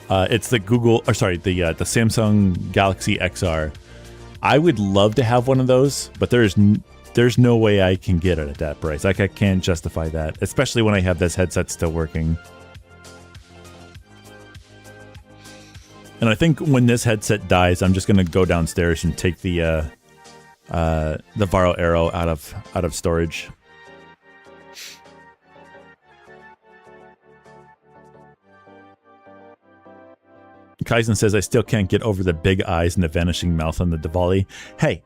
It's the the Samsung Galaxy XR. I would love to have one of those, but there's no way I can get it at that price. Like, I can't justify that, especially when I have this headset still working. And I think when this headset dies, I'm just gonna go downstairs and take the Varo Aero out of storage. Kaizen says, I still can't get over the big eyes and the vanishing mouth on the Diwali. Hey.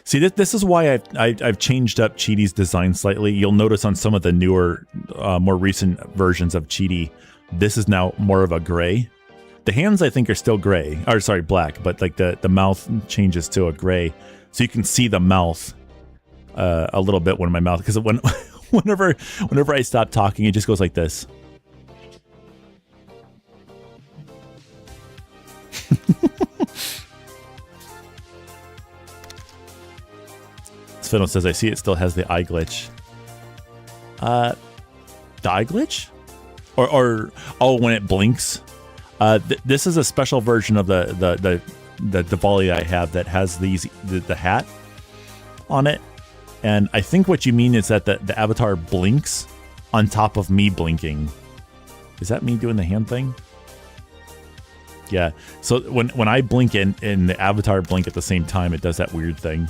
See, this is why I've changed up Cheaty's design slightly. You'll notice on some of the newer, more recent versions of Cheaty, this is now more of a gray. The hands, I think, are still gray. Or, sorry, black. But, like, the mouth changes to a gray. So you can see the mouth a little bit when my mouth... Because whenever I stop talking, it just goes like this. Fiddle says, I see it still has the eye glitch. The eye glitch? Or when it blinks? This is a special version of the Diwali I have that has the hat on it. And I think what you mean is that the avatar blinks on top of me blinking. Is that me doing the hand thing? Yeah. So when I blink and the avatar blink at the same time, it does that weird thing.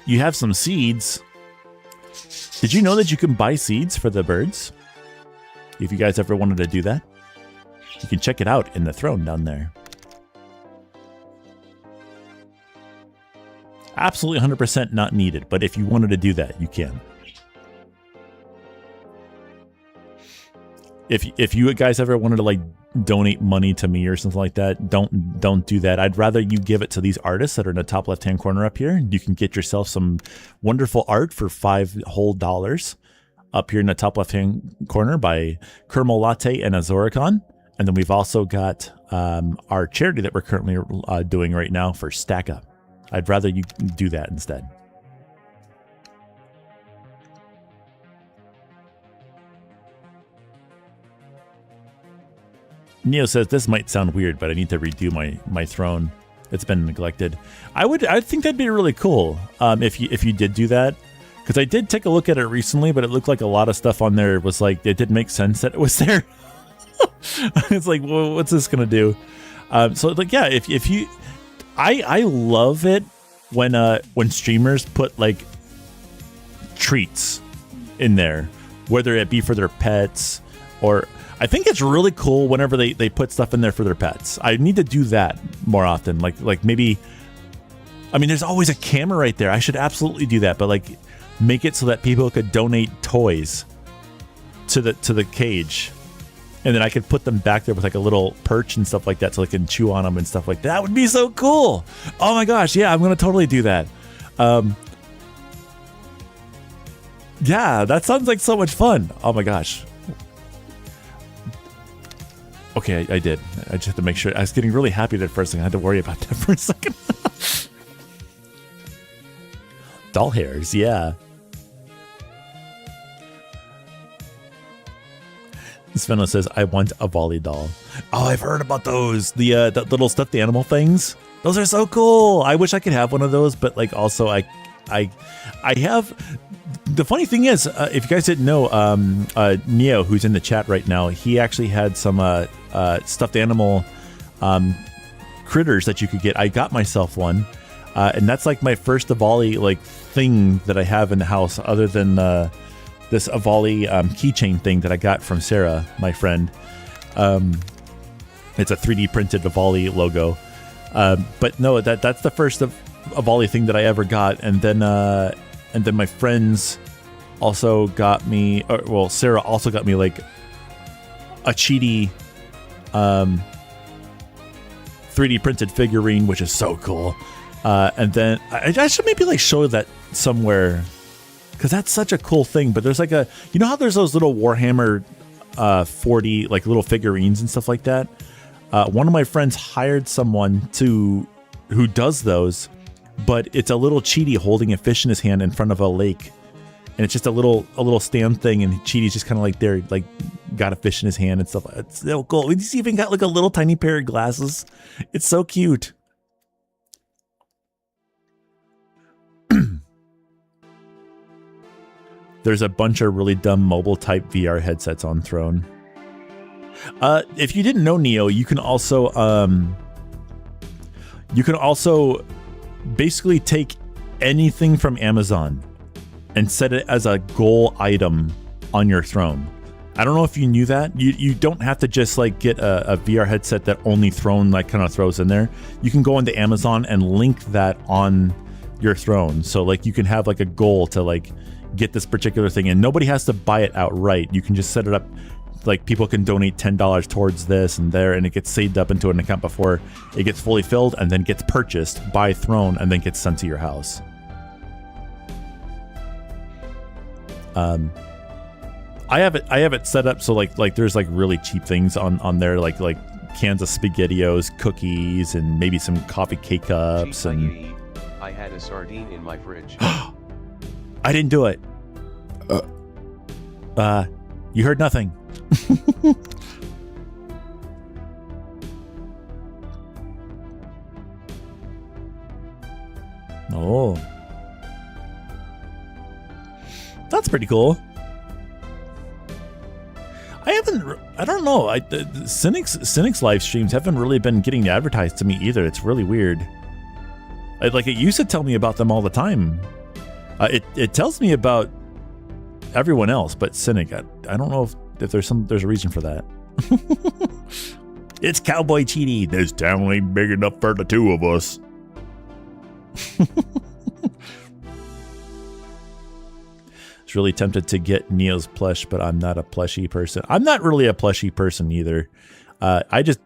You have some seeds. Did you know that you can buy seeds for the birds? If you guys ever wanted to do that, you can check it out in the throne down there. Absolutely 100% not needed, but if you wanted to do that, you can. If you guys ever wanted to, like, donate money to me or something like that, don't do that. I'd rather you give it to these artists that are in the top left-hand corner up here. You can get yourself some wonderful art for $5 whole up here in the top left-hand corner by Kermal Latte and Azoricon. And then we've also got our charity that we're currently doing right now for Stack Up. I'd rather you do that instead. Neo says, this might sound weird, but I need to redo my throne. It's been neglected. I think that'd be really cool if you did do that. Because I did take a look at it recently, but it looked like a lot of stuff on there was like, it didn't make sense that it was there. It's like, well, what's this going to do? So, like, yeah, if you... I love it when streamers put, like, treats in there. Whether it be for their pets or... I think it's really cool whenever they put stuff in there for their pets. I need to do that more often. Like maybe, I mean, there's always a camera right there. I should absolutely do that, but, like, make it so that people could donate toys to the cage, and then I could put them back there with, like, a little perch and stuff like that, so they can chew on them and stuff like that. That would be so cool. Oh my gosh, yeah, I'm gonna totally do that. Yeah, that sounds like so much fun. Oh my gosh. Okay, I did. I just had to make sure. I was getting really happy at first, and I had to worry about that for a second. Doll hairs, yeah. Svenno says, I want a volley doll. Oh, I've heard about those. The little stuffed animal things. Those are so cool. I wish I could have one of those, but like also I have. The funny thing is, if you guys didn't know, Neo, who's in the chat right now, he actually had some stuffed animal critters that you could get. I got myself one, and that's like my first Avali like thing that I have in the house, other than this Avali keychain thing that I got from Sarah, my friend. It's a 3D printed Avali logo, but no, that's the first Avali thing that I ever got, and then my friends also got me, well, Sarah also got me like a Cheety 3D printed figurine, which is so cool. And then I should maybe like show that somewhere, because that's such a cool thing. But there's like you know how there's those little Warhammer 40 like little figurines and stuff like that. One of my friends hired someone who does those, but it's a little Cheety holding a fish in his hand in front of a lake, and it's just a little stand thing, and Cheety's just kind of like there, like got a fish in his hand and stuff. It's so cool. He's even got like a little tiny pair of glasses. It's so cute. There's a bunch of really dumb mobile type VR headsets on Throne. If you didn't know, Neo, you can also basically take anything from Amazon and set it as a goal item on your Throne. I don't know if you knew that. You don't have to just like get a VR headset that only Throne like kind of throws in there. You can go into Amazon and link that on your Throne. So like you can have like a goal to like get this particular thing, and nobody has to buy it outright. You can just set it up. Like people can donate $10 towards this and there, and it gets saved up into an account before it gets fully filled, and then gets purchased by Throne and then gets sent to your house. I have it set up so like there's like really cheap things on there, like cans of SpaghettiOs, cookies, and maybe some coffee K-cups. And I had a sardine in my fridge. I didn't do it. You heard nothing. Oh, that's pretty cool. I don't know. Cynic's live streams haven't really been getting advertised to me either. It's really weird. Like it used to tell me about them all the time. It tells me about everyone else, but Cynic, I don't know if there's a reason for that. It's Cowboy Cheety. This town ain't big enough for the two of us. It's really tempted to get Neo's plush, but I'm not a plushy person. I'm not really a plushy person either. I just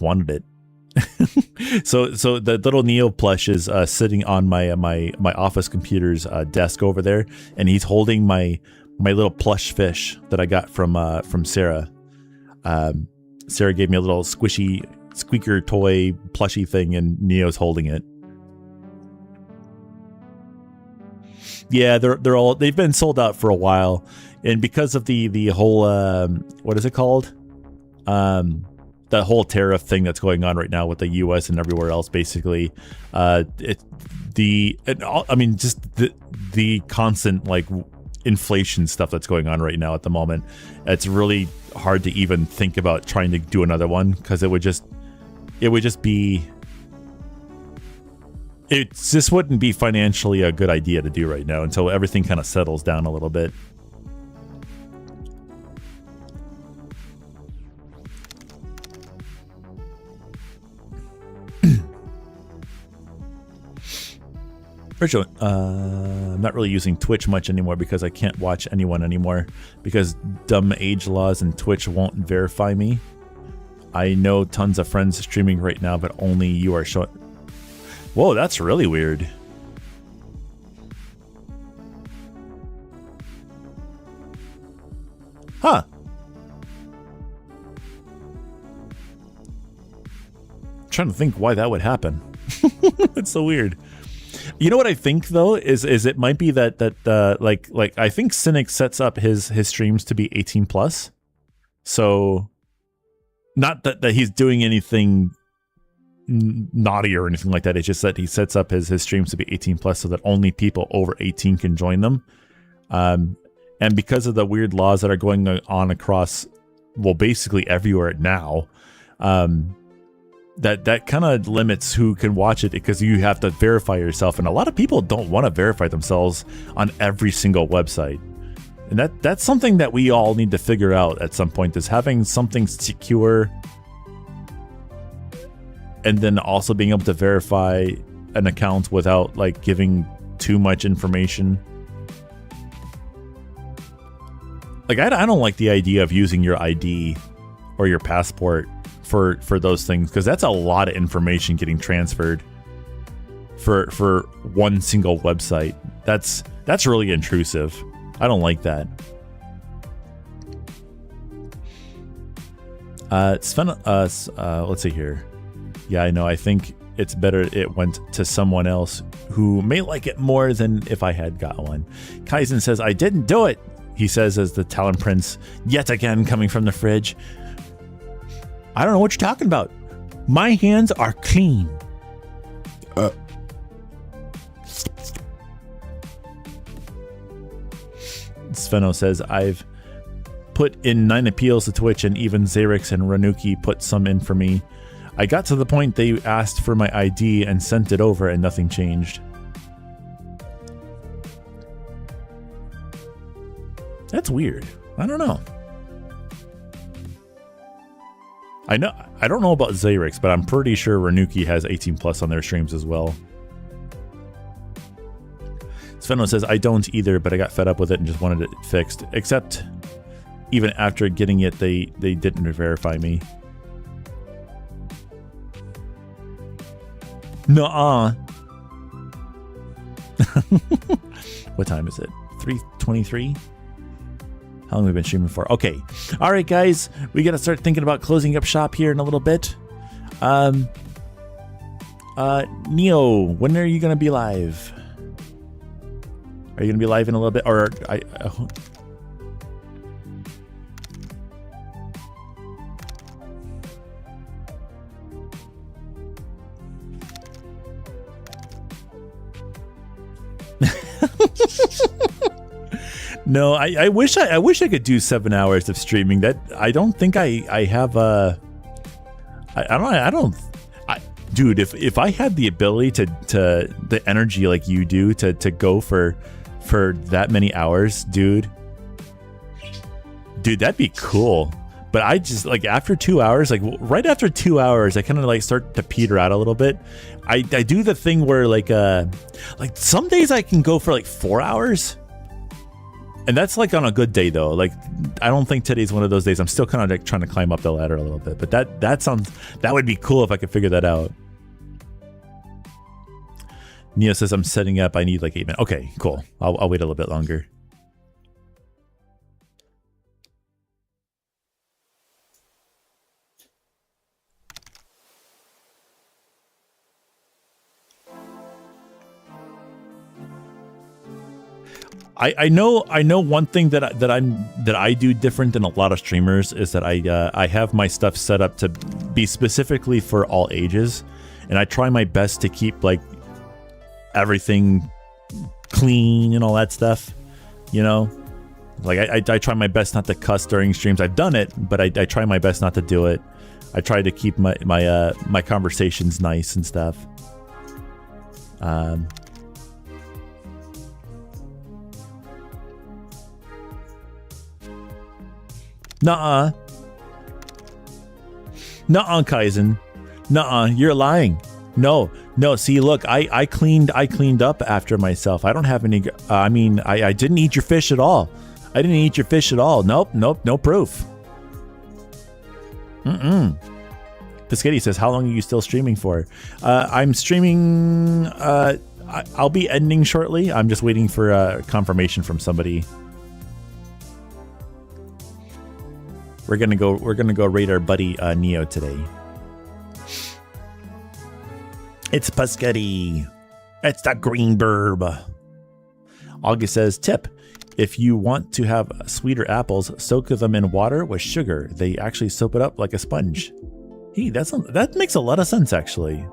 wanted it. So the little Neo plush is sitting on my office computer's desk over there, and he's holding my little plush fish that I got from Sarah. Sarah gave me a little squishy squeaker toy plushy thing, and Neo's holding it. Yeah, they've been sold out for a while, and because of the whole what is it called? That whole tariff thing that's going on right now with the U.S. and everywhere else, basically, the constant like inflation stuff that's going on right now at the moment. It's really hard to even think about trying to do another one, because it just wouldn't be financially a good idea to do right now until everything kind of settles down a little bit. I'm not really using Twitch much anymore because I can't watch anyone anymore because dumb age laws and Twitch won't verify me. I know tons of friends streaming right now, but only you are showing. Whoa, that's really weird. Huh. I'm trying to think why that would happen. It's so weird. You know what I think though is it might be that like I think Cynic sets up his streams to be 18 plus. So not that he's doing anything naughty or anything like that. It's just that he sets up his streams to be 18 plus so that only people over 18 can join them. And because of the weird laws that are going on across, well, basically everywhere now, that kind of limits who can watch it, because you have to verify yourself, and a lot of people don't want to verify themselves on every single website. And that's something that we all need to figure out at some point, is having something secure and then also being able to verify an account without like giving too much information. Like, I don't like the idea of using your ID or your passport for those things, because that's a lot of information getting transferred for one single website. That's really intrusive. I don't like that. Let's see here. Yeah, I know. I think it's better it went to someone else who may like it more than if I had got one. Kaizen says, I didn't do it, he says, as the Talon Prince yet again coming from the fridge. I don't know what you're talking about. My hands are clean. Sveno says, I've put in 9 appeals to Twitch, and even Xerix and Ranuki put some in for me. I got to the point they asked for my ID and sent it over, and nothing changed. That's weird. I don't know. I don't know about Xerix, but I'm pretty sure Ranuki has 18 plus on their streams as well. Sveno says, I don't either, but I got fed up with it and just wanted it fixed. Except, even after getting it, they didn't verify me. Nuh-uh. What time is it? 3:23? How long have we been streaming for? Okay. All right, guys. We got to start thinking about closing up shop here in a little bit. Neo, when are you going to be live? Are you going to be live in a little bit? Or No, I wish I could do 7 hours of streaming. That I don't think I have dude, if I had the ability to the energy like you do to go for that many hours, dude, that'd be cool. But I just, like, after 2 hours, like right after 2 hours, I kind of like start to peter out a little bit. I do the thing where like some days I can go for like 4 hours. And that's like on a good day though. Like, I don't think today's one of those days. I'm still kind of like trying to climb up the ladder a little bit, but that would be cool if I could figure that out. Neo says, I'm setting up. I need like 8 minutes. Okay, cool. I'll wait a little bit longer. I know one thing that I do different than a lot of streamers is that I have my stuff set up to be specifically for all ages, and I try my best to keep like everything clean and all that stuff, you know. Like I try my best not to cuss during streams. I've done it, but I try my best not to do it. I try to keep my conversations nice and stuff. Nuh-uh. Nuh-uh, Kaizen. Nuh-uh, you're lying. No. See, look, I cleaned up after myself. I don't have any. I didn't eat your fish at all. I didn't eat your fish at all. Nope. No proof. Piscetti says, how long are you still streaming for? I'm streaming. I'll be ending shortly. I'm just waiting for confirmation from somebody. We're gonna go raid our buddy Neo today. It's Piscetti. It's the green burb. August says, tip: if you want to have sweeter apples, soak them in water with sugar. They actually soap it up like a sponge. Hey, that makes a lot of sense actually.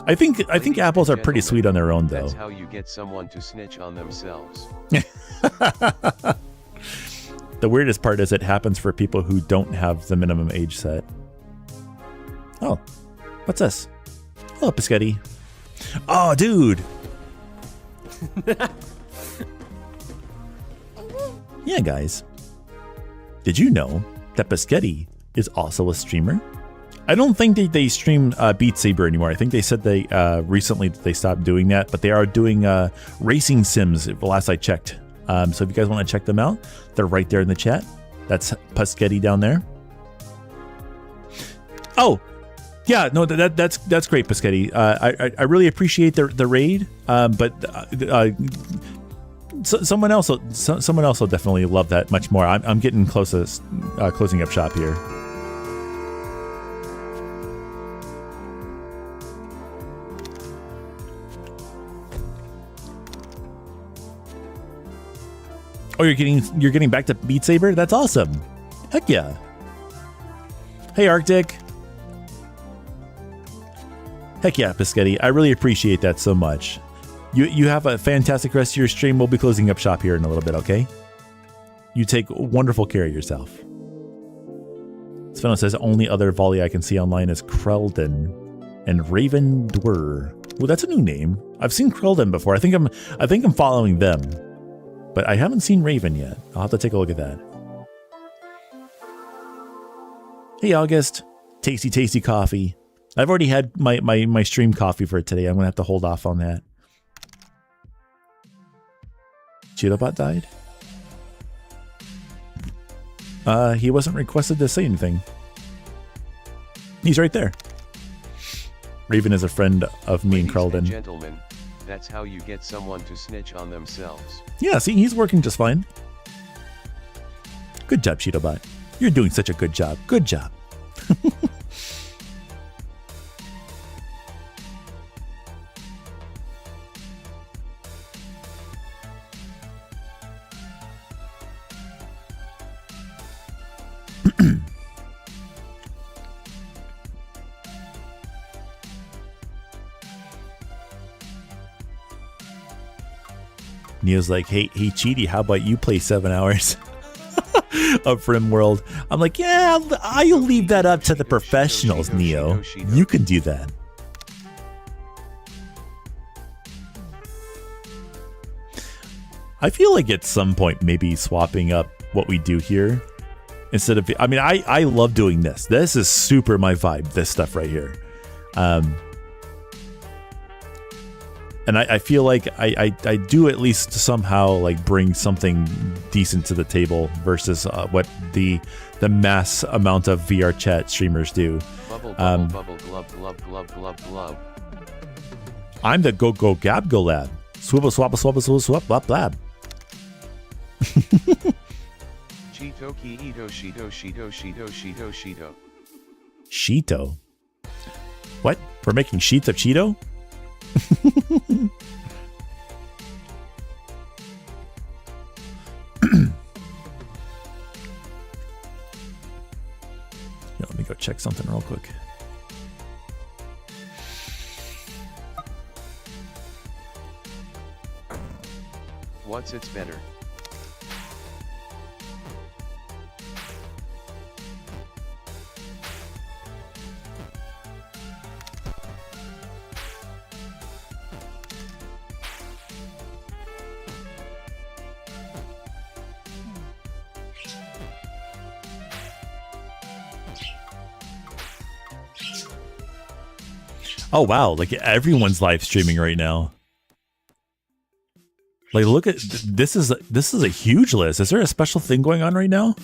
I think apples are pretty sweet on their own though. That's how you get someone to snitch on themselves. The weirdest part is it happens for people who don't have the minimum age set. Oh, what's this? Oh, Piscetti. Oh, dude. Yeah, guys. Did you know that Piscetti is also a streamer? I don't think they stream Beat Saber anymore. I think they said they recently that they stopped doing that, but they are doing racing sims. The last I checked. So if you guys want to check them out, they're right there in the chat. That's Piscetti down there. Oh, yeah, no, that's great, Piscetti. I really appreciate the raid, but someone else will definitely love that much more. I'm getting closest closing up shop here. Oh, you're getting back to Beat Saber? That's awesome. Heck yeah. Hey, Arctic. Heck yeah, Piscetti. I really appreciate that so much. You have a fantastic rest of your stream. We'll be closing up shop here in a little bit, okay? You take wonderful care of yourself. Sven says only other volley I can see online is Kreldon and Raven Dwur. Well, that's a new name. I've seen Kreldon before. I think I'm following them. But I haven't seen Raven yet. I'll have to take a look at that. Hey, August. Tasty, tasty coffee. I've already had my stream coffee for today. I'm going to have to hold off on that. CheetoBot died? He wasn't requested to say anything. He's right there. Raven is a friend of me and Kreldon. Gentlemen, that's how you get someone to snitch on themselves. Yeah, see, he's working just fine. Good job, CheetoBot. You're doing such a good job. Good job. Neo's like, hey, Cheaty, how about you play 7 hours of RimWorld? I'm like, yeah, I'll leave that up to the professionals, Neo. You can do that. I feel like at some point, maybe swapping up what we do here instead of, I mean, I love doing this. This is super my vibe, this stuff right here. And I feel like I do at least somehow like bring something decent to the table versus what the mass amount of VR chat streamers do. Bubble, bubble, glub, glub, glub, glub, glub. I'm the go gab go lab. Swibble swabble swabble swabble swab blab blab. Cheeto ki ito shito shito shito shito shito. Cheeto? What? We're making sheets of Cheeto? Let me go check something real quick. What's it's better? Oh wow, like everyone's live streaming right now. Like look at this is a huge list. Is there a special thing going on right now?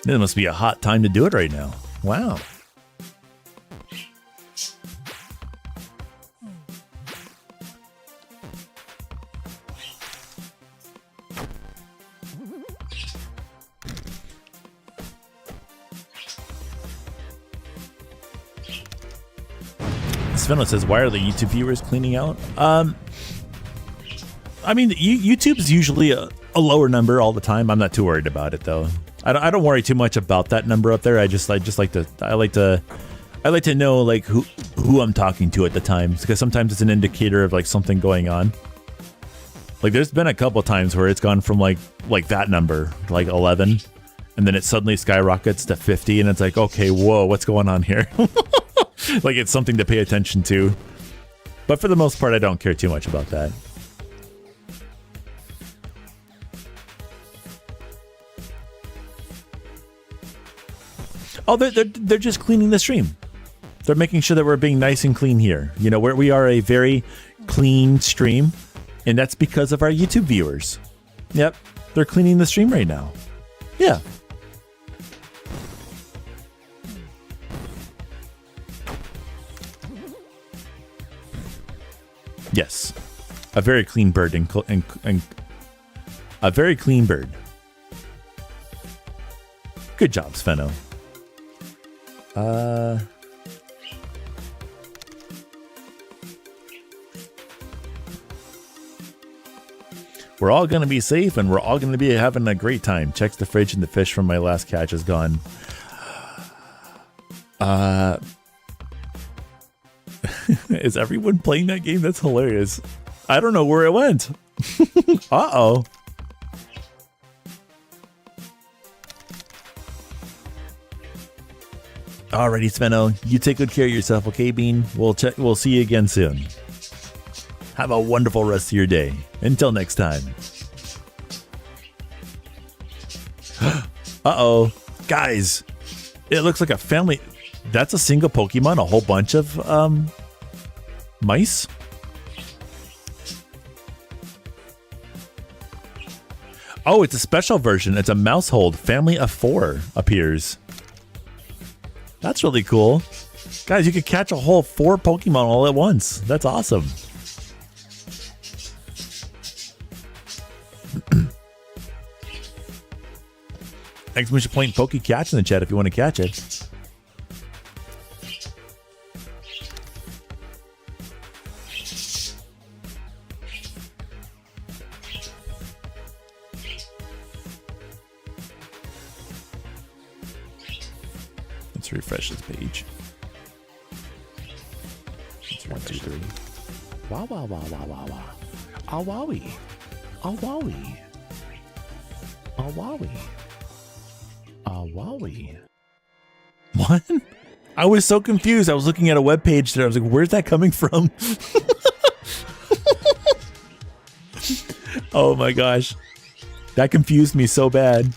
It must be a hot time to do it right now. Wow. Sven says, why are the YouTube viewers cleaning out? I mean, YouTube's usually a lower number all the time. I'm not too worried about it though. I don't worry too much about that number up there. I like to know like who I'm talking to at the time, because sometimes it's an indicator of like something going on. Like there's been a couple times where it's gone from like that number, like 11, and then it suddenly skyrockets to 50, and it's like, okay, whoa, what's going on here? Like it's something to pay attention to. But for the most part, I don't care too much about that. Oh, they're just cleaning the stream. They're making sure that we're being nice and clean here. You know, we are a very clean stream, and that's because of our YouTube viewers. Yep, they're cleaning the stream right now. Yeah. Yes, a very clean bird and a very clean bird. Good job, Sveno. We're all going to be safe and we're all going to be having a great time. Checks the fridge and the fish from my last catch is gone. Is everyone playing that game? That's hilarious. I don't know where it went. Uh-oh. Alrighty, Sveno. You take good care of yourself, okay, Bean? We'll see you again soon. Have a wonderful rest of your day. Until next time. Uh-oh. Guys, it looks like a family. That's a single Pokemon, a whole bunch of mice. Oh, it's a special version. It's a Mousehold. Family of 4 appears. That's really cool. Guys, you could catch a whole 4 Pokemon all at once. That's awesome. Exclamation point PokeCatch in the chat if you want to catch it. Let's refresh this page. Let's 1, 2, 3. Wow, wow, wow, wow, wow, wow. Oh, wowie. Oh, wowie. Oh, wowie. Oh, wowie. What? I was so confused. I was looking at a web page there. I was like, where's that coming from? Oh my gosh. That confused me so bad.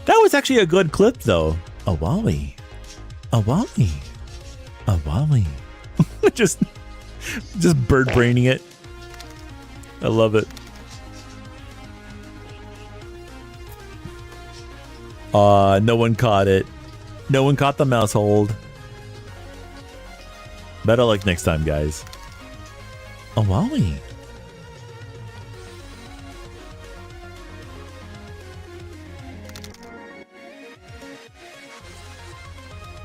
That was actually a good clip though. A wowie. A wowie. A wowie. just bird braining it. I love it. No one caught it. No one caught the Mousehold. Better luck next time, guys. Oh, wowie.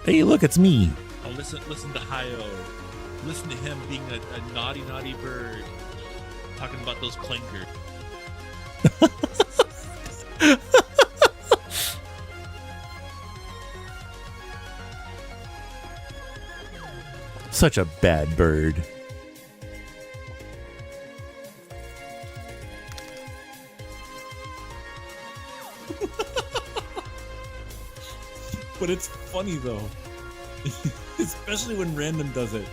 Hey, look, it's me. Oh, listen to Hayo. Listen to him being a naughty, naughty bird. Talking about those clankers. Such a bad bird. But it's funny though, especially when random does it,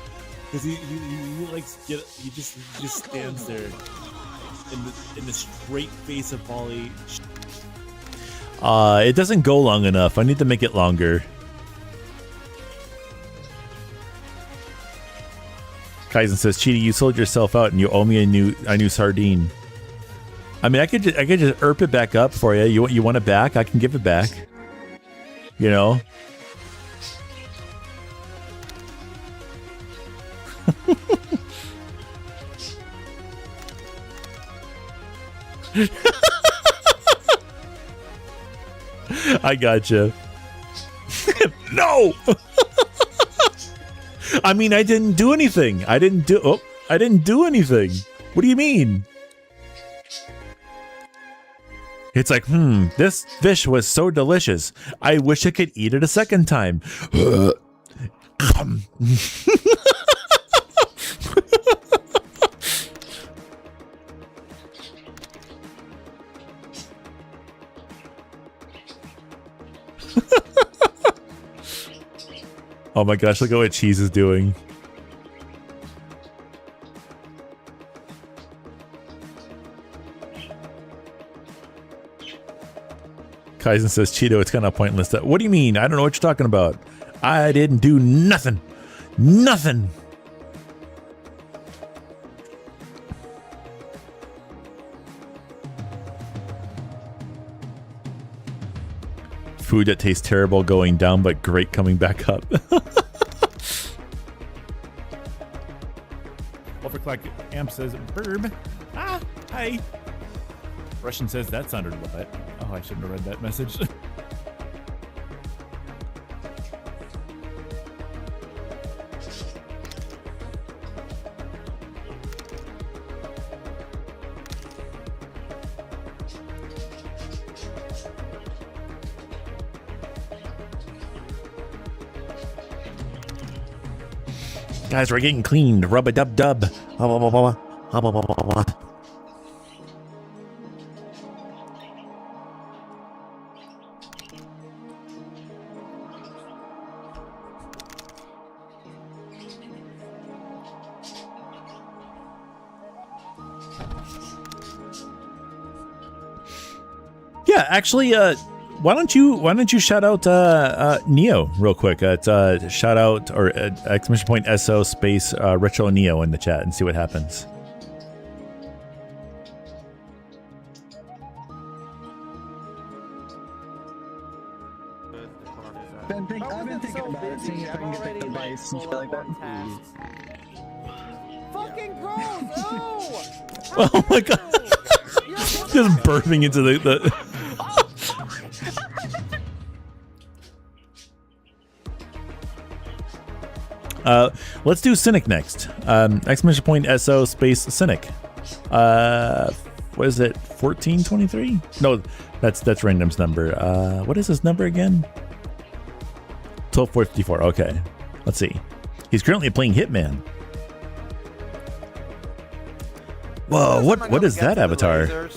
because he just stands there in the straight face of volley. It doesn't go long enough. I need to make it longer. Kaizen says, Cheaty, you sold yourself out and you owe me a new sardine. I mean, I could just erp it back up for you. You want it back? I can give it back. You know? I gotcha. No! I mean, I didn't do anything. I didn't do anything. What do you mean? It's like, this fish was so delicious. I wish I could eat it a second time. Oh my gosh, look at what Cheese is doing. Kaizen says, Cheeto, it's kind of pointless. What do you mean? I don't know what you're talking about. I didn't do nothing. Nothing. Food that tastes terrible going down, but great coming back up. Overclock Amp says, Burb. Ah, hi. Russian says, that sounded what? Oh, I shouldn't have read that message. Guys, we're getting cleaned. Rub-a-dub-dub. Yeah, actually, why don't you shout out Neo real quick? Shout out or exclamation point SO space retro Neo in the chat and see what happens. I've been thinking about it, seeing if I can get the device and shit like that. Fucking gross! Oh! Oh my god! Just burping into the let's do Cynic next. Exclamation point SO space Cynic. What is it? 1423? No, that's Random's number. What is his number again? 1254. Okay. Let's see. He's currently playing Hitman. Whoa, what is that avatar?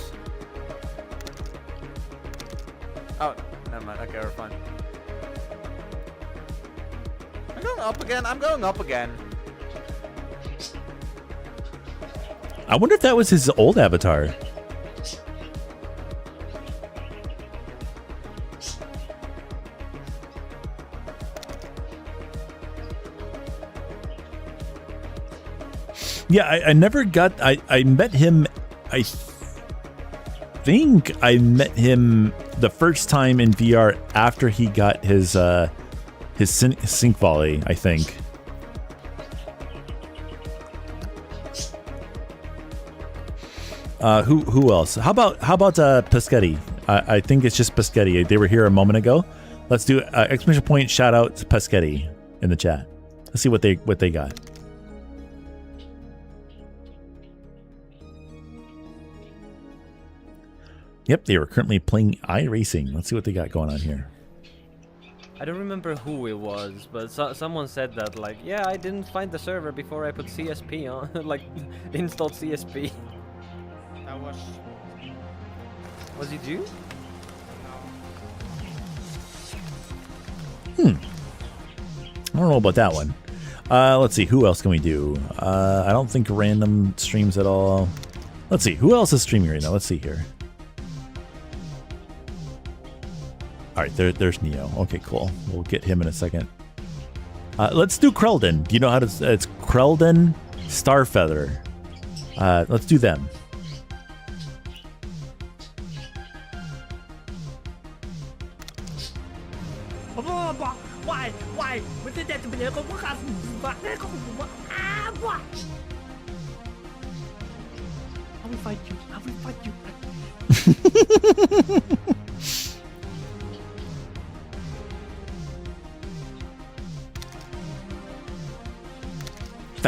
Oh, never mind. Okay, we're fine. I'm going up again. I'm going up again. I wonder if that was his old avatar. Yeah, I never got... I met him... I think I met him the first time in VR after he got his sync volley, I think. Who else? How about Pescetti? I think it's just Pescetti. They were here a moment ago. Let's do exclamation point shout out to Pescetti in the chat. Let's see what they got. Yep, they were currently playing iRacing. Let's see what they got going on here. I don't remember who it was, but someone said that, like, yeah, I didn't find the server before I put CSP on, like, installed CSP. That was... Was it you? I don't know about that one. Let's see, who else can we do? I don't think Random streams at all. Let's see, who else is streaming right now? Let's see here. All right, there's Neo. Okay, cool. We'll get him in a second. Let's do Kreldon. Do you know how to... It's Kreldon Starfeather. Let's do them. Why? What did that be? I will fight you. I will fight you.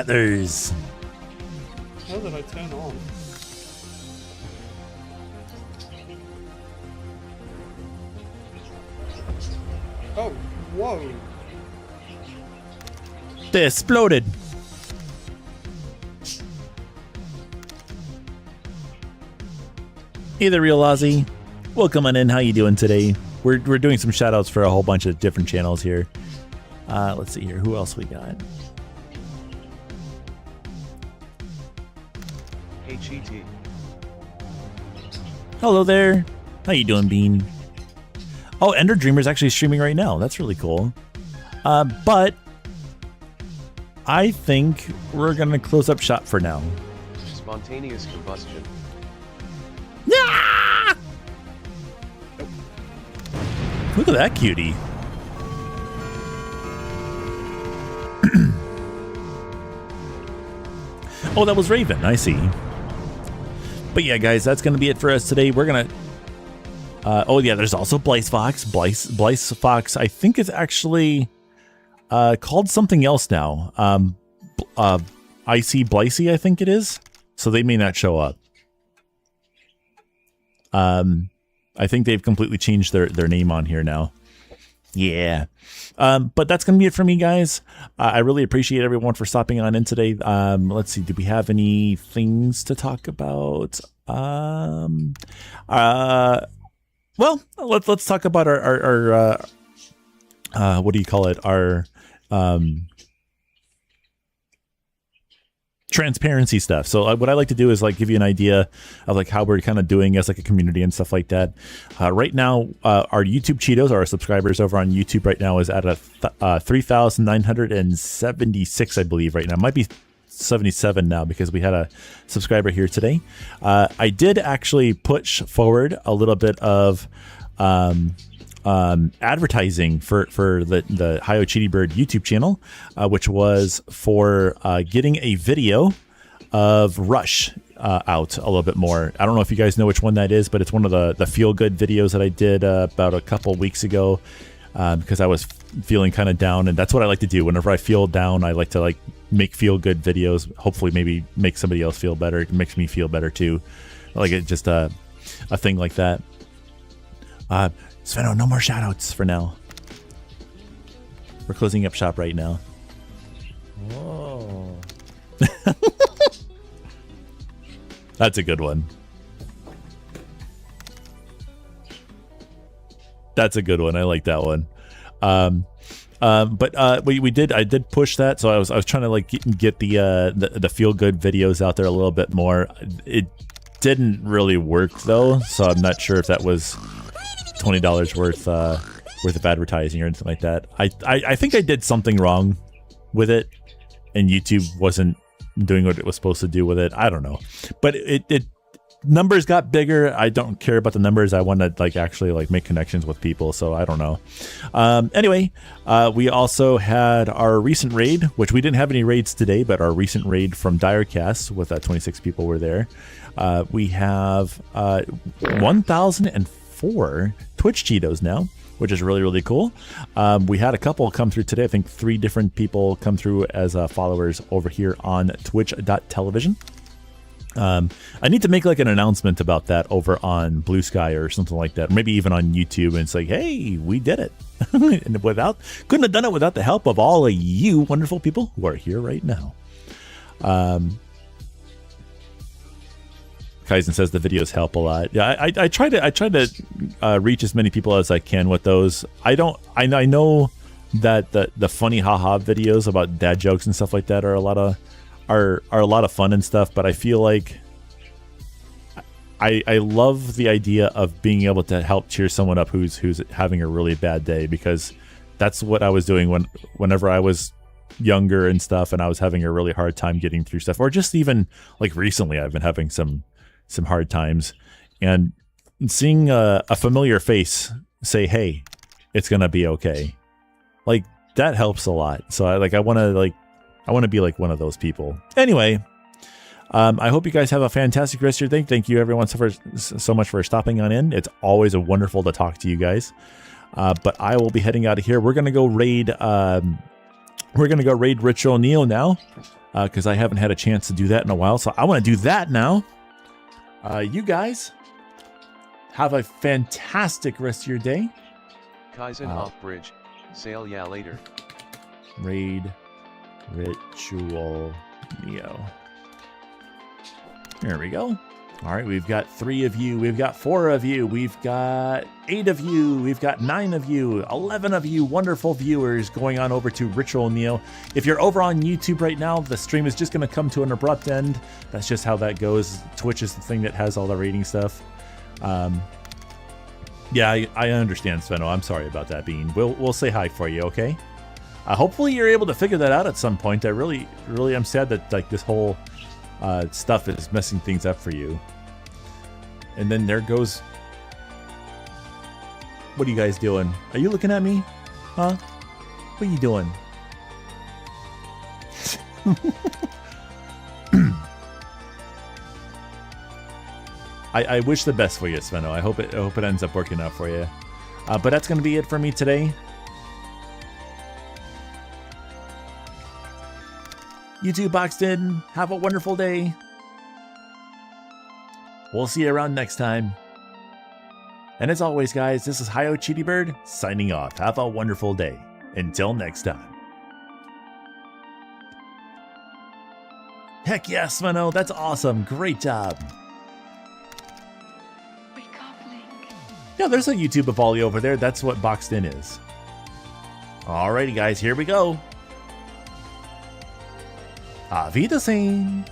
Butlers. How did I turn on? Oh, whoa. They exploded. Hey there, Real Aussie. Welcome on in. How you doing today? We're doing some shout outs for a whole bunch of different channels here. Let's see here. Who else we got? Hey Cheetie. Hello there. How you doing, Bean? Oh, Ender Dreamer's actually streaming right now. That's really cool. But I think we're gonna close up shop for now. Spontaneous combustion. Ah! Look at that cutie. Oh, that was Raven. I see. But yeah, guys, that's going to be it for us today. We're going to... oh, yeah, there's also Blyce Fox. Blyce Fox, I think it's actually called something else now. IC Blycey, I think it is. So they may not show up. I think they've completely changed their name on here now. Yeah. But that's going to be it for me, guys. I really appreciate everyone for stopping on in today. Let's see. Do we have any things to talk about? Well, let's talk about our what do you call it? Our, transparency stuff. So what I like to do is like give you an idea of like how we're kind of doing as like a community and stuff like that. Right now, our YouTube Cheetos, our subscribers over on YouTube right now is at a 3,976, I believe right now. It might be 77 now because we had a subscriber here today. I did actually push forward a little bit of advertising for the Hi-Yo Cheaty Bird YouTube channel, which was for getting a video of Rush out a little bit more. I don't know if you guys know which one that is, but it's one of the feel good videos that I did about a couple weeks ago because I was feeling kind of down, and that's what I like to do. Whenever I feel down, I like to like make feel good videos. Hopefully, maybe make somebody else feel better. It makes me feel better too. Like it just a thing like that. Sveno, no more shoutouts for now. We're closing up shop right now. Whoa. That's a good one. That's a good one. I like that one. But I did push that, so I was trying to like get the feel good videos out there a little bit more. It didn't really work though, so I'm not sure if that was $20 worth of advertising or anything like that. I think I did something wrong with it, and YouTube wasn't doing what it was supposed to do with it. I don't know, but it numbers got bigger. I don't care about the numbers. I want to like actually like make connections with people. So I don't know. Anyway, we also had our recent raid, which we didn't have any raids today, but our recent raid from Direcast with 26 people were there. We have 1,004 Twitch Cheetos now, which is really, really cool. We had a couple come through today. I think 3 different people come through as followers over here on twitch.television. I need to make like an announcement about that over on Blue Sky or something like that. Maybe even on YouTube, and it's like, hey, we did it. And couldn't have done it without the help of all of you wonderful people who are here right now. Kaizen says the videos help a lot. Yeah, I try to reach as many people as I can with those. I know that the funny haha videos about dad jokes and stuff like that are a lot of fun and stuff, but I feel like I love the idea of being able to help cheer someone up who's having a really bad day, because that's what I was doing whenever I was younger and stuff, and I was having a really hard time getting through stuff, or just even like recently I've been having some hard times, and seeing a familiar face say, hey, it's gonna be okay, like that helps a lot. So I want to be like one of those people. Anyway, I hope you guys have a fantastic rest of your day. Thank you everyone so much for stopping on in. It's always wonderful to talk to you guys. But I will be heading out of here. We're gonna go raid Rich O'Neill now. because I haven't had a chance to do that in a while. So I want to do that now. You guys have a fantastic rest of your day. Kaizen off bridge. Sail ya later. Raid Ritual Neo. There we go. All right, we've got 3 of you. We've got 4 of you. We've got 8 of you. We've got 9 of you. 11 of you wonderful viewers going on over to Ritual Neo. If you're over on YouTube right now, the stream is just going to come to an abrupt end. That's just how that goes. Twitch is the thing that has all the rating stuff. Yeah, I understand, Sveno. I'm sorry about that, Bean. We'll say hi for you, okay? Hopefully you're able to figure that out at some point. I really am sad that like this whole stuff is messing things up for you. And then there goes... What are you guys doing? Are you looking at me? Huh? What are you doing? I wish the best for you, Sveno. I hope it ends up working out for you. But that's going to be it for me today. You too, Boxton. Have a wonderful day. We'll see you around next time. And as always, guys, this is Hio CheetiBird signing off. Have a wonderful day. Until next time. Heck yes, Sveno. That's awesome. Great job. Yeah, there's a YouTube of Ollie over there. That's what Boxed In is. Alrighty, guys. Here we go. Auf Wiedersehen.